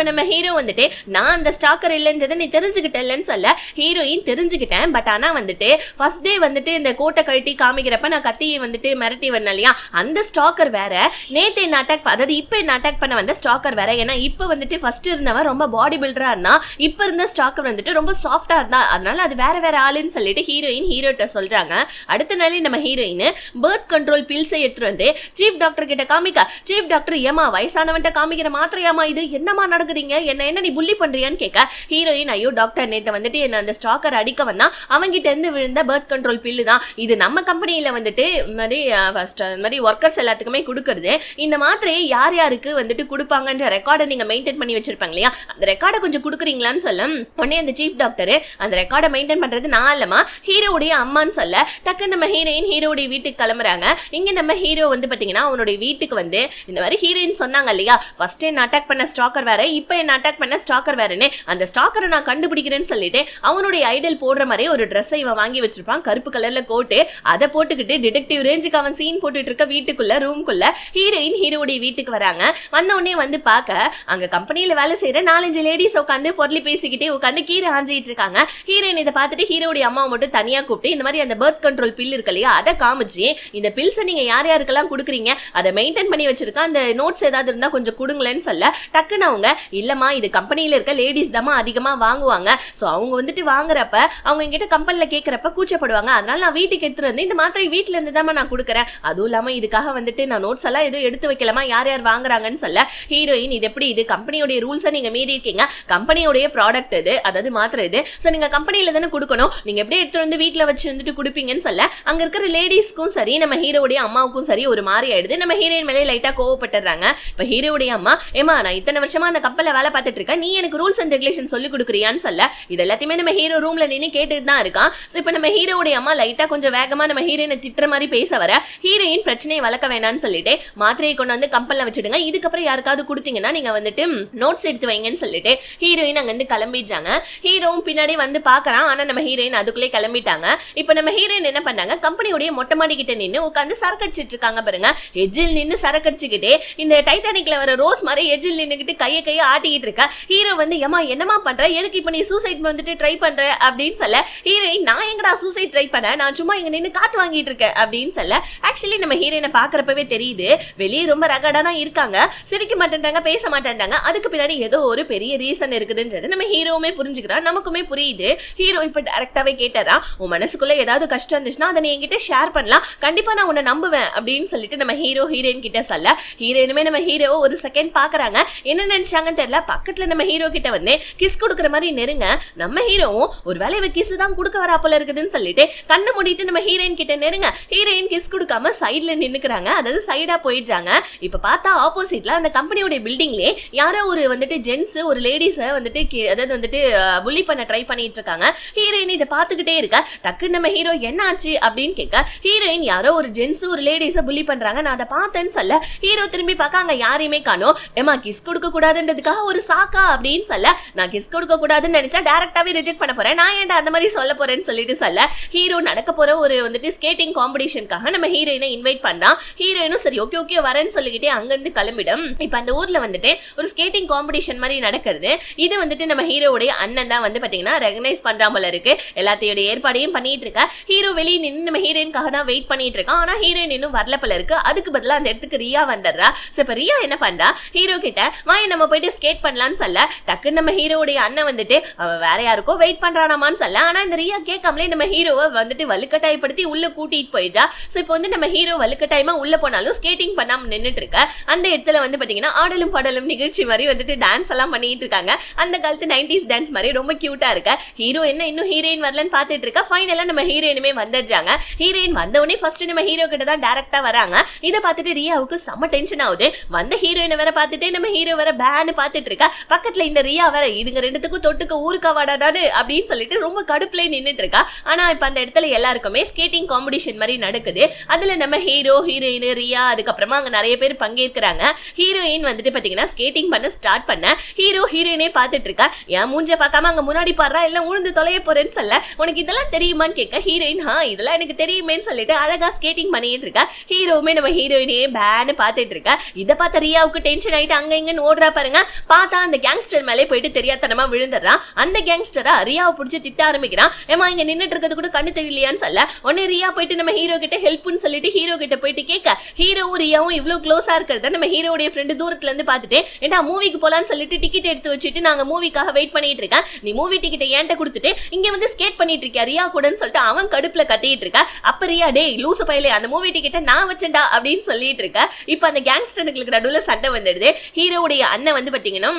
நம்ம ஹீரோ வந்துட்டு நான் அந்த ஸ்டாக்கர் இல்லைன்றதை நீ தெரிஞ்சுக்கிட்டேன்னு சொல்ல, ஹீரோயின் தெரிஞ்சுக்கிட்டேன், பட் ஆனா வந்துட்டு ஃபர்ஸ்ட் டே வந்துட்டு இந்த கோட்டை கழட்டி காமிக்கிறப்ப நான் கத்தியை வந்துட்டு மிரட்டி வந்தேன் இல்லையா, அந்த ஸ்டாக்கர் வேற, நேத்து என்ன அட்டாக், அதாவது இப்ப என்ன அட்டாக் பண்ண வந்த ஸ்டாக்கர் வேற. ஏன்னா இப்ப வந்துட்டு ஃபர்ஸ்ட் இருந்தவன் ரொம்ப பாடி பில்டரா இருந்தா, இப்ப இருந்த ஸ்டாக்கர் வந்துட்டு ரொம்ப சாஃப்டா இருந்தா, அதனால அது வேற வேற ஆளுன்னு சொல்லிட்டு ஹீரோயின் ஹீரோட்ட சொல்றாங்க. அடுத்த நாளே நம்ம ஹீரோயின் பர்த் கண்ட்ரோல் பில்ஸை எடுத்துட்டு வந்து சீஃப் டாக்டர் கிட்ட காமிக்க, சீஃப் டாக்டர் ஏமா வயசானவன்ட்ட காமிக்கிற மாத்திரையாமா இது, என்னமா நடக்குது, என்ன நீ புள்ளி பண்றியான்னு கேட்க, ஹீரோயின் ஐயோ டாக்டர் நேத்து வந்துட்டு என்ன அந்த ஸ்டாக்கர் அடிக்க வந்தா, அவங்கிட்ட இருந்து விழுந்த பர்த் கண்ட்ரோல் பில்லு தான் இது, நம்ம கம்பெனியில வந்துட்டு மாதிரி ஒர்க்கர்ஸ் எல்லாத்துக்குமே கொடுக்கறது, இந்த மாத்திரையை யார் யாருக்கு வந்துட்டு கொடுப்பாங்கன்ற ரெக்கார்டை நீங்க மெயின்டைன் பண்ணி வச்சிருப்பாங்க இல்லையா, அந்த ரெக்கார்டை கொஞ்சம் கொடுக்குறீங்களான்னு சொல்ல, உடனே அந்த சீஃப் டாக்டர் அந்த ரெக்கார்டை மெயின்டைன் பண்றது நான் இல்லமா ஹீரோடைய அம்மான்னு சொல்ல, டக்கு நம்ம ஹீரோயின் ஹீரோடைய வீட்டுக்கு கிளம்புறாங்க. இங்க நம்ம ஹீரோ வந்து பாத்தீங்கன்னா அவனுடைய வீட்டுக்கு வந்து இந்த மாதிரி ஹீரோயின் சொன்னாங்க இல்லையா, ஃபர்ஸ்ட் என்ன அட்டாக் பண்ண ஸ்டாக்கர் வேற, இப்ப என்ன அட்டாக் பண்ண ஸ்டாக்கர் வேறனே, அந்த ஸ்டாக்கரை நான் கண்டுபிடிக்கிறேன்னு சொல்லிட்டு அவனுடைய ஐடல் போடுற மாதிரி ஒரு ட்ரெஸ்ஸை இவன் வாங்கி வச்சிருப்பான், கருப்பு கலர்ல கோட்டு, அதை போட்டுக்கிட்டு டிடெக்டிவ் ரேஞ்சுக்கு அவன் சீன் போட்டுட்டு இருக்க வீட்டுக்குள்ள ரூம்குள்ள ஹீரோயின் ஹீரோடைய வீட்டுக்கு வராங்க. வந்த உடனே வந்து பார்க்க அங்க கம்பெனியில வேலை செய்யற 4-5 லேடிஸ் உட்காந்து பொருளி பேசிக்கிட்டே உட்காந்து கீரை ஆஞ்சிட்டு இருக்காங்க. ஹீரோயின் இதை பார்த்துட்டு ஹீரோடைய அம்மாவை மட்டும் தனியா கூப்பிட்டு இந்த மாதிரி அந்த பர்த் கண்ட்ரோல் பில் இருக்கு இல்லையா, அதை காமிச்சு இந்த பில்ஸை நீங்க யார் யாருக்கெல்லாம் கொடுக்குறீங்க, அதை மெயின்டைன் பண்ணி வச்சிருக்க அந்த நோட்ஸ் ஏதாவது இருந்தா கொஞ்சம் கொடுங்களேன்னு சொல்ல, டக்குன்னு அவங்க இல்லம்மா இது கம்பெனியில இருக்க லேடிஸ் தான் அதிகமா வாங்குவாங்க, சோ அவங்க வந்துட்டு வாங்குறப்ப அவங்க என்கிட்ட கம்பெனில கேட்கறப்ப கூச்சப்படுவாங்க, அதனால நான் வீட்டுக்கு எடுத்துட்டு வந்து இந்த மாத்திரை வீட்டுல இருந்து தான் நான் கொடுக்குறேன், அதுவும் இல்லாம இதுக்காக வந்துட்டு நான் நோட்ஸ் எல்லாம் எதுவும் எடுத்து வைக்கலாமா, யார் யார் வாங்குறாங்கன்னு சொல்ல, ஹீரோயின் இது எப்படி, இது கம்பெனியோட ரூல்ஸை நீங்க மீறி இருக்கீங்க, கம்பெனியோட ப்ராடக்ட் இது, அதாவது மாத்திரை இது, சோ நீங்க கம்பெனியில தானே கொடுக்கணும், நீங்க எப்படி எடுத்துட்டு வந்து வீட்டுல வச்சு வந்துட்டு கொடுப்பீங்கன்னு சொல்ல, அங்க இருக்கிற லேடிஸ்க்கும் சரி நம்ம ஹீரோடைய அம்மாவுக்கும் சரி ஒரு மாதிரி ஆயிடுது. நம்ம ஹீரோயின் மேலே லைட்டா கோவப்பட்டுறாங்க. இப்ப ஹீரோடைய அம்மா ஏமா நான் இத்தனை வருஷமா அந்த கப்பல்ல வேலை பார்த்துட்டு இருக்கேன், நீ எனக்கு ரூல்ஸ் அண்ட் ரெகுலேஷன் சொல்லி கொடுக்குறியான்னு சொல்ல, இது எல்லாத்தையுமே நம்ம ஹீரோ ரூம்ல நின்று கேட்டுட்டு தான் இருக்கான். சோ இப்ப நம்ம ஹீரோடைய அம்மா லைட்டா கொஞ்சம் வேகமா நம்ம ஹீரோயினை திட்டுற மாதிரி பேச வர, ஹீரோயின் பிரச்சனையை வளர்க்க வேணாம்னு சொல்லிட்டு மாத்திரையை கொண்டு வந்து கப்பல்ல வச்சுடுங்க, இதுக்கப்புறம் யாருக்காவது கொடுத்தீங்கன்னா நீங்க வந்துட்டு நோட்ஸ் எடுத்து வைங்கன்னு சொல்லிட்டு ஹீரோயின் அங்க இருந்து கிளம்பிட்டாங்க. ஹீரோவும் பின்னாடி வந்து பாக்குறான், ஆனா நம்ம ஹீரோயின் அதுக்குள்ளே கிளம்பிட்டாங்க. இப்ப நம்ம ஹீரோயின் என்ன பண்ணாங்க, கம்பெனியோட மொட்டை மாடி கிட்ட நின்று உட்காந்து சரக்கடிச்சிட்டு இருக்காங்க பாருங்க. எஜ்ஜில் நின்று சரக்கடிச்சுக்கிட்டே இந்த டைட்டானிக்ல வர ரோஸ் மாதிரி எஜ்ஜில் நின்னுக்கிட்டு கையை ஆட்டிக்கிட்டு இருக்க. ஹீரோ வந்து ஏமா என்னமா பண்ற, எதுக்கு இப்ப நீ சூசைட் வந்துட்டு ட்ரை பண்ற அப்படின்னு சொல்ல, ஹீரோயின் நான் எங்கடா சூசைட் ட்ரை பண்ண, நான் சும்மா இங்க நின்று காத்து வாங்கிட்டு இருக்கேன் அப்படின்னு சொல்ல, ஆக்சுவலி நம்ம ஹீரோயினை பாக்குறப்பவே தெரியுது வெளியே ரொம்ப ரகடா தான் இருக்காங்க, சிரிக்க மாட்டேன்றாங்க, பேச மாட்டேன்றாங்க, அதுக்கு பின்னாடி ஏதோ ஒரு பெரிய ரீசன் இருக்குதுன்றது நம்ம ஹீரோவுமே புரிஞ்சுக்கிறான், நமக்குமே புரியுது. ஹீரோ இப்ப டைரக்டாவே கேட்டாரா, உன் மனசுக்குள்ள ஏதாவது கஷ்டம் இருந்துச்சுன்னா அதை நீ என்கிட்ட ஷேர் பண்ணலாம், கண்டிப்பா நான் உன்னை நம்புவேன் அப்படின்னு சொல்லிட்டு நம்ம ஹீரோயின் கிட்ட சொல்ல, ஹீரோயினுமே நம்ம ஹீரோ ஒரு செகண்ட் பாக்குறாங்க, என்ன நினைச்சாங்கன்னு தெரியல, பக்கத்துல நம்ம ஹீரோ கிட்ட வந்து கிஸ் கொடுக்குற மாதிரி நெருங்க, நம்ம ஹீரோவும் ஒரு வேலை கிஸ் தான் கொடுக்க வரா போல இருக்குதுன்னு சொல்லிட்டு கண்ணு மூடிட்டு நம்ம ஹீரோயின் கிட்ட நெருங்க, ஹீரோயின் கிஸ் கொடுக்காம சைட்ல நின்னுக்கிறாங்க, அதாவது சைடா போயிடுறாங்க. இப்ப பார்த்தா ஆப்போசிட்ல அந்த கம்பெனியோட பில்டிங்லயே யாரோ ஒரு வந்துட்டு ஜென்ஸ் ஒரு லேடிஸ வந்துட்டு அதாவது வந்துட்டு புள்ளி பண்ண ட்ரை பண்ணிட்டு இருக்காங்க. ஹீரோயின் இதை பார்த்துக்கிட்டே இருக்க, டக்குன்னு நம்ம ஹீரோ என்ன ஆச்சு அப்படின்னு கேட்க, ஹீரோயின் யாரோ ஒரு ஜென்ஸ் ஒரு லேடிஸ புள்ளி பண்றாங்க, நான் அதை பார்த்தேன்னு சொல்ல, ஹீரோ திரும்பி பார்க்க அங்க யாரையுமே காணோம். ஏமா கிஸ் கொடுக்க கூடாதுன்றதுக்காக ஒரு சாக்கா அப்படின்னு சொல்ல, நான் கிஸ் கொடுக்க கூடாதுன்னு நினைச்சா டைரக்டாவே ரிஜெக்ட் பண்ண போறேன், நான் ஏன்டா அந்த மாதிரி சொல்ல போறேன்னு சொல்லிட்டு சொல்ல, ஹீரோ நடக்க போற ஒரு வந்துட்டு ஸ்கேட்டிங் காம்படிஷனுக்காக நம்ம ஹீரோயினை இன்வைட் பண்றான். ஹீரோயினும் சரி ஓகே ஓகே வரேன்னு சொல்லிக்கிட்டே அங்கிருந்து கிளம்பிடும். இப்ப அந்த ஊர்ல வந்துட்டு ஒரு ஸ்கேட்டிங் காம்படிஷன் மாதிரி நடக்கிறது. இது வந்துட்டு நம்ம ஹீரோவுடைய அண்ணன் தான் வந்து பாத்தீங்கன்னா ரெகனைஸ் பண்றா போல இருக்கு, எல்லாத்தையோட ஏற்பாடையும் பண்ணிட்டு இருக்க. ஹீரோ வெளியே நின்று நம்ம ஹீரோயின்காக தான் வெயிட் பண்ணிட்டு இருக்கான், ஆனா ஹீரோயின் இன்னும் வரல போல இருக்கு. அதுக்கு பதிலா அந்த இடத்துக்கு ரியா வந்துடுறா. சோ இப்ப ரியா என்ன பண்றா, ஹீரோ கிட்ட வாய் நம்ம போயிட்டு ஸ்கேட் பண்ணலாம்னு சொல்ல, டக்குன்னு நம்ம ஹீரோவுடைய அண்ணன் வந்துட்டு அவன் வேற யாருக்கோ வெயிட் பண்றானாமான்னு சொல்ல, ஆனா இந்த ரியா கேட்காமலே நம்ம ஹீரோவை வந்துட்டு வலுக்கட்டாயப்படுத்தி உள்ள கூட்டிட்டு போயிட்டா. சோ இப்போ வந்து நம்ம ஹீரோ வலுக்கட்டாயமா உள்ள போனாலும் ஸ்கேட்டிங் பண்ணாம நின்னுட்டு இருக்க. அந்த இடத்துல வந்து பாத்தீங்கன்னா ஆடலும் பாடலும் நிகழ்ச்சி மாதிரி வந்துட்டு டான்ஸ் எல்லாம் பண்ணிட்டு இருக்காங்க. அந்த காலத்து 90s டான்ஸ் மாதிரி ரொம்ப கியூட்டா இருக்க. ஹீரோ என்ன இன்னும் ஹீரோயின் வரலன்னு பாத்துட்டு இருக்கா. ஃபைனலா நம்ம ஹீரோயினுமே வந்துடுறாங்க. ஹீரோயின் வந்தவொடனே ஃபர்ஸ்ட் நம்ம ஹீரோ கிட்ட தான் டைரக்டா வராங்க. இதை பார்த்துட்டு ரியாவுக்கு செம்ம டென்ஷன் ஆகுது. வந்த ஹீரோயினை வேற பார்த்துட்டு நம்ம ஹீரோ வேற பேன்னு பாத்துட்டு இருக்கா. பக்கத்துல இந்த ரியா வேற இதுங்க ரெண்டுத்துக்கும் தொட்டுக்க ஊருக்கா வாடாடாடு அப்படின்னு சொல்லிட்டு ரொம்ப கடுப்புல நின்னுட்டு இருக்கா. ஆனா இப்ப அந்த இடத்துல எல்லாருக்குமே ஸ்கேட்டிங் காம்படிஷன் மாதிரி நடக்குது. அதுல நம்ம ஹீரோ ஹீரோயின் ரியா அதுக்கப்புறமா அங்க நிறைய பேர் பங்கேற்கிறாங்க. ஹீரோயின் வந்துட்டு பாத்தீங்கன்னா ஸ்கேட்டிங் பண்ண ஸ்டார்ட் பண்ண ஹீரோ ஹீரோயினே பாத்துட்டு இருக்கா. என் மூஞ்ச பார்க்காம அங்க முன்னாடி பாடுறா இல்ல உழுந்து தொலைய போறேன்னு சொல்ல உனக்கு இதெல்லாம் தெரியுமான்னு கேட்க ஹீரோயின் இதெல்லாம் எனக்கு தெரியுமேன்னு சொல்லிட்டு அழகா ஸ்கேட்டிங் பண்ணிட்டு இருக்கா. ஹீரோவுமே நம்ம ஹீரோயினே பேன்னு பாத்துட்டு இருக்கா. இதை பார்த்த ரியாவுக்கு டென்ஷன் ஆயிட்டு அங்க இங்கன்னு ஓடுறா பாருங்க. பார்த்தா அந்த கேங்ஸ்டர் மேலே போயிட்டு தெரியாதனமா விழுந்துடுறான். அந்த கேங்ஸ்டரா ரியாவை பிடிச்சி திட்ட ஆரம்பிக்கிறான். ஏமா இங்க நின்னுட்டு இருக்கிறது கூட கண்ணு தெரியலையான்னு சொல்ல உடனே ரியா போயிட்டு நம்ம ஹீரோ கிட்ட ஹெல்ப்னு சொல்லிட்டு ஹீரோ கிட்ட போயிட்டு கேட்க ஹீரோவும் ரியாவும் இவ்வளவு க்ளோஸா இருக்கிறத நம்ம ஹீரோடைய ஃப்ரெண்டு தூரத்துல இருந்து பார்த்துட்டு ஏண்டா மூவிக்கு போலான்னு சொல்லிட்டு டிக்கெட் எடுத்து வச்சுட்டு நாங்க மூவிக்காக வெயிட் பண்ணிட்டு இருக்கேன். நீ மூவி டிக்கெட்டை ஏன்ட்ட கொடுத்துட்டு இங்க வந்து ஸ்கேட் பண்ணிட்டு இருக்கியா ரியா கூடன்னு சொல்லிட்டு அவன் கடுப்புல கத்திட்டு இருக்கா. அப்ப ரியா டே லூசு பையலே அந்த மூவி டிக்கெட்டை நான் வச்சேன்டா அப்படின்னு சொல்லிட்டு இருக்க. இப்ப அந்த கேங்ஸ்டர்களுக்கு நடுவுல சண்டை வந்துடுது. ஹீரோவுடைய அண்ணன் வந்து பாத்தீங்கன்னா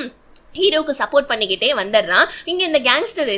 ஹீரோக்கு சப்போர்ட் பண்ணிக்கிட்டே வந்துடுறான். இங்க இந்த கேங்ஸ்டர்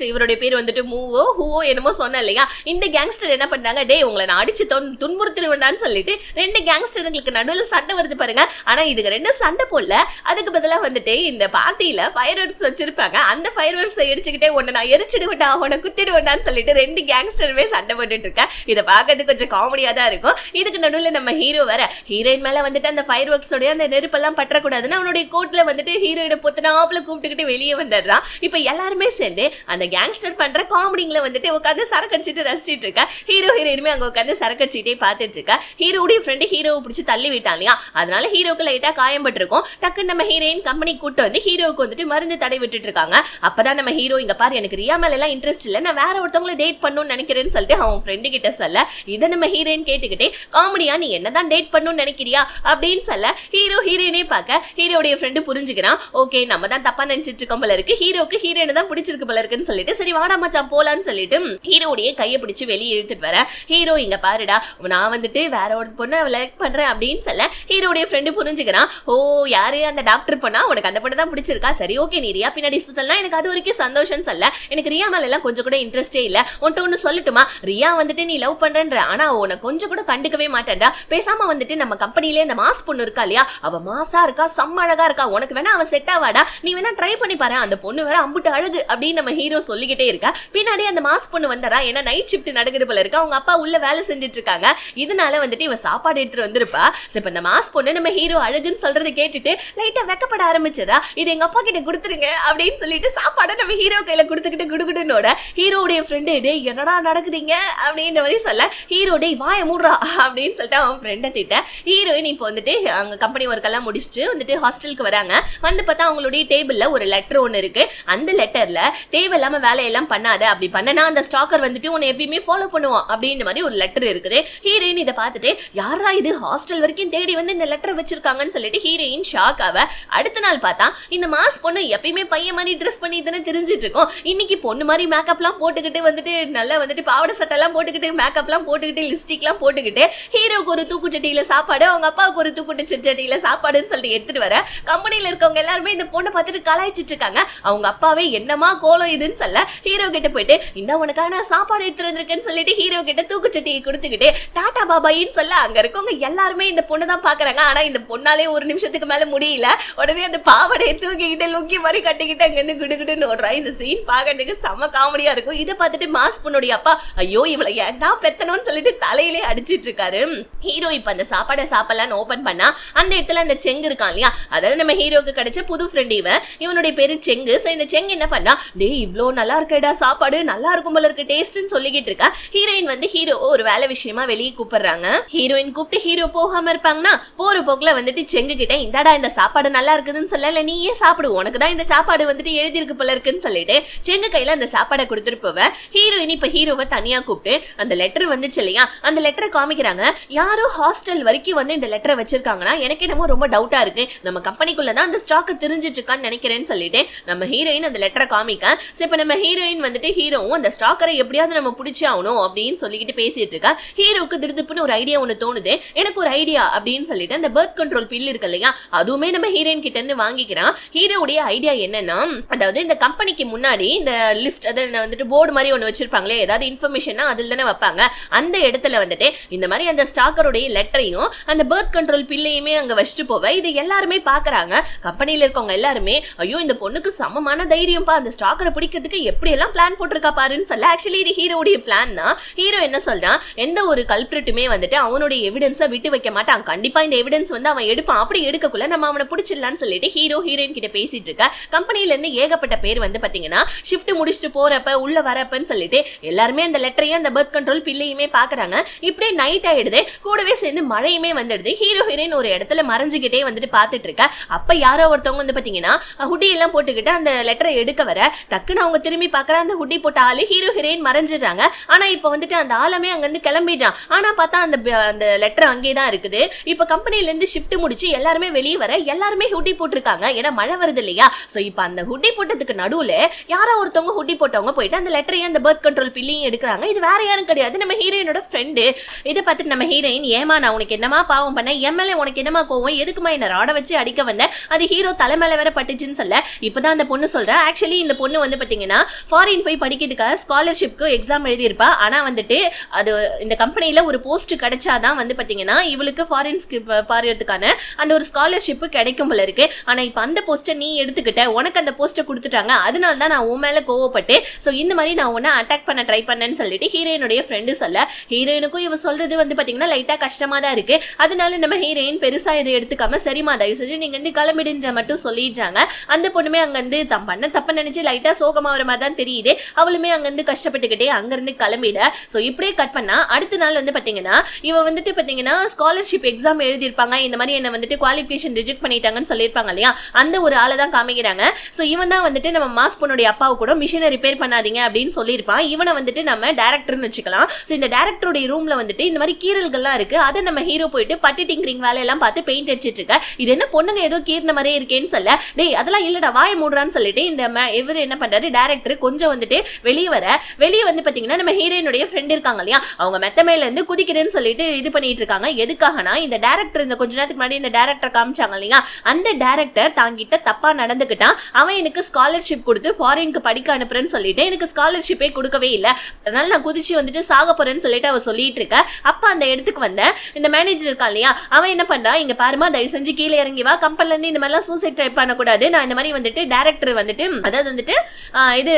இவருடைய பேர் வந்துட்டு மூவோ ஹூவோ என்னமோ சொன்ன இல்லையா. இந்த கேங்ஸ்டர் என்ன பண்றாங்க டே உங்களை நான் அடிச்சு துன்புறுத்திடுவேண்டான்னு சொல்லிட்டு ரெண்டு கேங்ஸ்டர்களுக்கு நடுவில் சண்டை வருது பாருங்க. ஆனா இதுக்கு ரெண்டு சண்டை போடல. அதுக்கு பதிலாக வந்துட்டு இந்த பார்ட்டியில ஃபயர் ஒர்க்ஸ் வச்சிருப்பாங்க. அந்த ஃபயர் ஒர்க்ஸ் எடுத்துக்கிட்டே உன்னை நான் எரிச்சிடுவேண்டா உன்னை குத்திடுவேண்டான்னு சொல்லிட்டு ரெண்டு கேங்ஸ்டருமே சண்டை போட்டுட்டு இருக்கேன். இதை பார்க்கறது கொஞ்சம் காமெடியா தான் இருக்கும். இதுக்கு நடுவில் நம்ம ஹீரோ வேற ஹீரோயின் மேல வந்துட்டு அந்த ஃபயர் ஒர்க்ஸோட அந்த நெருப்பெல்லாம் பற்றக்கூடாதுன்னு அவனுடைய கோட்ல வந்துட்டு ஹீரோயிட பொத்தனாப்புல கூப்பிட்டுக்கிட்டு வெளியே வந்துடுறான். இப்ப எல்லாருமே சேர்ந்து அந்த கேங்ஸ்டர் பண்ற காமெடிங்களை வந்துட்டு உட்காந்து சரக்கடிச்சிட்டு ரசிச்சிட்டு இருக்க. ஹீரோ ஹீரோயினுமே அங்க உட்காந்து சரக்கடிச்சிட்டே பார்த்துட்டு இருக்க. ஹீரோடைய ஃப்ரெண்டு ஹீரோவை பிடிச்சி தள்ளி விட்டான் இல்லையா. அதனால ஹீரோக்கு லைட்டா காயம்பட்டு இருக்கும். டக்குன்னு நம்ம ஹீரோயின் கம்பெனி கூட்டு வந்து ஹீரோவுக்கு வந்துட்டு மருந்து தடை விட்டுட்டு இருக்காங்க. அப்பதான் நம்ம ஹீரோ இங்க பாரு எனக்கு ரியா மேல எல்லாம் இன்ட்ரெஸ்ட் இல்ல நான் வேற ஒருத்தவங்களை டேட் பண்ணணும்னு நினைக்கிறேன்னு சொல்லிட்டு அவன் ஃப்ரெண்டு கிட்ட சொல்ல இதை நம்ம ஹீரோயின் கேட்டுக்கிட்டே காமெடியா நீ என்னதான் டேட் பண்ணணும்னு நினைக்கிறியா அப்படின்னு சொல்ல ஹீரோ ஹீரோயினே பார்க்க ஹீரோடைய ஃப்ரெண்டு புரிஞ்சுக்கிறான். ஓகே நம்ம தான் தப்பா நினைச்சிட்டு இருக்கோம் போல இருக்கு. ஹீரோக்கு ஹீரோயினை தான் பிடிச்சிருக்கு போல இருக்குன்னு சொல்லிட்டு சரி வாடா மச்சான் போலான்னு சொல்லிட்டு ஹீரோடைய கையை பிடிச்சு வெளியே இழுத்துட்டு வர ஹீரோ இங்க பாருடா நான் வந்துட்டு வேற ஒரு பொண்ணை லைக் பண்றேன் அப்படின்னு சொல்ல ஹீரோடைய ஃப்ரெண்டு புரிஞ்சுக்கிறான். ஓ யாரு அந்த டாக்டர் பொண்ணா உனக்கு அந்த பொண்ணு தான் பிடிச்சிருக்கா சரி ஓகே நீ ரியா பின்னாடி சுத்தலாம் எனக்கு அது வரைக்கும் சந்தோஷம் சொல்ல எனக்கு ரியா மேல எல்லாம் கொஞ்சம் கூட இன்ட்ரெஸ்டே இல்ல. உன்ட்ட ஒண்ணு சொல்லட்டுமா ரியா வந்துட்டு நீ லவ் பண்றன்ற ஆனா உனக்கு கொஞ்சம் கூட கண்டுக்கவே மாட்டேன்டா. பேசாம வந்துட்டு நம்ம கம்பெனிலே இந்த மாஸ் பொண்ணு இருக்கா இல்லையா அவ மாசா இருக்கா செம்ம அழகா இருக்கா உனக்கு வேணா அவ செட் ஆவாடா நீ வேணா ட்ரை பண்ணி பாரு அந்த பொண்ணு வேற அம்புட்டு அழகு அப்படின்னு நம்ம ஹீரோ சொல்லிக்கிட்டே இருக்கா. பின்னாடி அந்த மாஸ் பொண்ணு வந்தரா ஏன்னா நைட் ஷிஃப்ட் நடக்குது போல இருக்கு. அவங்க அப்பா உள்ள வேலை செஞ்சுட்டு இருக்காங்க. இதனால வந்துட்டு இவ சாப்பாடு எடுத்துட்டு வந்திருப்பா. இப்ப இந்த மாஸ் பொண்ணு நம்ம ஹீரோ அழகுன்னு சொல்றது கேட்டுட்டு லைட்டா வெக்கப்பட ஆரம்பிச்சதா இது எங்க அப்பா கிட்ட கொடுத்துருங்க அப்படின்னு சொல்லிட்டு சாப்பாடை நம்ம ஹீரோ கையில கொடுத்துக்கிட்டு குடுகுடுனோட ஹீரோடைய ஃப்ரெண்டு டே என்னடா நடக்குதுங்க அப்படின்ற மாதிரி சொல்ல ஹீரோ டே வாய மூடுறா அப்படின்னு சொல்லிட்டு அவன் ஃப்ரெண்டை திட்ட ஹீரோயின் இப்போ வந்துட்டு அங்க கம்பெனி ஒர்க் எல்லாம் முடிச்சுட்டு வந்துட்டு ஹாஸ்டலுக்கு வராங்க. வந்து பார்த்தா அவங்களுடைய டேபிள்ல ஒரு லெட்டர் ஒன்று இருக்கு. அந்த லெட்டர்ல தேவையில்லாம வேலையெல்லாம் பண்ணாத அப்படி பண்ணனா அந்த ஸ்டாக்கர் வந்துட்டு உன்னை எப்பயுமே ஃபாலோ பண்ணுவான் அப்படின்ற மாதிரி ஒரு லெட்டர் இருக்குது. ஹீரோயின் இதை பார்த்துட்டு யாரா இது ஹாஸ்டல் வரைக்கும் தேடி வந்து இந்த லெட்டர் வச்சிருக்காங்கன்னு சொல்லிட்டு ஹீரோயின் ஷாக் ஆவ. அடுத்த நாள் பார்த்தா இந்த மாஸ் பொண்ணு எப்பயுமே பையன் மாதிரி ட்ரெஸ் பண்ணி தானே தெரிஞ்சிட்டு இருக்கோம். இன்னைக்கு பொண்ணு மாதிரி மேக்கப்லாம் போட்டுக்கிட்டு வந்துட்டு நல்லா வந்துட்டு பாவாடை சட்டெல்லாம் போட்டுக்கிட்டு மேக்கப்லாம் போட்டுக்கிட்டு லிப்ஸ்டிக்லாம் போட்டுக்கிட்டு ஹீரோக்கு ஒரு தூக்குச்சட்டியில சாப்பாடு அவங்க அப்பாவுக்கு ஒரு தூக்குச்சட்டியில சாப்பாடுன்னு சொல்லிட்டு எடுத்துட்டு வர கம்பெனியில இருக்கவங்க எல்லாருமே இந்த பொண்ணை பார்த்துட்டு கலாய்ச்சிட்டு இருக்காங்க. அவங்க அப்பாவே என்னமா கோலம் இதுன்னு சொல்ல ஹீரோ கிட்ட போயிட்டு இந்த உனக்கான சாப்பாடு எடுத்துட்டு வந்திருக்கேன்னு சொல்லிட்டு ஹீரோ கிட்ட தூக்குச்சட்டியை கொடுத்துக்கிட்டு டாடா பாபாயின்னு சொல்ல அங்க இருக்கவங்க எல்லாருமே இந்த பொண்ணை தான் பாக்குறாங்க. ஆனா இந்த பொண்ணாலே ஒரு நிமிஷத்துக்கு மேல முடியல. உடனே அந்த பாவாடையை தூக்கிக்கிட்டு லுக்கி மாதிரி கட்டிக்கிட்டு அங்க இருந்து குடுகுடுன்னு ஓடுறா. இந்த சீன் பாக்கிறதுக்கு செம்ம காமெடியா இருக்கும். இதை பார்த்துட்டு மாஸ் பொண்ணுடைய அப்பா ஐயோ இவளை ஏன்டா பெத்தணும்னு சொல்லிட்டு தலையிலே அடிச்சிட்டு இருக்காரு. ஹீரோ இப்ப அந்த சாப்பாடை சாப்பிடலான்னு ஓபன் பண்ணா அந்த இடத்துல அந்த செங்கு இருக்கான் இல்லையா அதாவது நம்ம ஹீரோக்கு கிடைச்ச புது ஃப்ரெண்ட் இவனுடைய பேரு செங்கு. இந்த செங்கு என்ன பண்ணா டே இவ்ளோ நல்லா இருக்கடா சாப்பாடு நல்லா இருக்கும் போல இருக்கு டேஸ்ட்னு சொல்லிக்கிட்டு இருக்கா. ஹீரோயின் வந்து ஹீரோ ஒரு வேலை விஷயமா வெளியே கூப்பிடுறாங்க. ஹீரோயின் கூப்பிட்டு ஹீரோ போகாம இருப்பாங்கன்னா போற போக்குல வந்துட்டு செங்கு கிட்ட இந்தாடா இந்த சாப்பாடு நல்லா இருக்குதுன்னு சொல்லல நீ ஏன் சாப்பிடு உனக்கு தான் இந்த சாப்பாடு வந்துட்டு எழுதி இருக்கு போல இருக்குன்னு சொல்லிட்டு செங்கு கையில அந்த சாப்பாடை கொடுத்துட்டு போவ. ஹீரோயின் இப்ப ஹீரோவை தனியா கூப்பிட்டு அந்த லெட்டர் வந்துச்சு இல்லையா அந்த லெட்டரை காமிக்கிறாங்க. யாரோ ஹாஸ்டல் வரைக்கும் வந்து இந்த லெட்டரை வச்சிருக்காங்கன்னா எனக்கு என்னமோ ரொம்ப டவுட்டா இருக்கு நம்ம கம்பெனிக்குள்ளதான் அந்த ஸ்டாக் தெரிஞ்சிட்டு இருக்கான்னு நினைக்கிறேன்னு சொல்லிட்டு நம்ம ஹீரோயின் அந்த லெட்டரை காமிக்க இப்ப நம்ம ஹீரோயின் வந்துட்டு ஹீரோவும் அந்த ஸ்டாக்கரை எப்படியாவது நம்ம பிடிச்சி ஆகணும் அப்படின்னு சொல்லிக்கிட்டு பேசிட்டு இருக்கா. ஹீரோக்கு திருதுப்புன்னு ஒரு ஐடியா ஒண்ணு தோணுது. எனக்கு ஒரு ஐடியா அப்படின்னு சொல்லிட்டு அந்த பர்த் கண்ட்ரோல் பில் இருக்கு இல்லையா அதுவுமே நம்ம ஹீரோயின் கிட்ட இருந்து வாங்கிக்கிறான். ஹீரோவுடைய ஐடியா என்னன்னா அதாவது இந்த கம்பெனிக்கு முன்னாடி இந்த லிஸ்ட் அதில் வந்துட்டு போர்டு மாதிரி ஒன்று வச்சிருப்பாங்களே ஏதாவது இன்ஃபர்மேஷன் அதில் தானே வைப்பாங்க. அந்த இடத்துல வந்துட்டு இந்த மாதிரி அந்த ஸ்டாக்கருடைய லெட்டரையும் அந்த பர்த் கண்ட்ரோல் பில்லையுமே அங்க வச்சுட்டு போவ. இது எல்லாருமே பாக்குறாங்க. கம்பெனியில இருக்கவங்க எல்லாருமே ஐயோ இந்த பொண்ணுக்கு சமமான தைரியம்பா, அந்த ஸ்டாக்கரை பிடிக்கிறதுக்கு எப்படி எல்லாம் பிளான் போட்டிருக்கா பாருன்னு சொல்ல ஆக்சுவலி இது ஹீரோடைய பிளான் தான். ஹீரோ என்ன சொல்றான், எந்த ஒரு கல்பிரிட்டுமே வந்துட்டு அவனுடைய எவிடன்ஸை விட்டு வைக்க மாட்டான், கண்டிப்பா இந்த எவிடன்ஸ் வந்து அவன் எடுப்பான், அப்படி எடுக்கக்குள்ள நம்ம அவனை பிடிச்சிடலான்னு சொல்லிட்டு ஹீரோ ஹீரோயின் கிட்ட பேசிட்டு இருக்க. கம்பெனில இருந்து ஏகப்பட்ட பேர் வந்து பாத்தீங்கன்னா ஷிஃப்ட் முடிச்சுட்டு போறப்ப உள்ள வரப்பன்னு சொல்லிட்டு எல்லாருமே அந்த லெட்டரையும் அந்த பர்த் கண்ட்ரோல் பில்லையுமே பாக்குறாங்க. இப்படியே நைட் ஆயிடுது, கூடவே சேர்ந்து மழையுமே வந்துடுது. ஹீரோ ஹீரோயின் ஒரு இடத்துல மறைஞ்சுக்கிட்டே வந்துட்டு பாத்துட்டு இருக்க. அப்ப யாரோ ஒருத்தவங்க வந்து பாத்தீங்கன்னா ஹுடி எல்லாம் போட்டுக்கிட்டு அந்த லெட்டரை எடுக்க வர டக்குன்னு அவங்க திரும்பி பாக்குற அந்த ஹுடி போட்ட ஆளு ஹீரோ ஹீரோயின் மறைஞ்சிடுறாங்க. ஆனா இப்ப வந்துட்டு அந்த ஆளுமே அங்க இருந்து கிளம்பிட்டான். ஆனா பார்த்தா அந்த லெட்டர் அங்கேதான் இருக்குது. இப்ப கம்பெனில இருந்து ஷிஃப்ட் முடிச்சு எல்லாருமே வெளியே வர எல்லாருமே ஹுடி போட்டிருக்காங்க, ஏன்னா மழை வருது இல்லையா. சோ இப்ப அந்த ஹுடி போட்டதுக்கு நடுவுல யாரோ ஒருத்தவங்க ஹுடி போட்டவங்க போயிட்டு அந்த லெட்டரையும் அந்த பர்த் கண்ட்ரோல் பில்லையும் எடுக்கிறாங்க. இது வேற யாரும் கிடையாது, நம்ம ஹீரோயினோட ஃப்ரெண்டு. இதை பார்த்துட்டு நம்ம ஹீரோயின் ஏமா நான் உனக்கு என்னமா பாவம் பண்ண, எம்எல்ஏ உனக்கு என்னமா கோவம், எதுக்குமா என்ன ராட வச்சு அடிக்க வந்த, அது ஹீரோ தலைமையில வேற பட்டுச்சுன்னு சொல்ல இப்பதான் அந்த பொண்ணு சொல்ற ஆக்சுவலி இந்த பொண்ணு வந்து பாத்தீங்கன்னா ஃபாரின் போய் படிக்கிறதுக்காக ஸ்காலர்ஷிப்க்கு எக்ஸாம் எழுதியிருப்பா. ஆனா வந்துட்டு அது இந்த கம்பெனில ஒரு போஸ்ட் கிடைச்சாதான் வந்து பாத்தீங்கன்னா இவளுக்கு ஃபாரின் பாருறதுக்கான அந்த ஒரு ஸ்காலர்ஷிப் கிடைக்கும் போல இருக்கு. ஆனா இப்ப அந்த போஸ்ட்டை நீ எடுத்துக்கிட்ட, உனக்கு அந்த போஸ்ட்டை கொடுத்துட்டாங்க, அதனால தான் நான் உன் மேல கோவப்பட்டு சோ இந்த மாதிரி நான் உன்னை அட்டாக் பண்ண ட்ரை பண்ணேன்னு சொல்லிட்டு ஹீரோயினுடைய ஃப்ரெண்டு சொல்ல ஹீரோயினுக்கும் இவ சொல்றது வந்து பாத்தீங்கன்னா லைட்டா கஷ்டமா தான் இருக்கு. அதனால நம்ம ஹீரோயின் பெருசா இதை எடுத்துக்காம சரிமா தயவு செஞ்சு நீங்க வந்து கிளம்பிடுன்ற மட்டும் சொல்லிடுறாங்க. அந்த பொண்ணுமே அங்க இருந்து தம் பண்ண தப்ப நினைச்சு லைட்டா சோகமா வர மாதிரி தான் தெரியுது. அவளுமே அங்க இருந்து கஷ்டப்பட்டுக்கிட்டே அங்க இருந்து கிளம்பிட. சோ இப்படியே கட் பண்ணா அடுத்த நாள் வந்து பாத்தீங்கன்னா இவ வந்துட்டு பாத்தீங்கன்னா ஸ்காலர்ஷிப் எக்ஸாம் எழுதியிருப்பாங்க, இந்த மாதிரி என்ன வந்துட்டு குவாலிஃபிகேஷன் ரிஜெக்ட் பண்ணிட்டாங்கன்னு சொல்லியிருப்பாங்க இல்லையா, அந்த ஒரு ஆளை தான் காமிக்கிறாங்க. சோ இவன் தான் வந்துட்டு நம்ம மாஸ் பொண்ணுடைய அப்பாவு கூட மிஷினை ரிப்பேர் பண்ணாதீங்க அப்படின்னு சொல்லியிருப்பான். இவனை வந்துட்டு நம்ம டைரக்டர்னு வச்சுக்கலாம். சோ இந்த டைரக்டருடைய ரூம்ல வந்துட்டு இந்த மாதிரி கீரல்கள்லாம் இருக்கு, அதை நம்ம ஹீரோ போயிட்டு பட்டி டிங்கரிங் வேலையெல்லாம் பார்த்து பெயிண்ட் அடிச்சிட்டு இருக்க. இது என்ன பொண்ணுங்க ஏதோ கீர்ன மாதிரியே இருக்கேன்னு சொல்ல டேய் அதெல்லாம் இல்லடா வாய மூடுறான்னு சொல்லிட்டு இந்த இவர் என்ன பண்றாரு டைரக்டர் கொஞ்சம் வந்துட்டு வெளியே வந்து பாத்தீங்கன்னா நம்ம ஹீரோயினுடைய ஃப்ரெண்ட் இருக்காங்க இல்லையா, அவங்க மெத்த மேல இருந்து குதிக்கிறேன்னு சொல்லிட்டு இது பண்ணிட்டு இருக்காங்க. எதுக்காகனா இந்த டைரக்டர் இந்த கொஞ்ச நேரத்துக்கு முன்னாடி இந்த டைரக்டர் காமிச்சாங்க இல்லையா, அந்த டைரக்டர் தாங்கிட்ட தப்பா நடந்துக்கிட்டான். அவன் எனக்கு ஸ்காலர்ஷிப் கொடுத்து ஃபாரினுக்கு படிக்க அனுப்புறேன்னு சொல்லிட்டு எனக்கு ஸ்காலர்ஷிப்பே கொடுக்கவே இல்லை, அதனால நான் குதிச்சு வந்துட்டு சாக போறேன்னு சொல்லிட்டு அவ சொல்லிட்டு இருக்க. அப்ப அந்த இடத்துக்கு வந்த இந்த மேனேஜர் இருக்கா இல்லையா, அவன் என்ன பண்றான், இங்க பாருமா தயவு செஞ்சு கீழே இறங்கி வா, கம்பெனில இருந்து இந்த மாதிரிலாம் சூசைட் ட்ரை பண்ணக்கூடாது, நான் இந்த மாதிரி வந்துட்டு டைரக்டர் வந்துட்டு அதாவது வந்துட்டு இது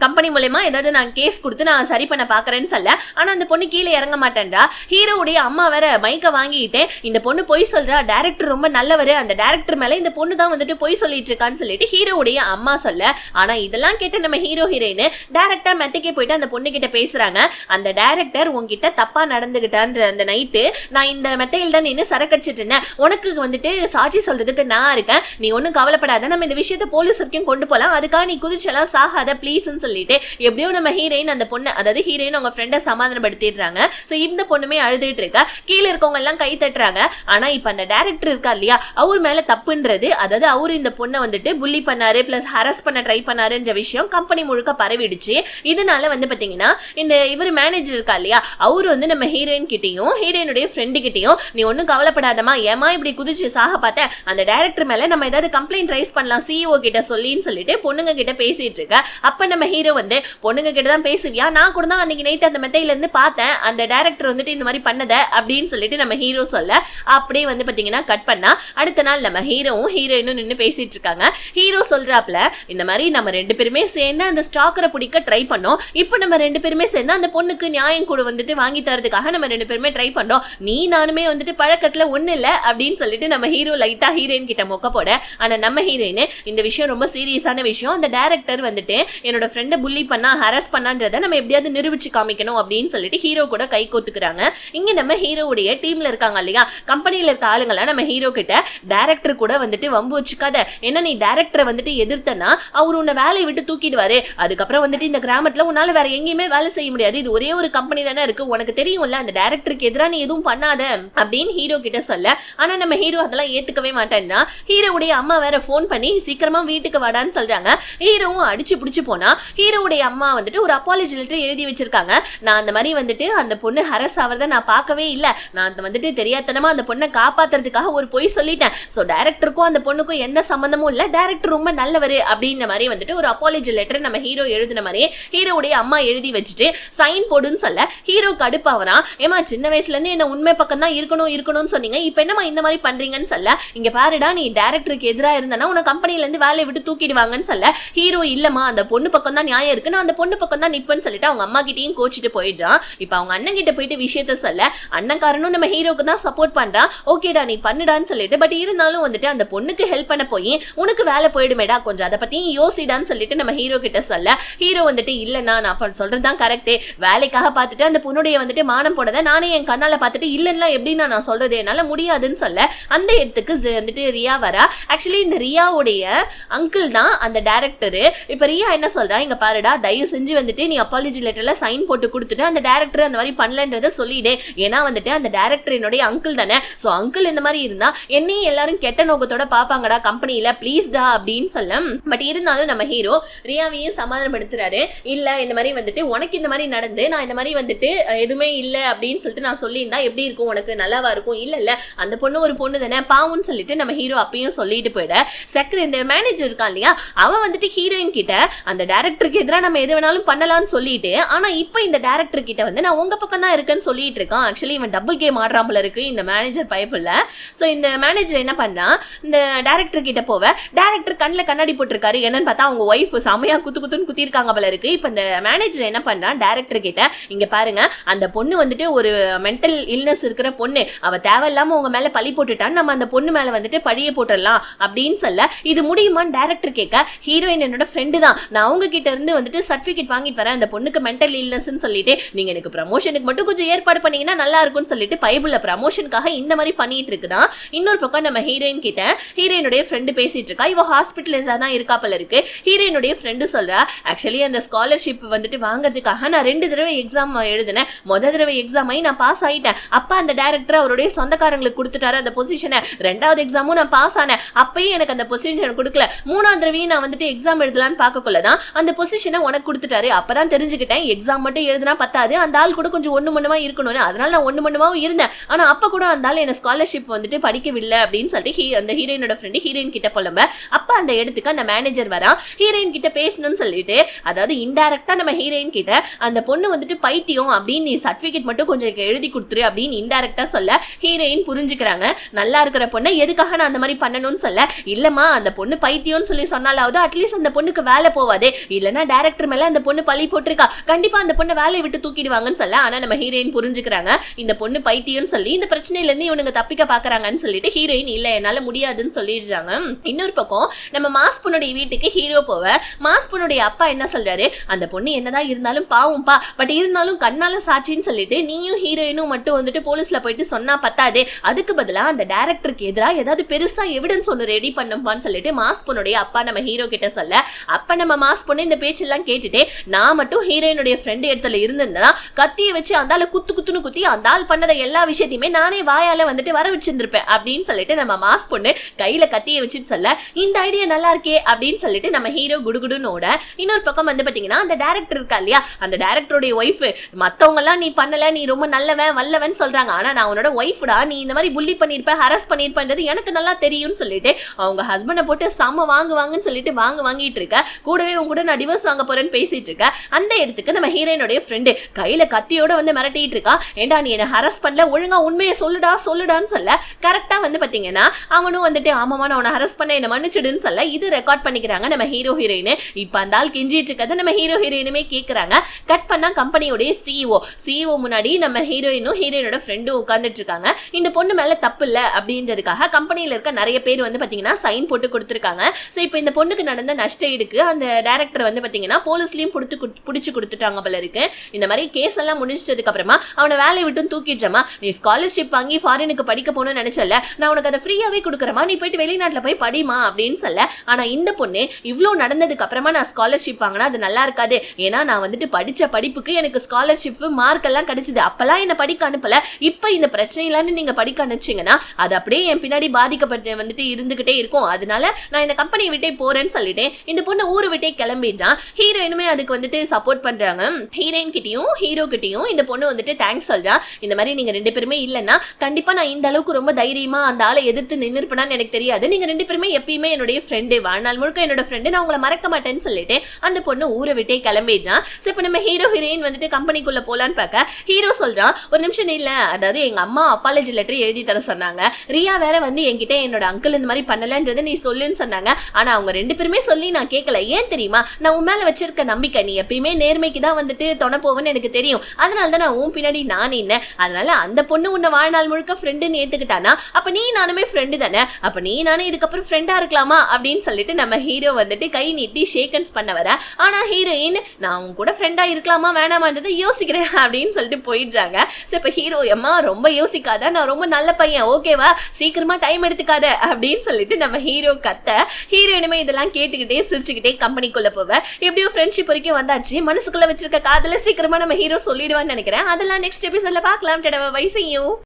கம்பெனி மூலமா ஏதாவது நான் கேஸ் கொடுத்து நான் சரி பண்ண பாக்குறேன்னு சொல்ல. ஆனா அந்த பொண்ணு கீழே இறங்க மாட்டேன்றா. ஹீரோவுடைய அம்மா வேற மைக்க வாங்கிட்டு இந்த பொண்ணு பொய் சொல்றா, டைரக்டர் ரொம்ப நல்லவரு, அந்த டைரக்டர் மேல இந்த பொண்ணு தான் வந்துட்டு பொய் சொல்லிட்டு இருக்கான்னு சொல்லிட்டு ஹீரோவுடைய அம்மா சொல்ல. ஆனா இதெல்லாம் கேட்டு நம்ம ஹீரோ ஹீரோயின் டைரக்டா மெத்தைக்கே போயிட்டு அந்த பொண்ணு கிட்ட பேசுறாங்க. அந்த டைரக்டர் உங்ககிட்ட தப்பா நடந்துகிட்டான்ற அந்த நைட்டு நான் இந்த மெத்தையில் தான் நின்று சரக்கடிச்சிட்டு இருந்தேன், உனக்கு வந்துட்டு சாட்சி சொல்றதுக்கு நான் இருக்கேன், நீ ஒன்னும் கவலைப்படாத, நம்ம இந்த விஷயத்த போலீஸ் வரைக்கும் கொண்டு போலாம், அதுக்காக நீ குதிச்செல்லாம் சாகாத ப்ளீஸ்ன்னு சொல்லிட்டு எப்படியோ நம்ம ஹீரோயின் அந்த பொண்ணு அதாவது ஹீரோயின் அவங்க ஃப்ரெண்டை சமாதானப்படுத்திடுறாங்க. சோ இந்த பொண்ணுமே அழுதுட்டு இருக்கா, கீழே இருக்கவங்க எல்லாம் கை தட்டுறாங்க. ஆனா இப்ப அந்த டைரக்டர் இருக்கா இல்லையா, அவர் மேல தப்புன்றது அதாவது அவரு இந்த பொண்ணை வந்துட்டு புள்ளி பண்ணாரு பிளஸ் ஹரஸ் பண்ண ட்ரை பண்ணாருன்ற விஷயம் கம்பெனி முழுக்க பரவிடுச்சு. இதனால வந்து பாத்தீங்கன்னா இந்த இவர் மேனேஜர் இருக்கா இல்லையா, அவரு வந்து நம்ம ஹீரோயின் கிட்டையும் ஹீரோயினுடைய ஃப்ரெண்டு கிட்டையும் நீ ஒன்னும் கவலைப்படாதமா, ஏமா இப்படி குதிச்சு சாக பார்த்த, அந்த டைரக்டர் மேல நம்ம ஏதாவது கம்ப்ளைண்ட் ரைஸ் பண்ணலாம் சிஇஓ கிட்ட சொல்லின்னு சொல்லிட்டு பொண்ணுங்க கிட்ட பேசிட்டு இருக்க. அப்ப நம்ம ஹீரோ வந்து பொண்ணுங்க கிட்ட தான் பேசுவியா, நான் கூட தான் அன்னைக்கு நைட் அந்த மெத்தையில இருந்து பார்த்தேன் அந்த டைரக்டர் வந்துட்டு இந்த மாதிரி பண்ணத அப்படின்னு சொல்லிட்டு நம்ம ஹீரோ சொல்ல அப்படியே வந்து பாத்தீங்கன்னா கட் பண்ணா அடுத்த நாள் நம்ம ஹீரோவும் ஹீரோயினும் நின்று பேசிட்டு இருக்காங்க. ஹீரோ சொல்றாப்ல இந்த மாதிரி நம்ம ரெண்டு பேருமே சேர்ந்து அந்த ஸ்டாக்கரை பிடிக்க ட்ரை பண்ணோம், இப்போ நம்ம ரெண்டு பேருமே சேர்ந்து அந்த பொண்ணுக்கு நியாயம் கூட வந்துட்டு வாங்கி தரதுக்காக நம்ம ரெண்டு பேருமே ட்ரை பண்றோம், நீ நானுமே வந்துட்டு பழக்கத்துல ஒண்ணு இல்ல அப்படின்னு சொல்லிட்டு நம்ம ஹீரோ லைட்டா ஹீரோயின் கிட்ட மொக்க போட. ஆனா நம்ம ஹீரோயின் இந்த விஷயம் ரொம்ப சீரியஸான விஷயம், அந்த டைரக்டர் வந்துட்டு என்னோட ஃப்ரெண்டை புள்ளி பண்ணா ஹராஸ் பண்ணான்றதை நம்ம எப்படியாவது நிரூபிச்சு காமிக்கணும் அப்படின்னு சொல்லிட்டு ஹீரோ கூட கை கோத்துக்கிறாங்க. இங்க நம்ம ஹீரோவுடைய டீம்ல இருக்காங்க இல்லையா, கம்பெனில இருக்க ஆளுங்களா நம்ம ஹீரோ கிட்ட டைரக்டர் கூட வந்துட்டு வம்பு வச்சுக்காத, என்ன நீ டைரக்டரை வந்துட்டு எதிர்த்தனா அவர் உன்னை வேலையை விட்டு தூக்கிடுவாரு, அதுக்கப்புறம் வந்துட்டு இந்த கிராமத்துல உன்னால வேற எங்கேயுமே வேலை செய்ய முடியாது, இது ஒரே ஒரு கம்பெனி தானே இருக்கு, உனக்கு தெரியும்ல அந்த டைரக்டருக்கு எதிராக நீ எதுவும் பண்ணாத அப்படின்னு ஹீரோ கிட்ட சொல்ல. ஆனா நம்ம ஹீரோ அதெல்லாம் ஏத்துக்கவே மாட்டேன்னா ஹீரோவுடைய அம்மா வேற போன் பண்ணி சீக்கிரமா வீட்டுக்கு வாடான்னு சொல்றாங்க. ஹீரோவும் அடிச்சு பிடிச்சு போனா ஹீரோவுடைய அம்மா வந்துட்டு ஒரு அப்பாலஜி லெட்டர் எழுதி வச்சிருக்காங்க, நான் அந்த மாதிரி வந்துட்டு அந்த பொண்ணு ஹரஸ் ஆவறத நான் பார்க்கவே இல்ல, நான் வந்துட்டு தெரியாதனமா அந்த பொண்ணை காப்பாத்துறதுக்காக ஒரு பொய் சொல்லிட்டேன், சோ டைரக்டருக்கும் அந்த பொண்ணுக்கும் எந்த சம்பந்தமும் இல்ல, டைரக்டர் ரொம்ப நல்லவரு அப்படின்ற மாதிரி வந்துட்டு ஒரு அப்பாலஜி லெட்டர் நம்ம ஹீரோ எழுதின மாதிரி ஹீரோவுடைய அம்மா எழுதி வச்சுட்டு சைன் போடுன்னு சொல்ல ஹீரோ கடுப்பாவறான். ஏமா சின்ன வயசுல இருந்து என்ன உண்மை பக்கம் தான் இருக்கணும்னு சொன்னீங்க, இப்ப என்னமா இந்த மாதிரி பண்றீங்கன்னு சொல்ல, இங்க பாருடா நீ டைரக்டர் டைரக்டருக்கு எதிராக இருந்தானா உன கம்பெனில இருந்து வேலையை விட்டு தூக்கிடுவாங்கன்னு சொல்ல ஹீரோ இல்லமா அந்த பொண்ணு பக்கம் தான் நியாயம் இருக்கு, நான் அந்த பொண்ணு பக்கம் தான் நிப்பேன்னு சொல்லிட்டு அவங்க அம்மா கிட்டயும் கோச்சிட்டு போயிட்டான். இப்ப அவங்க அண்ணன் கிட்ட போயிட்டு விஷயத்த சொல்ல அண்ணன்காரனும் நம்ம ஹீரோக்கு தான் சப்போர்ட் பண்றான். ஓகேடா நீ பண்ணுடான்னு சொல்லிட்டு பட் இருந்தாலும் வந்துட்டு அந்த பொண்ணுக்கு ஹெல்ப் பண்ண போய் உனக்கு வேலை போயிடுமேடா, கொஞ்சம் அதை பத்தி யோசிடான்னு சொல்லிட்டு நம்ம ஹீரோ கிட்ட சொல்ல ஹீரோ வந்துட்டு இல்லன்னா நான் சொல்றதுதான் கரெக்ட், வேலைக்காக பார்த்துட்டு அந்த பொண்ணுடைய வந்துட்டு மானம் போனதை நானே என் கண்ணால பார்த்துட்டு இல்லன்னா எப்படின்னா நான் சொல்றது என்னால முடியாதுன்னு சொல்ல அந்த இடத்துக்கு வந்துட்டு ரியா வரா. ஆக்சுவலி இந்த ரியாவுடைய அங்கிள் தான் அந்த டைரக்டர். இப்ப ரியா என்ன சொல்றா, இங்க பாருடா தயவு செஞ்சு வந்துட்டு நீ அப்பாலஜி லெட்டர்ல சைன் போட்டு கொடுத்துட்டு அந்த டைரக்டர் அந்த மாதிரி பண்ணலன்றத சொல்லிடு, ஏன்னா வந்துட்டு அந்த டைரக்டர் என்னுடைய அங்கிள் தானே, சோ அங்கிள் இந்த மாதிரி இருந்தா என்னையும் எல்லாரும் கெட்ட நோக்கத்தோட பாப்பாங்கடா கம்பெனில ப்ளீஸ்டா அப்படின்னு சொல்ல பட் இருந்தாலும் நம்ம ஹீரோ ரியாவையும் சமாதானப்படுத்துறாரு. இல்ல இந்த மாதிரி வந்துட்டு உனக்கு இந்த மாதிரி நடந்து நான் இந்த மாதிரி வந்துட்டு எதுவுமே இல்ல அப்படின்னு சொல்லிட்டு நான் சொல்லியிருந்தா எப்படி இருக்கும், உனக்கு நல்லாவா இருக்கும், இல்ல இல்ல அந்த பொண்ணு ஒரு பொண்ணு தானே பாவுன்னு சொல்லிட்டு நம்ம ஹீரோ அப்பயும் சொல்லிட்டு போயிட சக்கர இந்த மேனேஜர் இருக்கான் இல்லையா அவன் வந்துட்டு ஹீரோயின் கிட்ட அந்த டைரக்டருக்கு எதிராக நம்ம எது வேணாலும் பண்ணலாம்னு சொல்லிட்டு ஆனா இப்ப இந்த டைரக்டர் கிட்ட வந்து நான் உங்க பக்கம் தான் இருக்கேன்னு சொல்லிட்டு இருக்கான். ஆக்சுவலி இவன் டபுள் கேம் ஆடுறான் போல இருக்கு இந்த மேனேஜர் பயப்புல. சோ இந்த மேனேஜர் என்ன பண்ணான், இந்த டைரக்டர் கிட்ட போவ டைரக்டர் கண்ணில் கண்ணாடி போட்டிருக்காரு, என்னன்னு பார்த்தா அவங்க ஒய்ஃப் செமையா குத்துன்னு குத்திருக்காங்க போல இருக்கு. இப்ப இந்த மேனேஜர் என்ன பண்றான் டைரக்டர் கிட்ட, இங்க பாருங்க அந்த பொண்ணு வந்துட்டு ஒரு மென்டல் இல்னஸ் இருக்கிற பொண்ணு, அவ தேவையில்லாம உங்க மேல பழி போட்டுட்டான்னு நம்ம அந்த பொண்ணு மேல வந்துட்டு பழிய போட்டுடலாம் அப்படின்னு சொல்ல இது முடியுமான்னு டைரக்டர் கேட்க ஹீரோயின் என்னோட ஃப்ரெண்டு தான், நான் அவங்க கிட்ட இருந்து வந்துட்டு சர்டிபிகேட் வாங்கிட்டு வரேன் அந்த பொண்ணுக்கு மென்டல் இல்னஸ்ன்னு சொல்லிட்டு நீங்க எனக்கு ப்ரமோஷனுக்கு மட்டும் கொஞ்சம் ஏற்பாடு பண்ணீங்கன்னா நல்லா இருக்கும்னு சொல்லிட்டு பைபிள்ல ப்ரமோஷனுக்காக இந்த மாதிரி பண்ணிட்டு இருக்குதான். இன்னொரு பக்கம் நம்ம ஹீரோயின் கிட்ட ஹீரோயினுடைய ஃப்ரெண்டு பேசிட்டு இருக்கா, இவ ஹாஸ்பிட்டலைஸா தான் இருக்கா போல இருக்கு. ஹீரோயினுடைய ஃப்ரெண்டு சொல்றா, ஆக்சுவலி அந்த ஸ்காலர்ஷிப் வந்துட்டு வாங்குறதுக்காக நான் 2 தடவை எக்ஸாம் எழுதினேன், முதல் தடவை எக்ஸாம் ஆகி நான் பாஸ் ஆயிட்டேன், அப்ப அந்த டைரக்டர் அவருடைய சொந்தக்காரங்களுக்கு கொடுத்துட்டாரு அந்த பொசிஷனை, 2வது எக்ஸாமும் நான் பாஸ் ஆனேன் அப்பயும் எனக்கு அந்த பொசிஷன் கொடுக்கல, 3வது தடவையும் நான் வந்துட்டு எக்ஸாம் எழுதலான்னு பார்க்கக்குள்ளதான் அந்த பொசிஷனை உனக்கு கொடுத்துட்டாரு, அப்பதான் தெரிஞ்சுக்கிட்டேன் எக்ஸாம் மட்டும் எழுதுனா பத்தாது அந்த ஆள் கூட கொஞ்சம் ஒண்ணு மண்ணுமா இருக்கணும்னு, அதனால நான் ஒண்ணு மண்ணுமாவும் இருந்தேன், ஆனா அப்ப கூட அந்த ஆள் என்ன ஸ்காலர்ஷிப் வந்துட்டு படிக்கவில்லை அப்படின்னு சொல்லிட்டு அந்த ஹீரோயினோட ஃப்ரெண்டு ஹீரோயின் கிட்ட புலம்ப. அப்ப அந்த இடத்துக்கு அந்த மேனேஜர் வரா, ஹீரோயின் கிட்ட பேசணும்னு சொல்லிட்டு அதாவது இன்டைரக்டா நம்ம ஹீரோயின் கிட்ட அந்த பொண்ணு வந்துட்டு பைத்தியம் அப்படின்னு நீ சர்டிபிகேட் மட்டும் கொஞ்சம் எழுதி கொடுத்துரு அப்படின்னு இன்டைரக்டா சொல்ல ஹீரோயின் புரிஞ்சுக்கிறாங்க. நல்லா இருக்கிற பொண்ணை எதுக்காக நான் அந்த மாதிரி பண்ணணும்னு சொல்ல இல்லம்மா அந்த பொண்ணு பைத்தியம்னு சொல்லி சொன்னாலாவது அட்லீஸ்ட் அந்த பொண்ணுக்கு வேலை போவாதே, இல்லன்னா டைரக்டர் மேல அந்த பொண்ணு பழி போட்டிருக்கா கண்டிப்பா அந்த பொண்ணை வேலையை விட்டு தூக்கிடுவாங்கன்னு சொல்ல. ஆனா நம்ம ஹீரோயின் புரிஞ்சுக்கிறாங்க இந்த பொண்ணு பைத்தியம்னு சொல்லி இந்த பிரச்சனையில இருந்து இவனுங்க தப்பிக்க பாக்குறாங்கன்னு சொல்லிட்டு ஹீரோயின் இல்ல என்னால முடியாதுன்னு சொல்லிடுறாங்க. இன்னொரு பக்கம் நம்ம மாஸ் பொண்ணுடைய வீட்டுக்கு ஹீரோ போவ மாஸ் பொண்ணுடைய அப்பா என்ன சொல்றாரு, அந்த பொண்ணு என்னதான் இருந்தாலும் பாவும்பா பட் இருந்தாலும் கண்ணால சாட்சின்னு சொல்லிட்டு நீயும் ஹீரோயினும் மட்டும் வந்துட்டு போலீஸ்ல போயிட்டு சொன்னா பத்தாதே, அதுக்கு பதிலா அந்த டைரக்டருக்கு எதிராக ஏதாவது பெருசா எவிடன்ஸ் ஒன்னு ரெடி பண்ணுப்பான்னு சொல்லிட்டு மாஸ் பொண்ணுடைய அப்பா நம்ம ஹீரோ கிட்ட சொல்ல அப்ப நம்ம மாஸ் பொண்ணு இந்த பேச்செல்லாம் கேட்டுட்டு நான் மட்டும் ஹீரோயினுடைய ஃப்ரெண்ட் இடத்துல இருந்திருந்தா கத்தியை வச்சு அந்த ஆளு குத்துன்னு குத்தி அந்த ஆள் பண்ணத எல்லா விஷயத்தையுமே நானே வாயால வந்துட்டு வர வச்சிருந்திருப்பேன் அப்படின்னு சொல்லிட்டு நம்ம மாஸ் பொண்ணு கையில கத்தியை வச்சுட்டு சொல்ல இந்த ஐடியா நல்லா இருக்கே அப்படின்னு சொல்லிட்டு நம்ம ஹீரோ குடுகுடுனோட. இன்னொரு பக்கம் வந்து பாத்தீங்கன்னா அந்த டைரக்டர் இருக்கா இல்லையா அந்த டைரக்டருடைய ஒய்ஃப் மத்தவங்க எல்லாம் நீ பண்ணல நீ ரொம்ப நல்லவன் வல்லவன் சொல்றாங்க, ஆனா நான் உன்னோட ஒய்ஃப்டா நீ இந்த மாதிரி புள்ளி பண்ணிருப்ப ஹராஸ் பண்ணிருப்பன்றது எனக்கு நல்லா தெரியும்னு சொல்லிட்டு அவங்க ஹஸ்பண்டை போட்டு செம்ம வாங்குவாங்கன்னு சொல்லிட்டு வாங்கிட்டு இருக்க, கூடவே உங்க கூட நான் டிவோர்ஸ் வாங்க போறேன்னு பேசிட்டு இருக்க. அந்த இடத்துக்கு நம்ம ஹீரோயினுடைய ஃப்ரெண்டு கையில கத்தியோட வந்து மிரட்டிட்டு இருக்கா, ஏண்டா நீ என்ன ஹராஸ் பண்ணல ஒழுங்கா உண்மையை சொல்லுடான்னு சொல்ல கரெக்டா வந்து பாத்தீங்கன்னா அவனும் வந்துட்டு ஆமாமா நான் உன்னை ஹராஸ் பண்ண என்ன மன்னிச்சிடுன்னு சொல்ல இது ரெக்கார்ட் பண்ணிக்கிறாங்க நம்ம ஹீரோ ஹீரோயின். இப்ப அந்த ஆள் கெஞ்சிட்டு இருக்கதை நம்ம ஹீரோ ஹீரோயினுமே கேக்குறாங்க. கட் பண்ணா கம்பெனியோடைய சிஇஓ முன்னாடி நம்ம ஹீரோயினும் ஹீரோயினோட ஃப்ரெண்டும் உட்கார்ந்துட்டு இருக்காங்க. இந்த பொண்ணு மேல தப்பு இல்ல அப்படின்றதுக்காக கம்பெனியில இருக்க நிறைய பேர் வந்து பாத்தீங்கன்னா சைன் போட்டு கொடுத்துருக்காங்க. சோ இப்போ இந்த பொண்ணுக்கு நடந்த நஷ்ட ஈடுக்கு அந்த டைரக்டர் வந்து பாத்தீங்கன்னா போலீஸ்லயும் புடிச்சு கொடுத்துட்டாங்க போல இருக்கு. இந்த மாதிரி கேஸ் எல்லாம் முடிச்சிட்டதுக்கு அப்புறமா அவனை வேலையை விட்டு தூக்கிடுறமா, நீ ஸ்காலர்ஷிப் வாங்கி ஃபாரினுக்கு படிக்க போகணும்னு நினைச்சல நான் உனக்கு அதை ஃப்ரீயாவே கொடுக்குறமா, நீ போயிட்டு வெளிநாட்டுல போய் படிமா அப்படின்னு சொல்ல. ஆனா இந்த பொண்ணு இவ்வளவு நடந்ததுக்கு அப்புறமா நான் ஸ்காலர்ஷிப் வாங்கினா அது நல்லா இருக்காது, ஏன்னா நான் வந்துட்டு படிச்ச படிப்புக்கு எனக்கு ஸ்காலர்ஷிப் மார்க் எல்லாம் கிடைச்சது, அப்பெல்லாம் என்ன படிக்க அனுப்பல, இப்ப இந்த பிரச்சனையில நீங்க படிக்க அனுப்பிச்சீங்கன்னா அது அப்படியே என் பின்னாடி பாதிக்கப்பட்டு வந்துட்டு இருந்துகிட்டே இருக்கும், அதனால நான் இந்த கம்பெனியை விட்டே போறேன்னு சொல்லிட்டேன். இந்த பொண்ணு ஊரு விட்டே கிளம்பிட்டான். ஹீரோயினுமே அதுக்கு வந்துட்டு சப்போர்ட் பண்றாங்க. ஹீரோயின் கிட்டயும் ஹீரோ கிட்டயும் இந்த பொண்ணு வந்துட்டு தேங்க்ஸ் சொல்றா, இந்த மாதிரி நீங்க 2 பேருமே இல்லன்னா கண்டிப்பா நான் இந்த அளவுக்கு ரொம்ப தைரியமா அந்த ஆளை எதிர்த்து நின்னுப்பேன்னு எனக்கு தெரியாது, நீங்க 2 பேருமே எப்பயுமே என்னுடைய ஃப்ரெண்டு, வாழ்நாள் முழுக்க என்னோட ஃப்ரெண்டு, நான் உங்களை மறக்க மாட்டேன்னு சொல்லிட்டு அந்த பொண்ணு ஊரை விட்டே கிளம்பிடுறான். சோ இப்ப நம்ம ஹீரோ ஹீரோயின் வந்துட்டு கம்பெனிக்குள்ள போலான்னு பார்க்க ஹீரோ சொல்றான், ஒரு நிமிஷம் இல்ல, அதாவது எங்க அம்மா அப்பாலஜி லெட்டர் எழுதி தர சொன்னாங்க, ரியா வேற வந்து என்கிட்ட என்னோட அங்கிள் இந்த மாதிரி பண்ணலன்றது நீ சொல்லுன்னு சொன்னாங்க. ஆனா அவங்க 2 பேருமே சொல்லி நான் கேட்கல. ஏன் தெரியுமா? நான் உன் மேல வச்சிருக்க நம்பிக்கை, நீ எப்பயுமே நேர்மைக்கு தான் வந்துட்டு துணை போவேன்னு எனக்கு தெரியும். அதனாலதான் நான் உன் பின்னாடி நான் நின்னேன். அதனால அந்த பொண்ணு உன்னை வாழ்நாள் முழுக்க ஃப்ரெண்டுன்னு ஏத்துக்கிட்டானா அப்ப நீ நானுமே ஃப்ரெண்டு தானே, அப்ப நீ நானும் இதுக்கப்புறம் ஃப்ரெண்டா இருக்கலாமா அப்படின்னு சொல்லிட்டு நம்ம ஹீரோ வந்துட்டு கை நீட்டி ஷேக்கன்ஸ் பண்ண வர, ஆனா ஹீரோயின் நான் உன் கூட ஃப்ரெண்டா இருக்கலாமா வேணாமான்றதை யோசிக்கிறேன் அப்படின்னு சொல்லிட்டு போயிடுறாங்க. இப்ப ஹீரோ அம்மா ரொம்ப யோசிக்காத, நான் ரொம்ப நல்ல பையன் ஓகேவா, சீக்கிரமா டைம் எடுத்துக்காத அப்படின்னு சொல்லிட்டு நம்ம ஹீரோ கத்த, ஹீரோயினுமே இதெல்லாம் கேட்டுக்கிட்டே சிரிச்சுக்கிட்டே கம்பெனிக்குள்ள போவ. எப்படியோ ஃப்ரெண்ட்ஷிப் வரைக்கும் வந்தாச்சு. மனசுக்குள்ள வச்சிருக்க காதல சீக்கிரமா நம்ம ஹீரோ சொல்லிடுவான்னு நினைக்கிறேன். அதெல்லாம் நெக்ஸ்ட் எபிசோட்ல பார்க்கலாம். Bye see you.